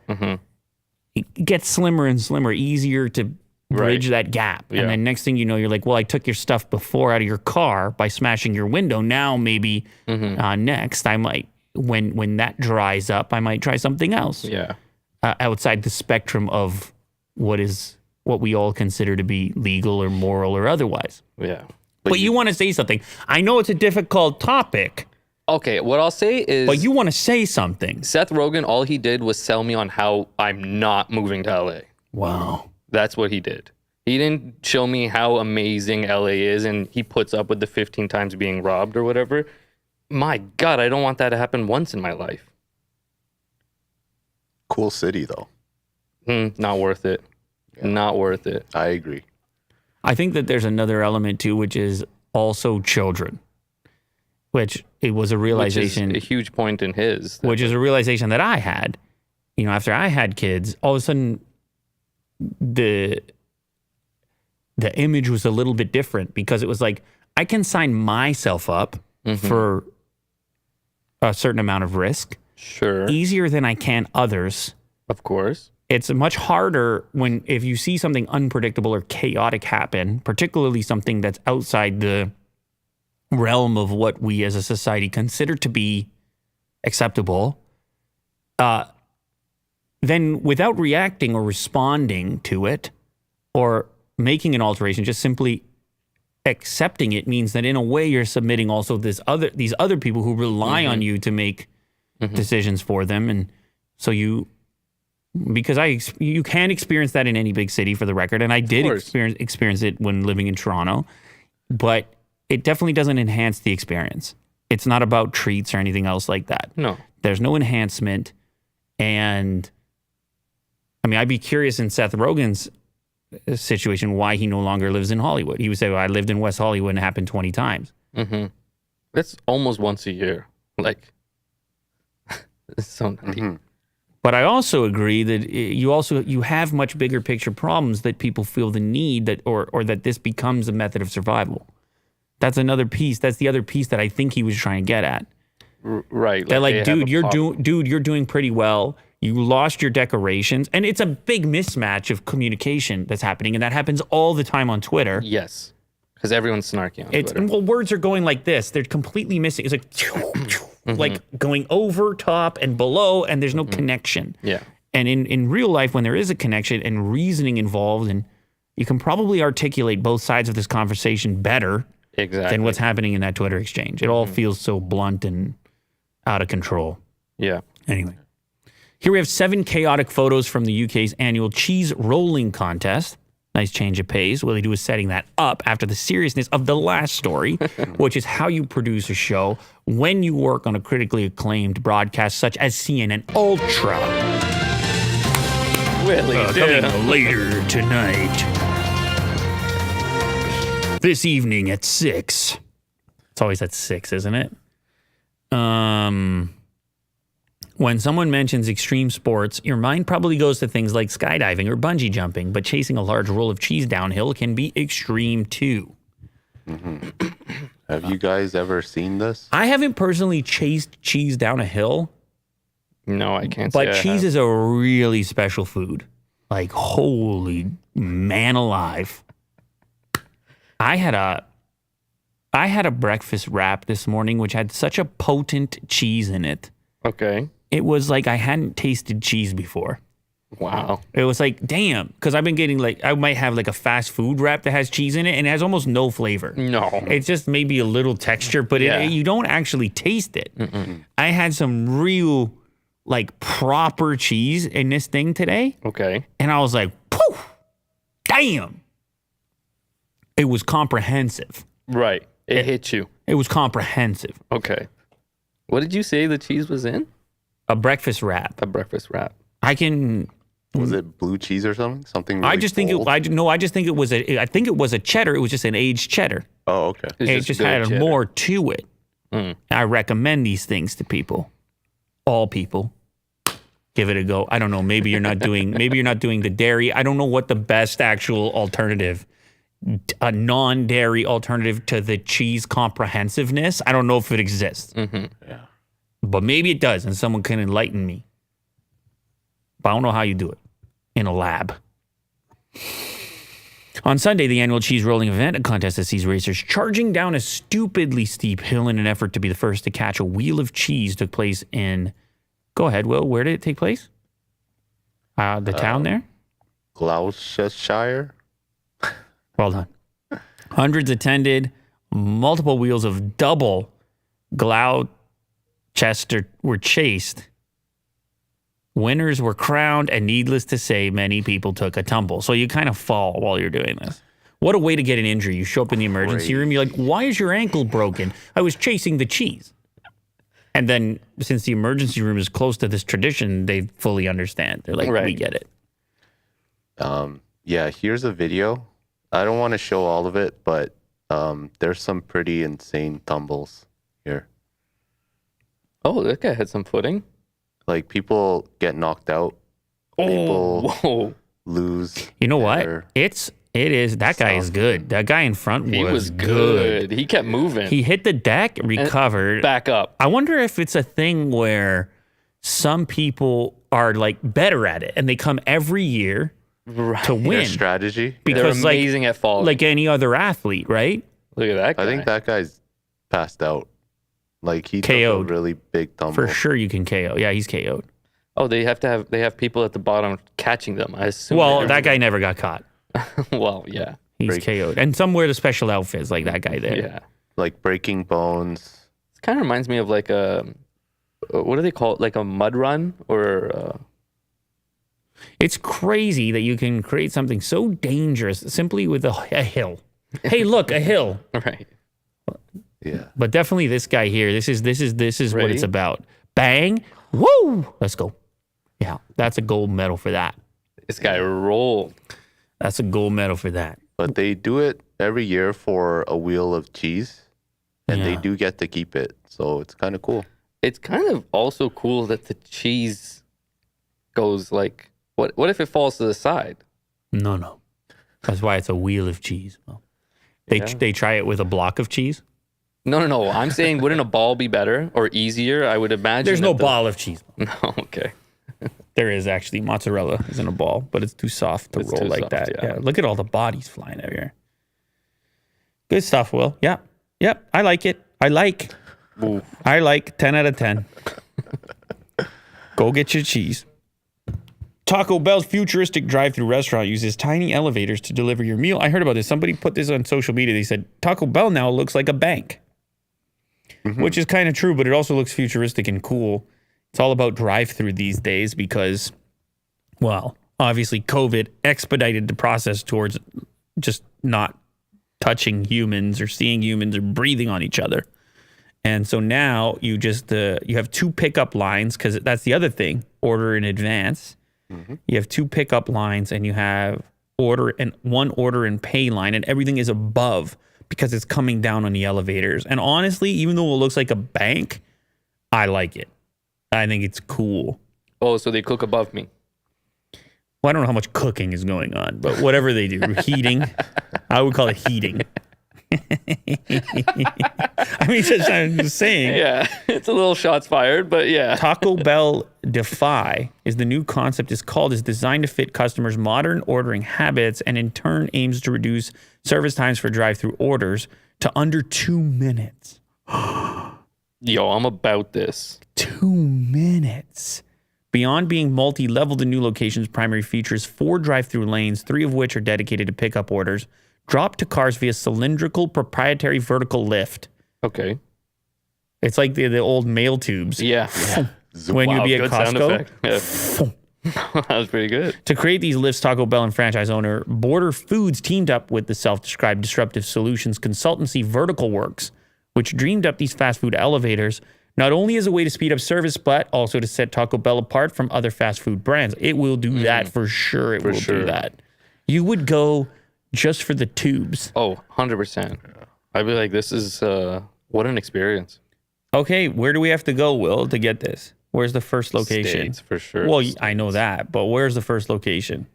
it gets slimmer and slimmer, easier to bridge that gap. Yeah. And then next thing you know, you're like, well, I took your stuff before out of your car by smashing your window. Now maybe next I might, when that dries up, I might try something else. Yeah. Outside the spectrum of what we all consider to be legal or moral or otherwise. Yeah. But you want to say something. I know it's a difficult topic. Okay, what I'll say is... But you want to say something. Seth Rogen, all he did was sell me on how I'm not moving to LA. Wow. That's what he did. He didn't show me how amazing LA is and he puts up with the 15 times being robbed or whatever. My God, I don't want that to happen once in my life. Cool city, though. Not worth it. Yeah. Not worth it. I agree. I think that there's another element too, which is also children. Which it was a realization. Which is a huge point in his. Which is a realization that I had. You know, after I had kids, all of a sudden the image was a little bit different because it was like, I can sign myself up for a certain amount of risk. Sure. Easier than I can others. Of course. It's much harder if you see something unpredictable or chaotic happen, particularly something that's outside the realm of what we as a society consider to be acceptable, then without reacting or responding to it or making an alteration, just simply accepting it means that in a way you're submitting also these other people who rely on you to make decisions for them. And so you can experience that in any big city, for the record, and I did experience it when living in Toronto, but it definitely doesn't enhance the experience. It's not about treats or anything else like that. No. There's no enhancement. And I mean, I'd be curious in Seth Rogen's situation why he no longer lives in Hollywood. He would say, well, I lived in West Hollywood and it happened 20 times. That's almost once a year. Like, it's so nutty. But I also agree that you have much bigger picture problems that people feel the need that or that this becomes a method of survival. That's another piece. That's the other piece that I think he was trying to get at. Right. That like, dude, you're doing pretty well. You lost your decorations, and it's a big mismatch of communication that's happening, and that happens all the time on Twitter. Yes, because everyone's snarky on Twitter. Well, words are going like this. They're completely missing. It's like like going over, top, and below, and there's no connection. Yeah. And in real life, when there is a connection and reasoning involved, and you can probably articulate both sides of this conversation better than what's happening in that Twitter exchange. It all feels so blunt and out of control. Yeah. Anyway, here we have 7 chaotic photos from the UK's annual cheese rolling contest. Nice change of pace. What they do is setting that up after the seriousness of the last story, which is how you produce a show when you work on a critically acclaimed broadcast such as CNN Ultra. Coming later tonight. This evening at 6. It's always at 6, isn't it? When someone mentions extreme sports, your mind probably goes to things like skydiving or bungee jumping, but chasing a large roll of cheese downhill can be extreme too. Have you guys ever seen this? I haven't personally chased cheese down a hill. No, I can't say But cheese is a really special food. Like, holy man alive. I had a breakfast wrap this morning, which had such a potent cheese in it. Okay. It was like I hadn't tasted cheese before. Wow. It was like, damn, because I've been getting I might have like a fast food wrap that has cheese in it and it has almost no flavor. No. It's just maybe a little texture, but you don't actually taste it. I had some real, like, proper cheese in this thing today. Okay. And I was like, poof, damn. It was comprehensive. Right. It hit you. It was comprehensive. Okay. What did you say the cheese was in? A breakfast wrap. A breakfast wrap. I can Was it blue cheese or something? Something really I just think bold? I just think it was a cheddar. It was just an aged cheddar. Oh, okay. It just good had cheddar. more to it. I recommend these things to people. All people. Give it a go. I don't know. Maybe you're not doing the dairy. I don't know what the best actual alternative, a non-dairy alternative to the cheese comprehensiveness. I don't know if it exists. Yeah. But maybe it does, and someone can enlighten me. But I don't know how you do it in a lab. On Sunday, the annual cheese rolling event, a contest that sees racers charging down a stupidly steep hill in an effort to be the first to catch a wheel of cheese, took place in... Go ahead, Will. Where did it take place? The town there? Gloucestershire? Well done. Hundreds attended. Multiple wheels of double Gloucester were chased. Winners were crowned, and needless to say, many people took a tumble. So you kind of fall while you're doing this. What a way to get an injury. You show up in the emergency room, you're like, why is your ankle broken? I was chasing the cheese. And then since the emergency room is close to this tradition, they fully understand. They're like, we get it. Yeah, here's a video. I don't want to show all of it, but there's some pretty insane tumbles here. Oh, that guy had some footing. Like, people get knocked out. People lose. You know what? their- It is. That guy is good. That guy in front He was good. He kept moving. He hit the deck, recovered. Back up. I wonder if it's a thing where some people are like better at it and they come every year to Their win strategy. They're because amazing at falling. like any other athlete, right? Look at that guy. I think that guy's passed out. Like, he took a KO'd. really big tumble. For sure you can KO. Yeah, he's KO'd. Oh, they have people at the bottom catching them. I assume. Well, that guy never got caught. Well, yeah. He's KO'd. And some wear the special outfits like that guy there. Yeah. Like, breaking bones. It kind of reminds me of like a, what do they call it? Like a mud run or. It's crazy that you can create something so dangerous simply with a hill. Hey, look, a hill. Right. Yeah. But definitely this guy here. This is what Ready? it's about. Bang. Woo. Let's go. Yeah, that's a gold medal for that. This guy rolled. That's a gold medal for that. But they do it every year for a wheel of cheese, and they Yeah. do get to keep it. So it's kind of cool. It's kind of also cool that the cheese goes like, what if it falls to the side? No. That's why it's a wheel of cheese. Well, they try it with a block of cheese. No. I'm saying, wouldn't a ball be better or easier? I would imagine. There's no that the- ball of cheese. No, okay. There is actually mozzarella isn't a ball, but it's too soft to It's roll too like soft, that. yeah. Yeah. Look at all the bodies flying out here. Good stuff, Will. Yeah. Yep. I like it. I like 10 out of 10. Go get your cheese. Taco Bell's futuristic drive-through restaurant uses tiny elevators to deliver your meal. I heard about this. Somebody put this on social media. They said Taco Bell now looks like a bank, which is kind of true, but it also looks futuristic and cool. It's all about drive-through these days because, well, obviously COVID expedited the process towards just not touching humans or seeing humans or breathing on each other. And so now you just you have two pickup lines because that's the other thing. Order in advance. You have two pickup lines and you have one order and pay line, and everything is above because it's coming down on the elevators. And honestly, even though it looks like a bank, I like it. I think it's cool. Oh, so they cook above me. Well, I don't know how much cooking is going on, but whatever they do, heating, I would call it heating. I mean, I'm just saying. Yeah, it's a little shots fired, but yeah. Taco Bell Defy is the new concept. Is designed to fit customers' modern ordering habits and in turn aims to reduce service times for drive-through orders to under 2 minutes. Yo, I'm about this. 2 minutes. Beyond being multi-level, the new location's primary features 4 drive-through lanes, 3 of which are dedicated to pickup orders, dropped to cars via cylindrical proprietary vertical lift. Okay. It's like the old mail tubes. Yeah. When you'd be at Good sound Costco. effect. Yeah. That was pretty good. To create these lifts, Taco Bell and franchise owner Border Foods teamed up with the self-described disruptive solutions consultancy Vertical Works, which dreamed up these fast food elevators not only as a way to speed up service, but also to set Taco Bell apart from other fast food brands. It will do that for sure. It will do that. You would go just for the tubes. Oh, 100%. I'd be like, this is, what an experience. Okay, where do we have to go, Will, to get this? Where's the first location? States, for sure. Well, I know that, but where's the first location?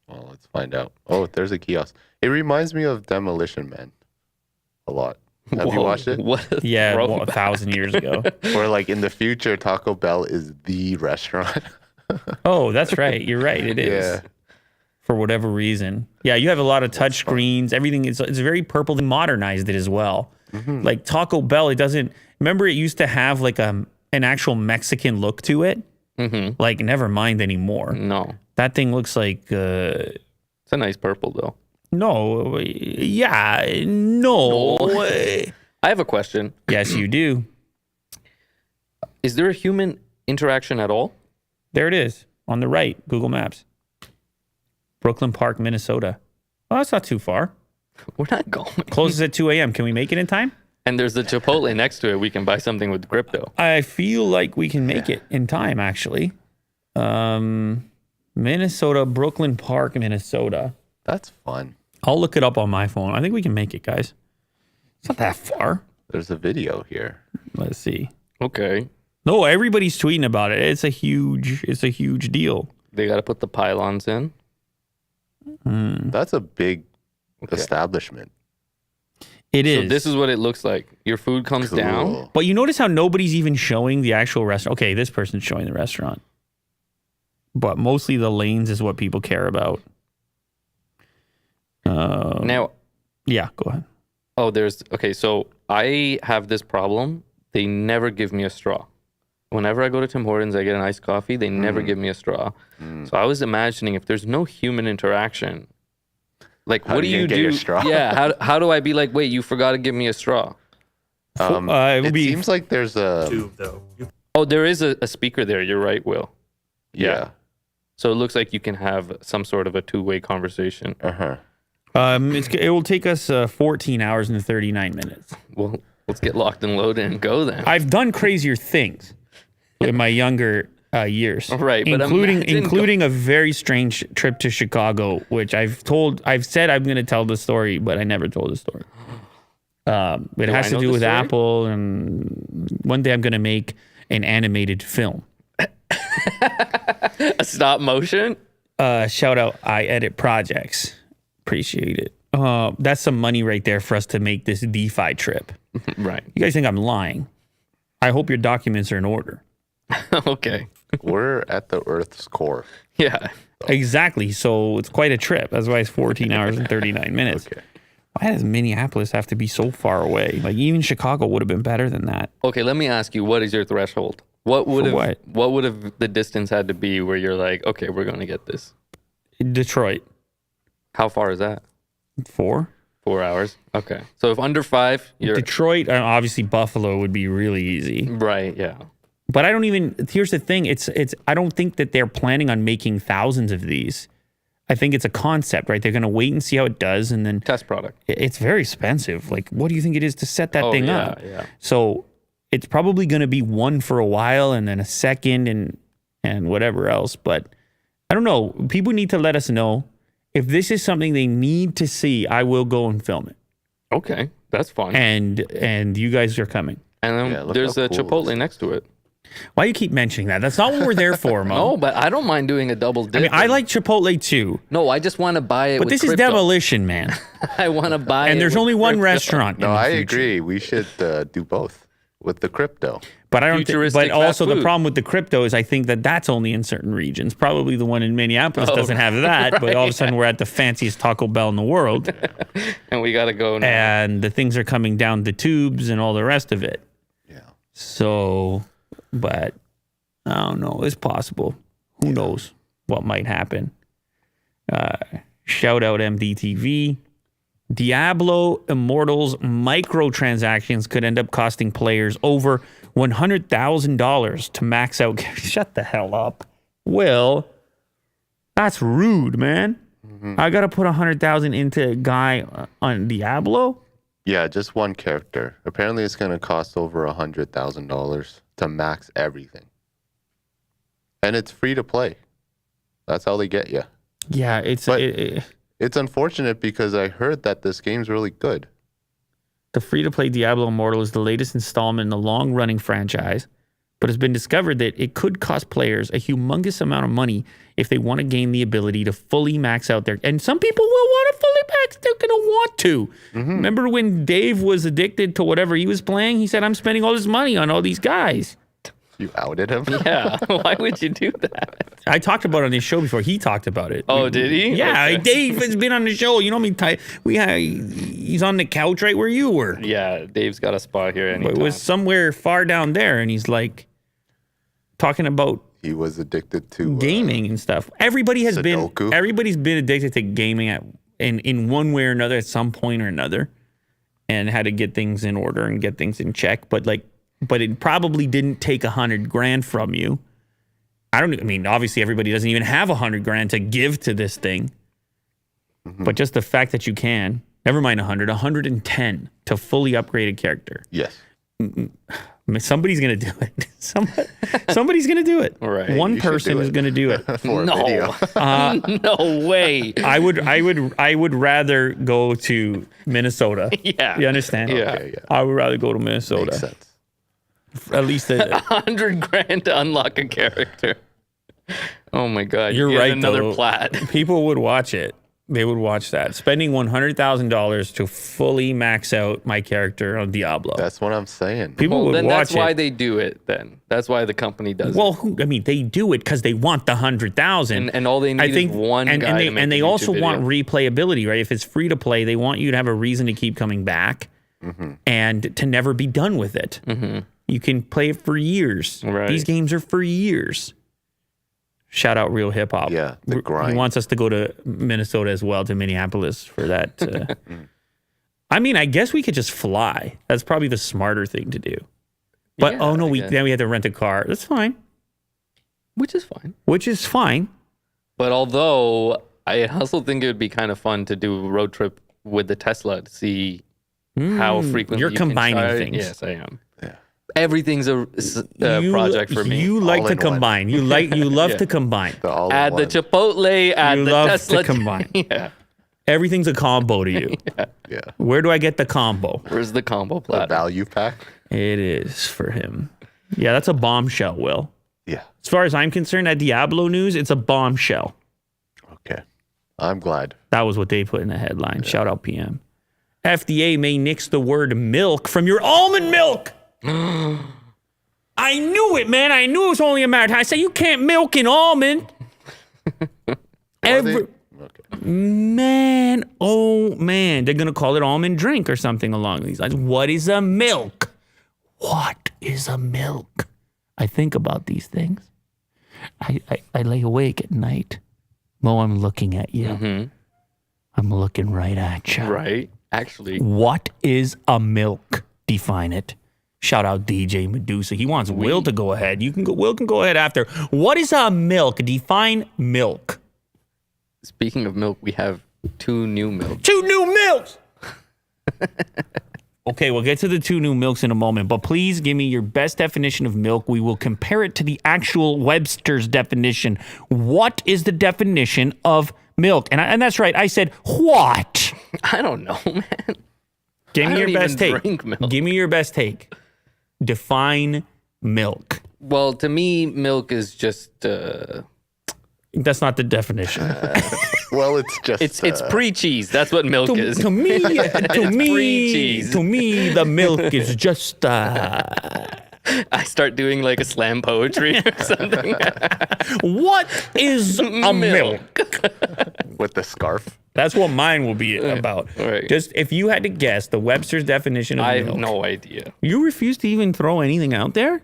Well, let's find out. Oh, there's a kiosk. It reminds me of Demolition Man a lot. Have you watched it? What Yeah, 1,000 years ago. Or like in the future, Taco Bell is the restaurant. Oh, that's right. You're right. It is. Yeah. For whatever reason. Yeah, you have a lot of touch screens. Everything is it's very purple. They modernized it as well. Like Taco Bell, it doesn't. Remember, it used to have like an actual Mexican look to it. Like, never mind anymore. No. That thing looks like. It's a nice purple, though. No. Yeah. No. I have a question. Yes, you do. Is there a human interaction at all? There it is on the right. Google Maps. Brooklyn Park, Minnesota. Oh, that's not too far. We're not going. Closes at 2 a.m. Can we make it in time? And there's the Chipotle next to it. We can buy something with crypto. I feel like we can make it in time, actually. Minnesota, Brooklyn Park, Minnesota. That's fun. I'll look it up on my phone. I think we can make it, guys. It's not that far. There's a video here. Let's see. Okay. No, everybody's tweeting about it. It's a huge deal. They got to put the pylons in. That's a big establishment. It is. So this is what it looks like. Your food comes down. But you notice how nobody's even showing the actual restaurant. Okay, this person's showing the restaurant. But mostly the lanes is what people care about. Now, yeah, go ahead. oh, okay, so I have this problem. They never give me a straw. Whenever I go to Tim Hortons, I get an iced coffee. They never give me a straw. So I was imagining if there's no human interaction, like, what do you do? Your straw? Yeah, how do I be like, wait, you forgot to give me a straw? It seems like there's a Tube, though. Oh, there is a speaker there. You're right, Will. yeah. So it looks like you can have some sort of a two-way conversation. It will take us 14 hours and 39 minutes. Well, let's get locked and loaded and go then. I've done crazier things in my younger years, Right, but including a very strange trip to Chicago, which I've said I'm going to tell the story, but I never told the story. It has to do with Apple, and one day I'm going to make an animated film. A stop motion? Shout out, I edit projects. Appreciate it. That's some money right there for us to make this DeFi trip. Right. You guys think I'm lying? I hope your documents are in order. Okay. We're at the Earth's core. Yeah. Exactly. So it's quite a trip. That's why it's 14 hours and 39 minutes. Okay. Why does Minneapolis have to be so far away? Like, even Chicago would have been better than that. Okay, let me ask you, what is your threshold? What would have the distance had to be where you're like, okay, we're going to get this? Detroit. How far is that? 4. 4 hours. Okay. So if under 5, you're Detroit, obviously Buffalo would be really easy. right, yeah. But here's the thing, I don't think that they're planning on making thousands of these. I think it's a concept, right? They're going to wait and see how it does, and then Test product. it's very expensive. Like, what do you think it is to set that thing up? Yeah. So it's probably going to be one for a while, and then a second, and whatever else. But I don't know. People need to let us know if this is something they need to see. I will go and film it, Okay, that's fun. and you guys are coming. And then Yeah, look there's how a cool Chipotle this is. next to it. Why do you keep mentioning that? That's not what we're there for, Mo. No, but I don't mind doing a double dip. I mean, I like Chipotle too, No, I just want to buy it but with this is crypto. demolition, man. I want to buy it And there's with only one crypto. restaurant. No, in the I future. agree. We should do both with the crypto. But I don't. Futuristic But fast also the food. problem with the crypto is I think that that's only in certain regions. Probably the one in Minneapolis doesn't have that. But all of a sudden we're at the fanciest Taco Bell in the world, And we got to go now. and the things are coming down the tubes and all the rest of it. Yeah. So, but I don't know. It's possible. Who knows what might happen? Shout out MDTV. Diablo Immortal's microtransactions could end up costing players over $100,000 to max out. Shut the hell up. Will, that's rude, man. I got to put $100,000 into a guy on Diablo? Yeah, just one character. Apparently, it's going to cost over $100,000 to max everything. And it's free to play. That's how they get you. Yeah, It's unfortunate because I heard that this game's really good. the free-to-play Diablo Immortal is the latest installment in the long-running franchise, but it's been discovered that it could cost players a humongous amount of money if they want to gain the ability to fully max out their... And some people will want to fully max. They're going to want to. Remember when Dave was addicted to whatever he was playing? He said, I'm spending all this money on all these guys. You outed him? Yeah. Why would you do that? I talked about it on his show before. He talked about it. Oh, did he? Yeah, Okay. Dave has been on the show. You know me. He's on the couch right where you were. Yeah, Dave's got a spot here. But Anytime. it was somewhere far down there, and he's like talking about He was addicted to gaming and stuff. Everybody's been addicted to gaming in one way or another at some point or another, and had to get things in order and get things in check. But it probably didn't take $100,000 from you. I mean, obviously everybody doesn't even have $100,000 to give to this thing. But just the fact that you can, never mind 110 to fully upgrade a character. Yes. Somebody's gonna do it. Somebody's gonna do it. Right. One You should person do is it. gonna do it. For a video. No way. I would rather go to Minnesota. Yeah. You understand? Yeah. Okay, yeah. I would rather go to Minnesota. Makes sense. At least $100,000 to unlock a character. Oh my God. you're You get right. Another though. plat. People would watch it. They would watch that. Spending $100,000 to fully max out my character on Diablo. That's what I'm saying. People Well, would then watch that's why it. they do it. Then that's why the company does Well, they do it because they want the 100,000, And all they need is one and, guy and they, to make and a they YouTube also video. want replayability, right? If it's free to play, they want you to have a reason to keep coming back and to never be done with it. You can play it for years. Right. These games are for years. Shout out Real Hip Hop. Yeah, the He grind. wants us to go to Minnesota as well, to Minneapolis for that. I mean, I guess we could just fly. That's probably the smarter thing to do. But Yeah, I guess. then we have to rent a car. That's fine. which is fine. Which is fine. But although I also think it would be kind of fun to do a road trip with the Tesla to see how frequently you're you can combining charge. things. Yes, I am. Yeah. Everything's a project for me. You like All to in one. combine. You love Yeah. to combine. The all in Add the one. Chipotle, add You the love Tesla. to combine. Yeah. Everything's a combo to you. Yeah. Where do I get the combo? Where's the combo The platter? value pack. It is for him. Yeah, that's a bombshell, Will. Yeah. As far as I'm concerned, that Diablo news, it's a bombshell. Okay. I'm glad. That was what they put in the headline. Shout out PM. FDA may nix the word milk from your almond milk. I knew it, man. I knew it was only a matter of time. I said, you can't milk an almond. Okay. Man, oh man, they're gonna call it almond drink or something along these lines. What is a milk? What is a milk? I think about these things. I lay awake at night. Mo, I'm looking at you. I'm looking right at you. Right. Actually, What is a milk? Define it. Shout out DJ Medusa. He wants Will to go ahead. Will can go ahead after. What is a milk? Define milk. speaking of milk, we have 2 new milk. 2 new milks. Okay, we'll get to the 2 new milks in a moment, but please give me your best definition of milk. We will compare it to the actual Webster's definition. What is the definition of milk? And that's right. I said, what? I don't know, man. Give me I your don't best even take. drink milk. Give me your best take. Define milk. Well, to me, milk is just That's not the definition. Well, it's just. it's pre-cheese. That's what milk is. to me, pre-cheese. to me, the milk is just. I start doing like a slam poetry or something. What is a milk? with the scarf. That's what mine will be about. Right. Just if you had to guess the Webster's definition of I milk. have no idea. You refuse to even throw anything out there?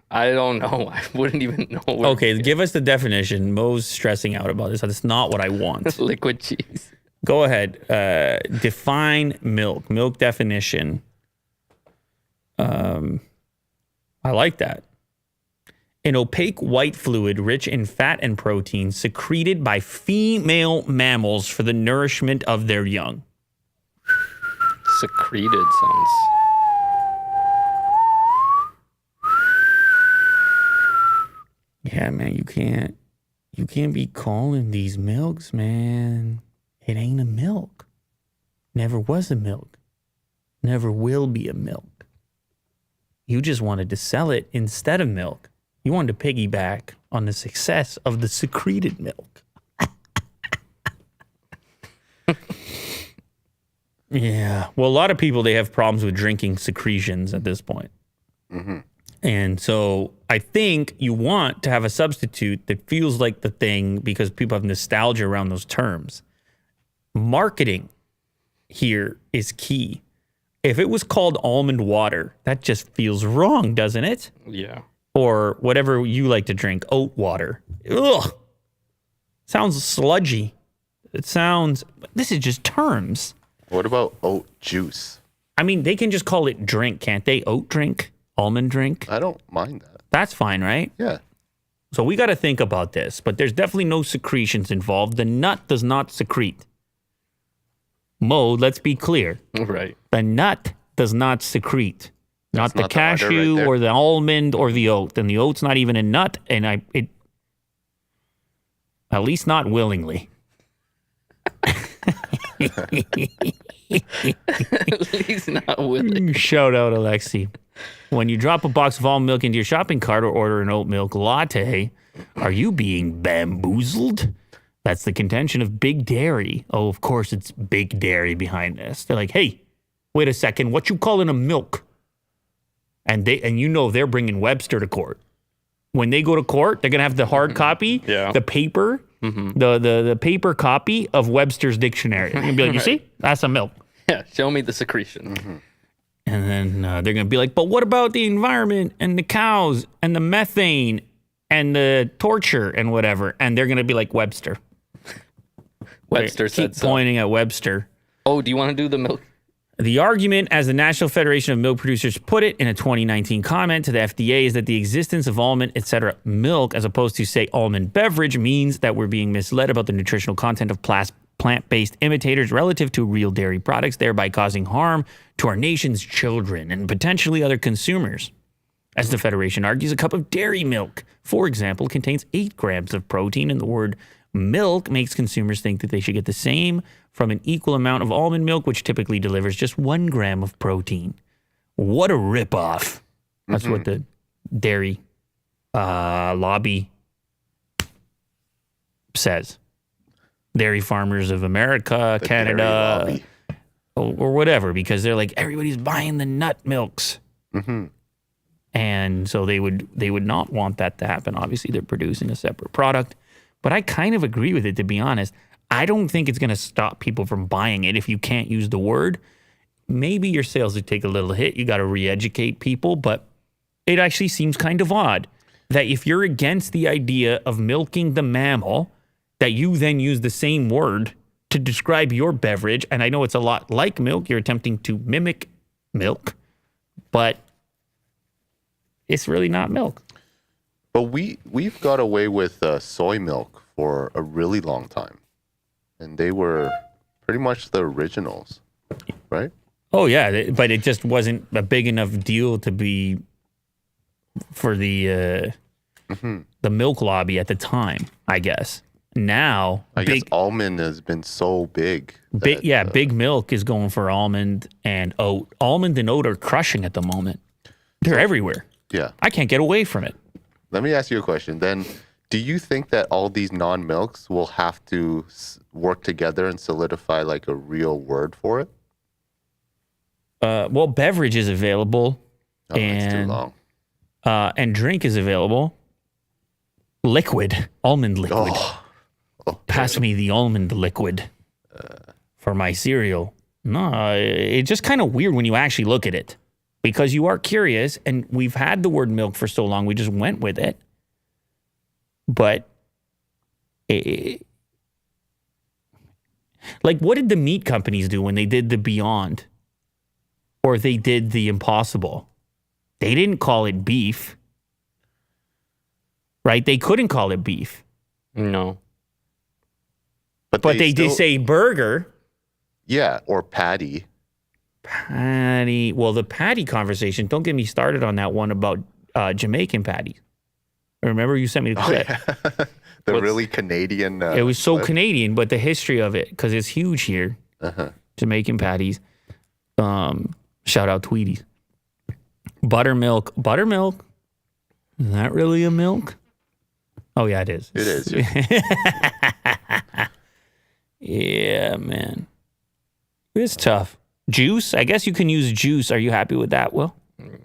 I don't know. I wouldn't even know. What Okay, give us the definition. Mo's stressing out about this. That's not what I want. liquid cheese. Go ahead. Define milk. Milk definition. I like that. An opaque white fluid rich in fat and protein secreted by female mammals for the nourishment of their young. Secreted sounds. Yeah, man, you can't be calling these milks, man. It ain't a milk. Never was a milk. Never will be a milk. You just wanted to sell it instead of milk. You wanted to piggyback on the success of the secreted milk. Yeah. Well, a lot of people, they have problems with drinking secretions at this point. Mm-hmm. And so I think you want to have a substitute that feels like the thing because people have nostalgia around those terms. Marketing here is key. If it was called almond water, that just feels wrong, doesn't it? Yeah. Or whatever you like to drink, oat water. Ugh. Sounds sludgy. This is just terms. What about oat juice? I mean, they can just call it drink, can't they? Oat drink, almond drink. I don't mind that. That's fine, right? Yeah. So we got to think about this, but there's definitely no secretions involved. The nut does not secrete. Mo, let's be clear. Right. The nut does not secrete. Not the not the udder cashew right or the almond or the oat. And the oat's not even a nut, and at least not willingly. At least not willing. Shout out, Alexi. When you drop a box of almond milk into your shopping cart or order an oat milk latte, are you being bamboozled? That's the contention of Big Dairy. Oh, of course it's Big Dairy behind this. They're like, hey, wait a second, what you calling a milk? And they're bringing Webster to court. When they go to court, they're gonna have the hard copy, the paper, the paper copy of Webster's dictionary. They're gonna be like, you see, that's a milk. Yeah, show me the secretion. Mm-hmm. And then they're gonna be like, but what about the environment and the cows and the methane and the torture and whatever? And they're gonna be like, Webster. Webster said Keep so. pointing at Webster. Oh, do you want to do the milk? The argument, as the National Federation of Milk Producers put it in a 2019 comment to the FDA, is that the existence of almond, etc. milk, as opposed to, say, almond beverage, means that we're being misled about the nutritional content of plant-based imitators relative to real dairy products, thereby causing harm to our nation's children and potentially other consumers. As the Federation argues, a cup of dairy milk, for example, contains 8 grams of protein, and the word milk makes consumers think that they should get the same from an equal amount of almond milk, which typically delivers just 1 gram of protein. What a ripoff. That's what the dairy lobby says. Dairy Farmers of America, The Canada, dairy lobby. or whatever, because they're like, everybody's buying the nut milks. Mm-hmm. And so they would not want that to happen. Obviously, they're producing a separate product. But I kind of agree with it, to be honest. I don't think it's going to stop people from buying it if you can't use the word. Maybe your sales would take a little hit. You got to re-educate people. But it actually seems kind of odd that if you're against the idea of milking the mammal, that you then use the same word to describe your beverage. And I know it's a lot like milk. You're attempting to mimic milk. But it's really not milk. But we've got away with soy milk for a really long time. And they were pretty much the originals, right? Oh, yeah. But it just wasn't a big enough deal to be for the milk lobby at the time, I guess. Now, I guess almond has been so big. Big Milk is going for almond and oat. Almond and oat are crushing at the moment. They're everywhere. Yeah. I can't get away from it. Let me ask you a question. Then, do you think that all these non-milks will have to work together and solidify like a real word for it? Well, beverage is available. Oh, it's too long. And drink is available. Liquid, almond liquid. Pass me the almond liquid for my cereal. No, it's just kind of weird when you actually look at it. Because you are curious, and we've had the word milk for so long, we just went with it. But, like, what did the meat companies do when they did the Beyond? Or they did the Impossible? They didn't call it beef. Right? They couldn't call it beef. No. But they did say burger. Yeah, or patty. Patty. Well, the patty conversation, don't get me started on that one about Jamaican patties. Remember you sent me the clip. Yeah. The really Canadian. It was so clip. Canadian, but the history of it, because it's huge here. Jamaican patties. Shout out Tweeties. Buttermilk. Buttermilk? Is that really a milk? Oh, yeah, it is. It is. Yeah, man. It's tough. Juice? I guess you can use juice. Are you happy with that, Will?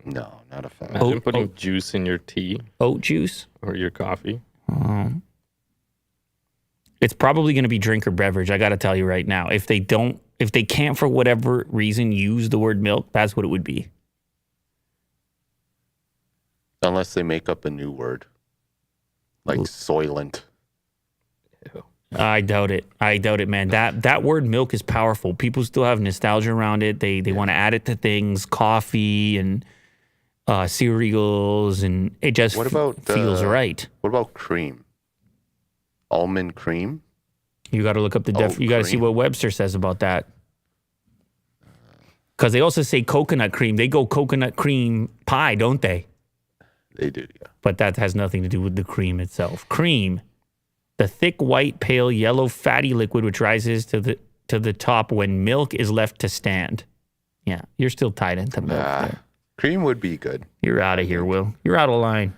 No, not a fan. Imagine putting juice in your tea Oat juice? or your coffee. It's probably going to be drink or beverage. I got to tell you right now. If they can't for whatever reason use the word milk, that's what it would be. Unless they make up a new word, like soylent. Ew. I doubt it. I doubt it, man. That word milk is powerful. People still have nostalgia around it. They want to add it to things, coffee and cereals, and it just feels right. What about cream? Almond cream? You got to look up the you got to see what Webster says about that. Because they also say coconut cream. They go coconut cream pie, don't they? They do, yeah. But that has nothing to do with the cream itself. Cream, the thick, white, pale, yellow, fatty liquid which rises to the top when milk is left to stand. Yeah, you're still tied into milk there. Cream would be good. You're out of here, Will. You're out of line.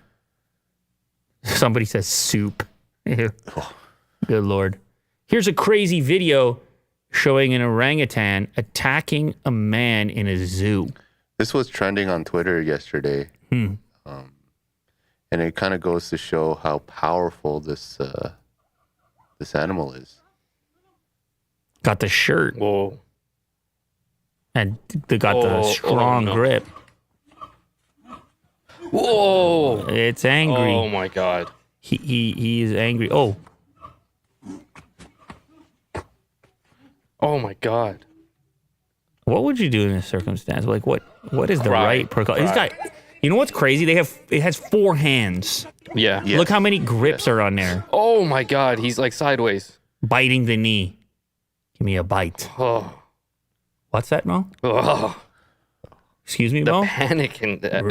Somebody says soup. Ew. Good Lord. Here's a crazy video showing an orangutan attacking a man in a zoo. This was trending on Twitter yesterday. And it kind of goes to show how powerful this animal is. Got the shirt. Whoa. And they got the strong grip. Whoa. It's angry. Oh, my God. He is angry. Oh. Oh, my God. What would you do in this circumstance? Like, what is the right precaution? He's got... You know what's crazy? It has 4 hands. Yeah. Yes. Look how many grips are on there. Oh, my God. He's like sideways. Biting the knee. Give me a bite. Oh. What's that, Mo? Oh. Excuse me, The Mo? panic in that.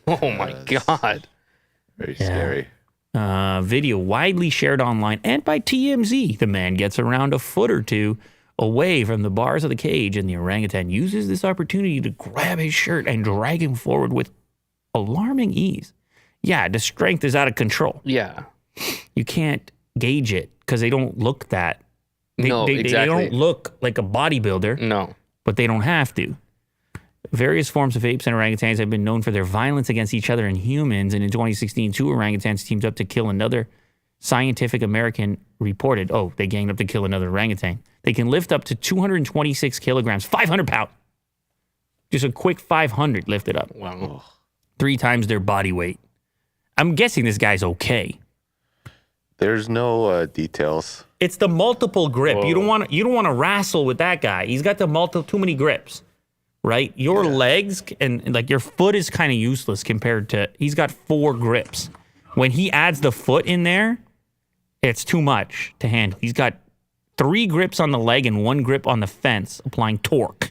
Oh, my God. Very scary. Video widely shared online and by TMZ. The man gets around a foot or two away from the bars of the cage, and the orangutan uses this opportunity to grab his shirt and drag him forward with alarming ease. Yeah, the strength is out of control. Yeah. You can't gauge it because they don't look that. Exactly. They don't look like a bodybuilder, No. but they don't have to. Various forms of apes and orangutans have been known for their violence against each other and humans, and in 2016, 2 orangutans teamed up to kill another. Scientific American reported, they ganged up to kill another orangutan. They can lift up to 226 kilograms, 500 pounds. Just a quick 500 lifted up. Wow. 3 times their body weight. I'm guessing this guy's okay. There's no details. It's the multiple grip. Whoa. You don't want to wrestle with that guy. He's got too many grips, right? Your legs and like your foot is kind of useless compared to. He's got 4 grips. When he adds the foot in there, it's too much to handle. He's got 3 grips on the leg and 1 grip on the fence, applying torque.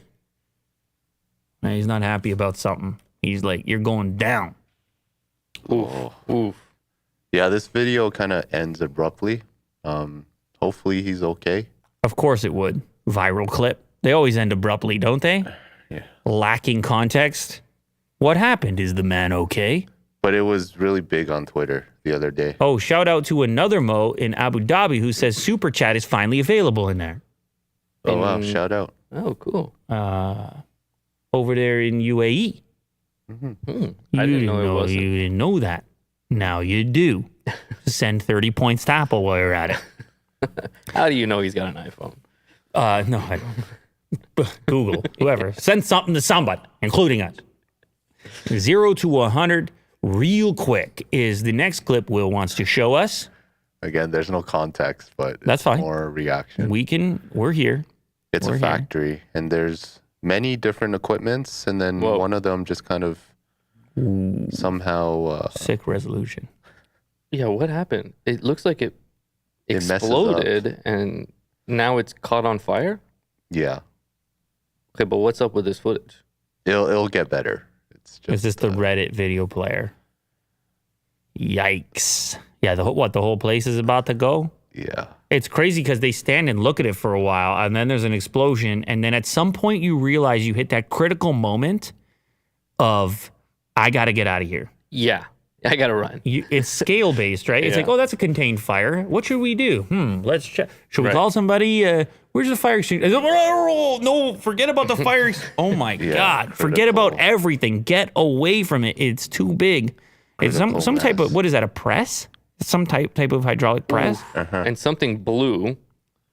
Now, he's not happy about something. He's like, "You're going down." Oof. Yeah, this video kind of ends abruptly. Hopefully he's okay. Of course it would. Viral clip. They always end abruptly, don't they? Yeah. Lacking context. What happened? Is the man okay? But it was really big on Twitter the other day. Oh, shout out to another Mo in Abu Dhabi who says Super Chat is finally available in there. Oh, wow. Shout out. Oh, cool. Over there in UAE. I didn't know it wasn't. You didn't know that. Now you do. Send 30 points to Apple while you're at it. How do you know he's got an iPhone? No, I don't. Google, whoever. Send something to somebody, including us. 0 to 100 real quick is the next clip Will wants to show us. Again, there's no context, but That's it's fine. more reaction. We're here. It's we're a here. factory, and there's many different equipments, and then one of them just kind of somehow... Sick resolution. Yeah, what happened? It looks like it It messes up. exploded and now it's caught on fire? Yeah. Okay, but what's up with this footage? It'll get better. It's just Is this the Reddit video player? Yikes. Yeah, the whole place is about to go? yeah. It's crazy because they stand and look at it for a while, and then there's an explosion, and then at some point you realize you hit that critical moment of, I got to get out of here. Yeah, I gotta run. It's scale-based, right? It's Yeah. like, oh, that's a contained fire. What should we do? Let's check. Should we Right. call somebody? Where's the fire extinguisher? No, forget about the fire extinguisher. Oh, my God. Forget about everything. Get away from it. It's too big. It's some type of, what is that, a press? Some type of hydraulic press? And something blue.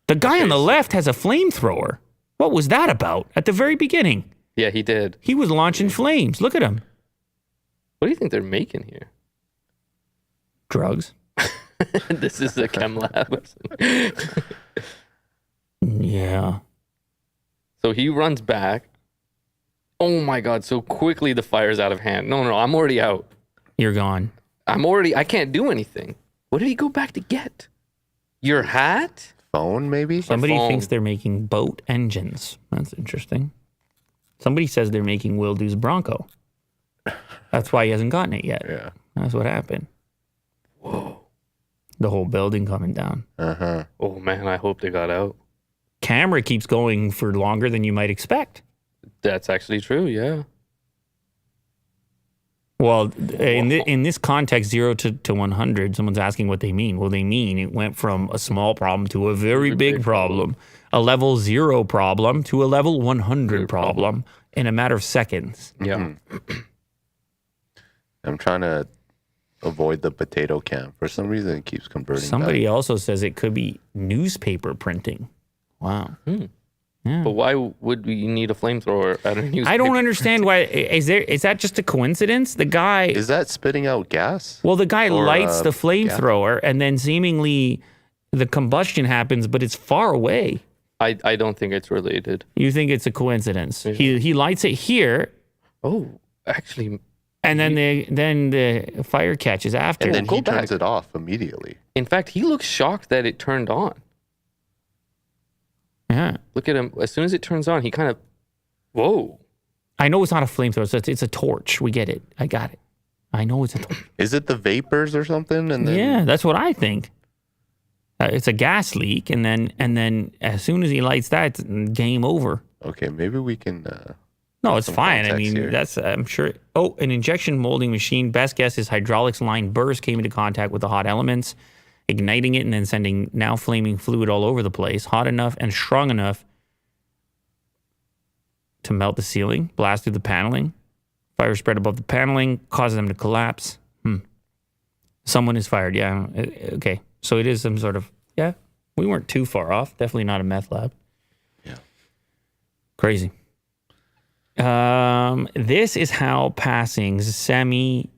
The guy on the left has a flamethrower. What was that about at the very beginning? Yeah, he did. He was launching flames. Look at him. What do you think they're making here? Drugs. This is a chem lab. Yeah. So he runs back. Oh my God, so quickly the fire's out of hand. No, I'm already out. You're gone. I can't do anything. What did he go back to get? Your hat? Phone, maybe? Somebody phone. thinks they're making boat engines. That's interesting. Somebody says they're making Will Do's Bronco. That's why he hasn't gotten it yet. Yeah. That's what happened. Whoa. The whole building coming down. Uh-huh. Oh man, I hope they got out. Camera keeps going for longer than you might expect. That's actually true, yeah. Well, in this context, 0 to 100, someone's asking what they mean. Well, they mean it went from a small problem to a very big problem, a level 0 problem to a level 100 problem in a matter of seconds. Yeah. I'm trying to avoid the potato can. For some reason, it keeps converting Somebody back. also says it could be newspaper printing. Wow. But why would we need a flamethrower at a newspaper? I don't understand why. Is that just a coincidence? The guy, Is that spitting out gas? well, the guy or, lights the flamethrower and then seemingly the combustion happens, but it's far away. I don't think it's related. You think it's a coincidence? He lights it here, Oh, actually, and then the fire catches after. And then go he turns back. it off immediately. in fact, he looks shocked that it turned on. Yeah, Look at him. As soon as it turns on, he kind of, whoa. I know it's not a flamethrower. It's a torch. We get it. I got it. I know it's a torch. Is it the vapors or something? And then Yeah, that's what I think. It's a gas leak, and then as soon as he lights that, it's game over. Okay, maybe we can. No, it's some fine. I context mean, here. that's I'm sure. Oh, an injection molding machine. Best guess is hydraulics line burst, came into contact with the hot elements, igniting it and then sending now flaming fluid all over the place, hot enough and strong enough to melt the ceiling, blast through the paneling. Fire spread above the paneling, causes them to collapse. Someone is fired. Yeah. Okay. So it is some sort of, yeah, we weren't too far off. Definitely not a meth lab. Yeah. Crazy. This is how a passing semi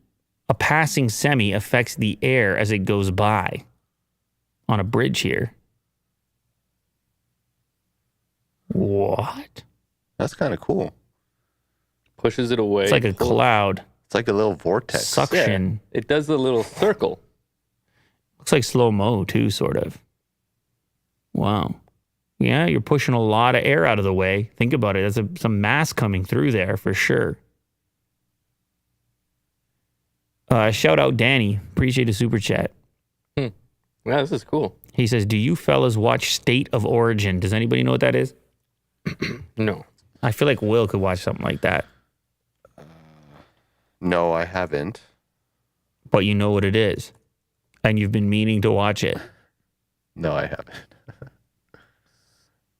affects the air as it goes by on a bridge here. What? That's kind of cool. Pushes it away. It's like a cloud. It's like a little vortex. Suction. It does the little circle. Looks like slow-mo too, sort of. Wow. Yeah, you're pushing a lot of air out of the way. Think about it. There's some mass coming through there for sure. Shout out Danny. Appreciate a super chat. Yeah, this is cool. He says, do you fellas watch State of Origin? Does anybody know what that is? No. I feel like Will could watch something like that. No, I haven't. But you know what it is. And you've been meaning to watch it. No, I haven't.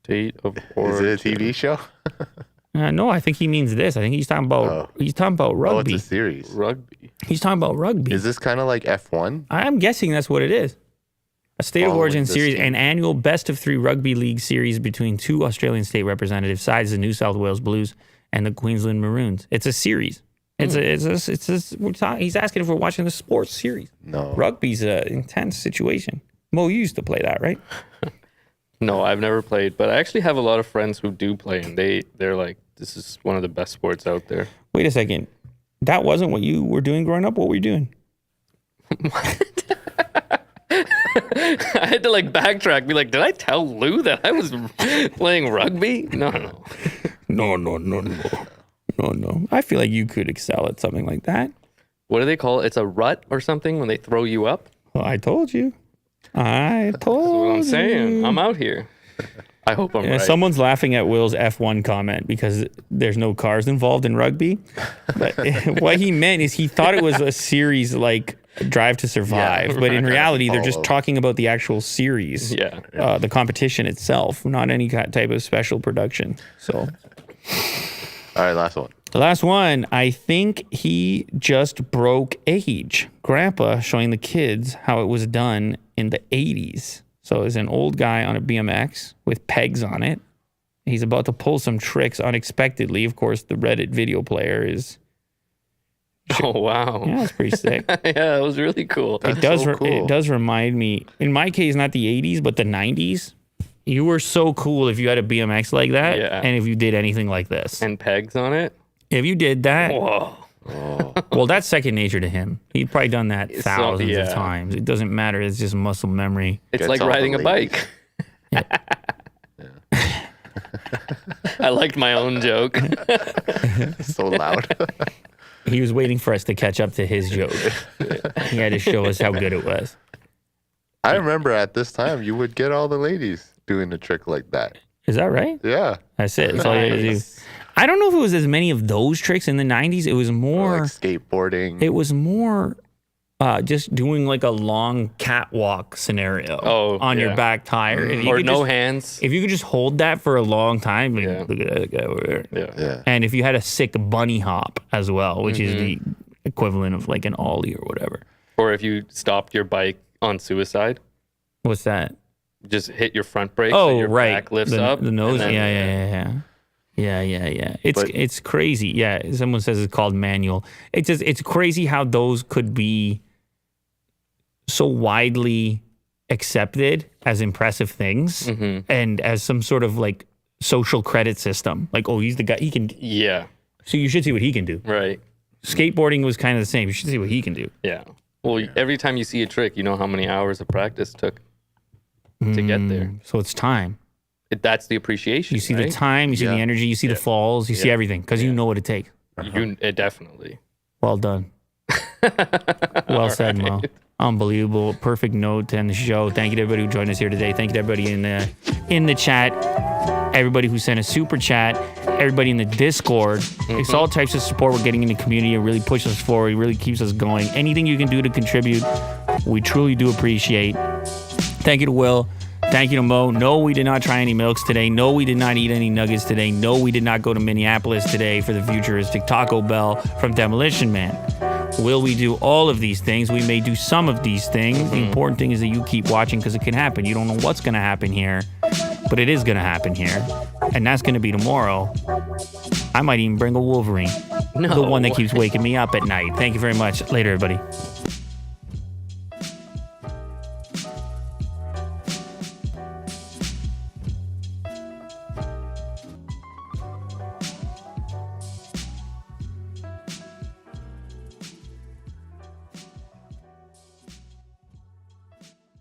State of Is Origin. it a TV show? No, I think he means this. I think he's talking about Oh, rugby. it's a series. Rugby. He's talking about rugby. Is this kind of like F1? I'm guessing that's what it is. A State of Following Origin this series, team. an annual best of 3 rugby league series between 2 Australian state representative sides, the New South Wales Blues and the Queensland Maroons. It's a series. He's asking if we're watching the sports series. No. Rugby's an intense situation. Mo, you used to play that, right? No, I've never played, but I actually have a lot of friends who do play, and they're like, this is one of the best sports out there. Wait a second. That wasn't what you were doing growing up? What were you doing? I had to like backtrack, be like, did I tell Lou that I was playing rugby? No. No. I feel like you could excel at something like that. What do they call it? It's a rut or something when they throw you up? Well, I told you. That's what I'm saying. I'm out here. I hope I'm right. Someone's laughing at Will's F1 comment because there's no cars involved in rugby. But what he meant is he thought it was a series like Drive to Survive. But in reality, they're just talking about the actual series. Yeah. The competition itself, not any type of special production. So, All right, last one. the last one, I think he just broke age. Grandpa showing the kids how it was done in the 80s. So it's an old guy on a BMX with pegs on it. He's about to pull some tricks unexpectedly. Of course, the Reddit video player is... Oh, wow. Yeah, it's pretty sick. Yeah, it was really cool. It does remind me, in my case, not the 80s, but the 90s. You were so cool if you had a BMX like that, and if you did anything like this. And pegs on it? If you did that, Whoa. well, that's second nature to him. He'd probably done that thousands of times. It doesn't matter. It's just muscle memory. It's like riding a bike. I liked my own joke. So loud. He was waiting for us to catch up to his joke. He had to show us how good it was. I remember at this time you would get all the ladies doing a trick like that. Is that right? Yeah. That's it. That's all you had to do. I don't know if it was as many of those tricks in the 90s. It was more... like skateboarding. It was more just doing like a long catwalk scenario on your back tire. Or no hands. If you could just hold that for a long time, look at that guy over there. Yeah. And if you had a sick bunny hop as well, which is the equivalent of like an ollie or whatever. Or if you stopped your bike on suicide. What's that? Just hit your front brake so your back lifts up. The nose, yeah. It's crazy. Yeah, someone says it's called manual. It's crazy how those could be so widely accepted as impressive things and as some sort of like social credit system. Like, oh, he's the guy. He can. Yeah. So you should see what he can do. Right. Skateboarding was kind of the same. You should see what he can do. Yeah. Well, every time you see a trick, you know how many hours of practice took to get there. So it's time. That's the appreciation. You see the time, you see the energy, you see the falls, you see everything because you know what it takes. Definitely. Well done. Well said, Mo. Unbelievable. Perfect note to end the show. Thank you to everybody who joined us here today. Thank you to everybody in the chat, everybody who sent a super chat, everybody in the Discord. It's all types of support we're getting in the community. It really pushes us forward. It really keeps us going. Anything you can do to contribute, we truly do appreciate. Thank you to Will. Thank you to Mo. No, we did not try any milks today. No, we did not eat any nuggets today. No, we did not go to Minneapolis today for the futuristic Taco Bell from Demolition Man. Will we do all of these things? We may do some of these things. The important thing is that you keep watching because it can happen. You don't know what's going to happen here, but it is going to happen here. And that's going to be tomorrow. I might even bring a Wolverine. The one that keeps waking me up at night. Thank you very much. Later, everybody.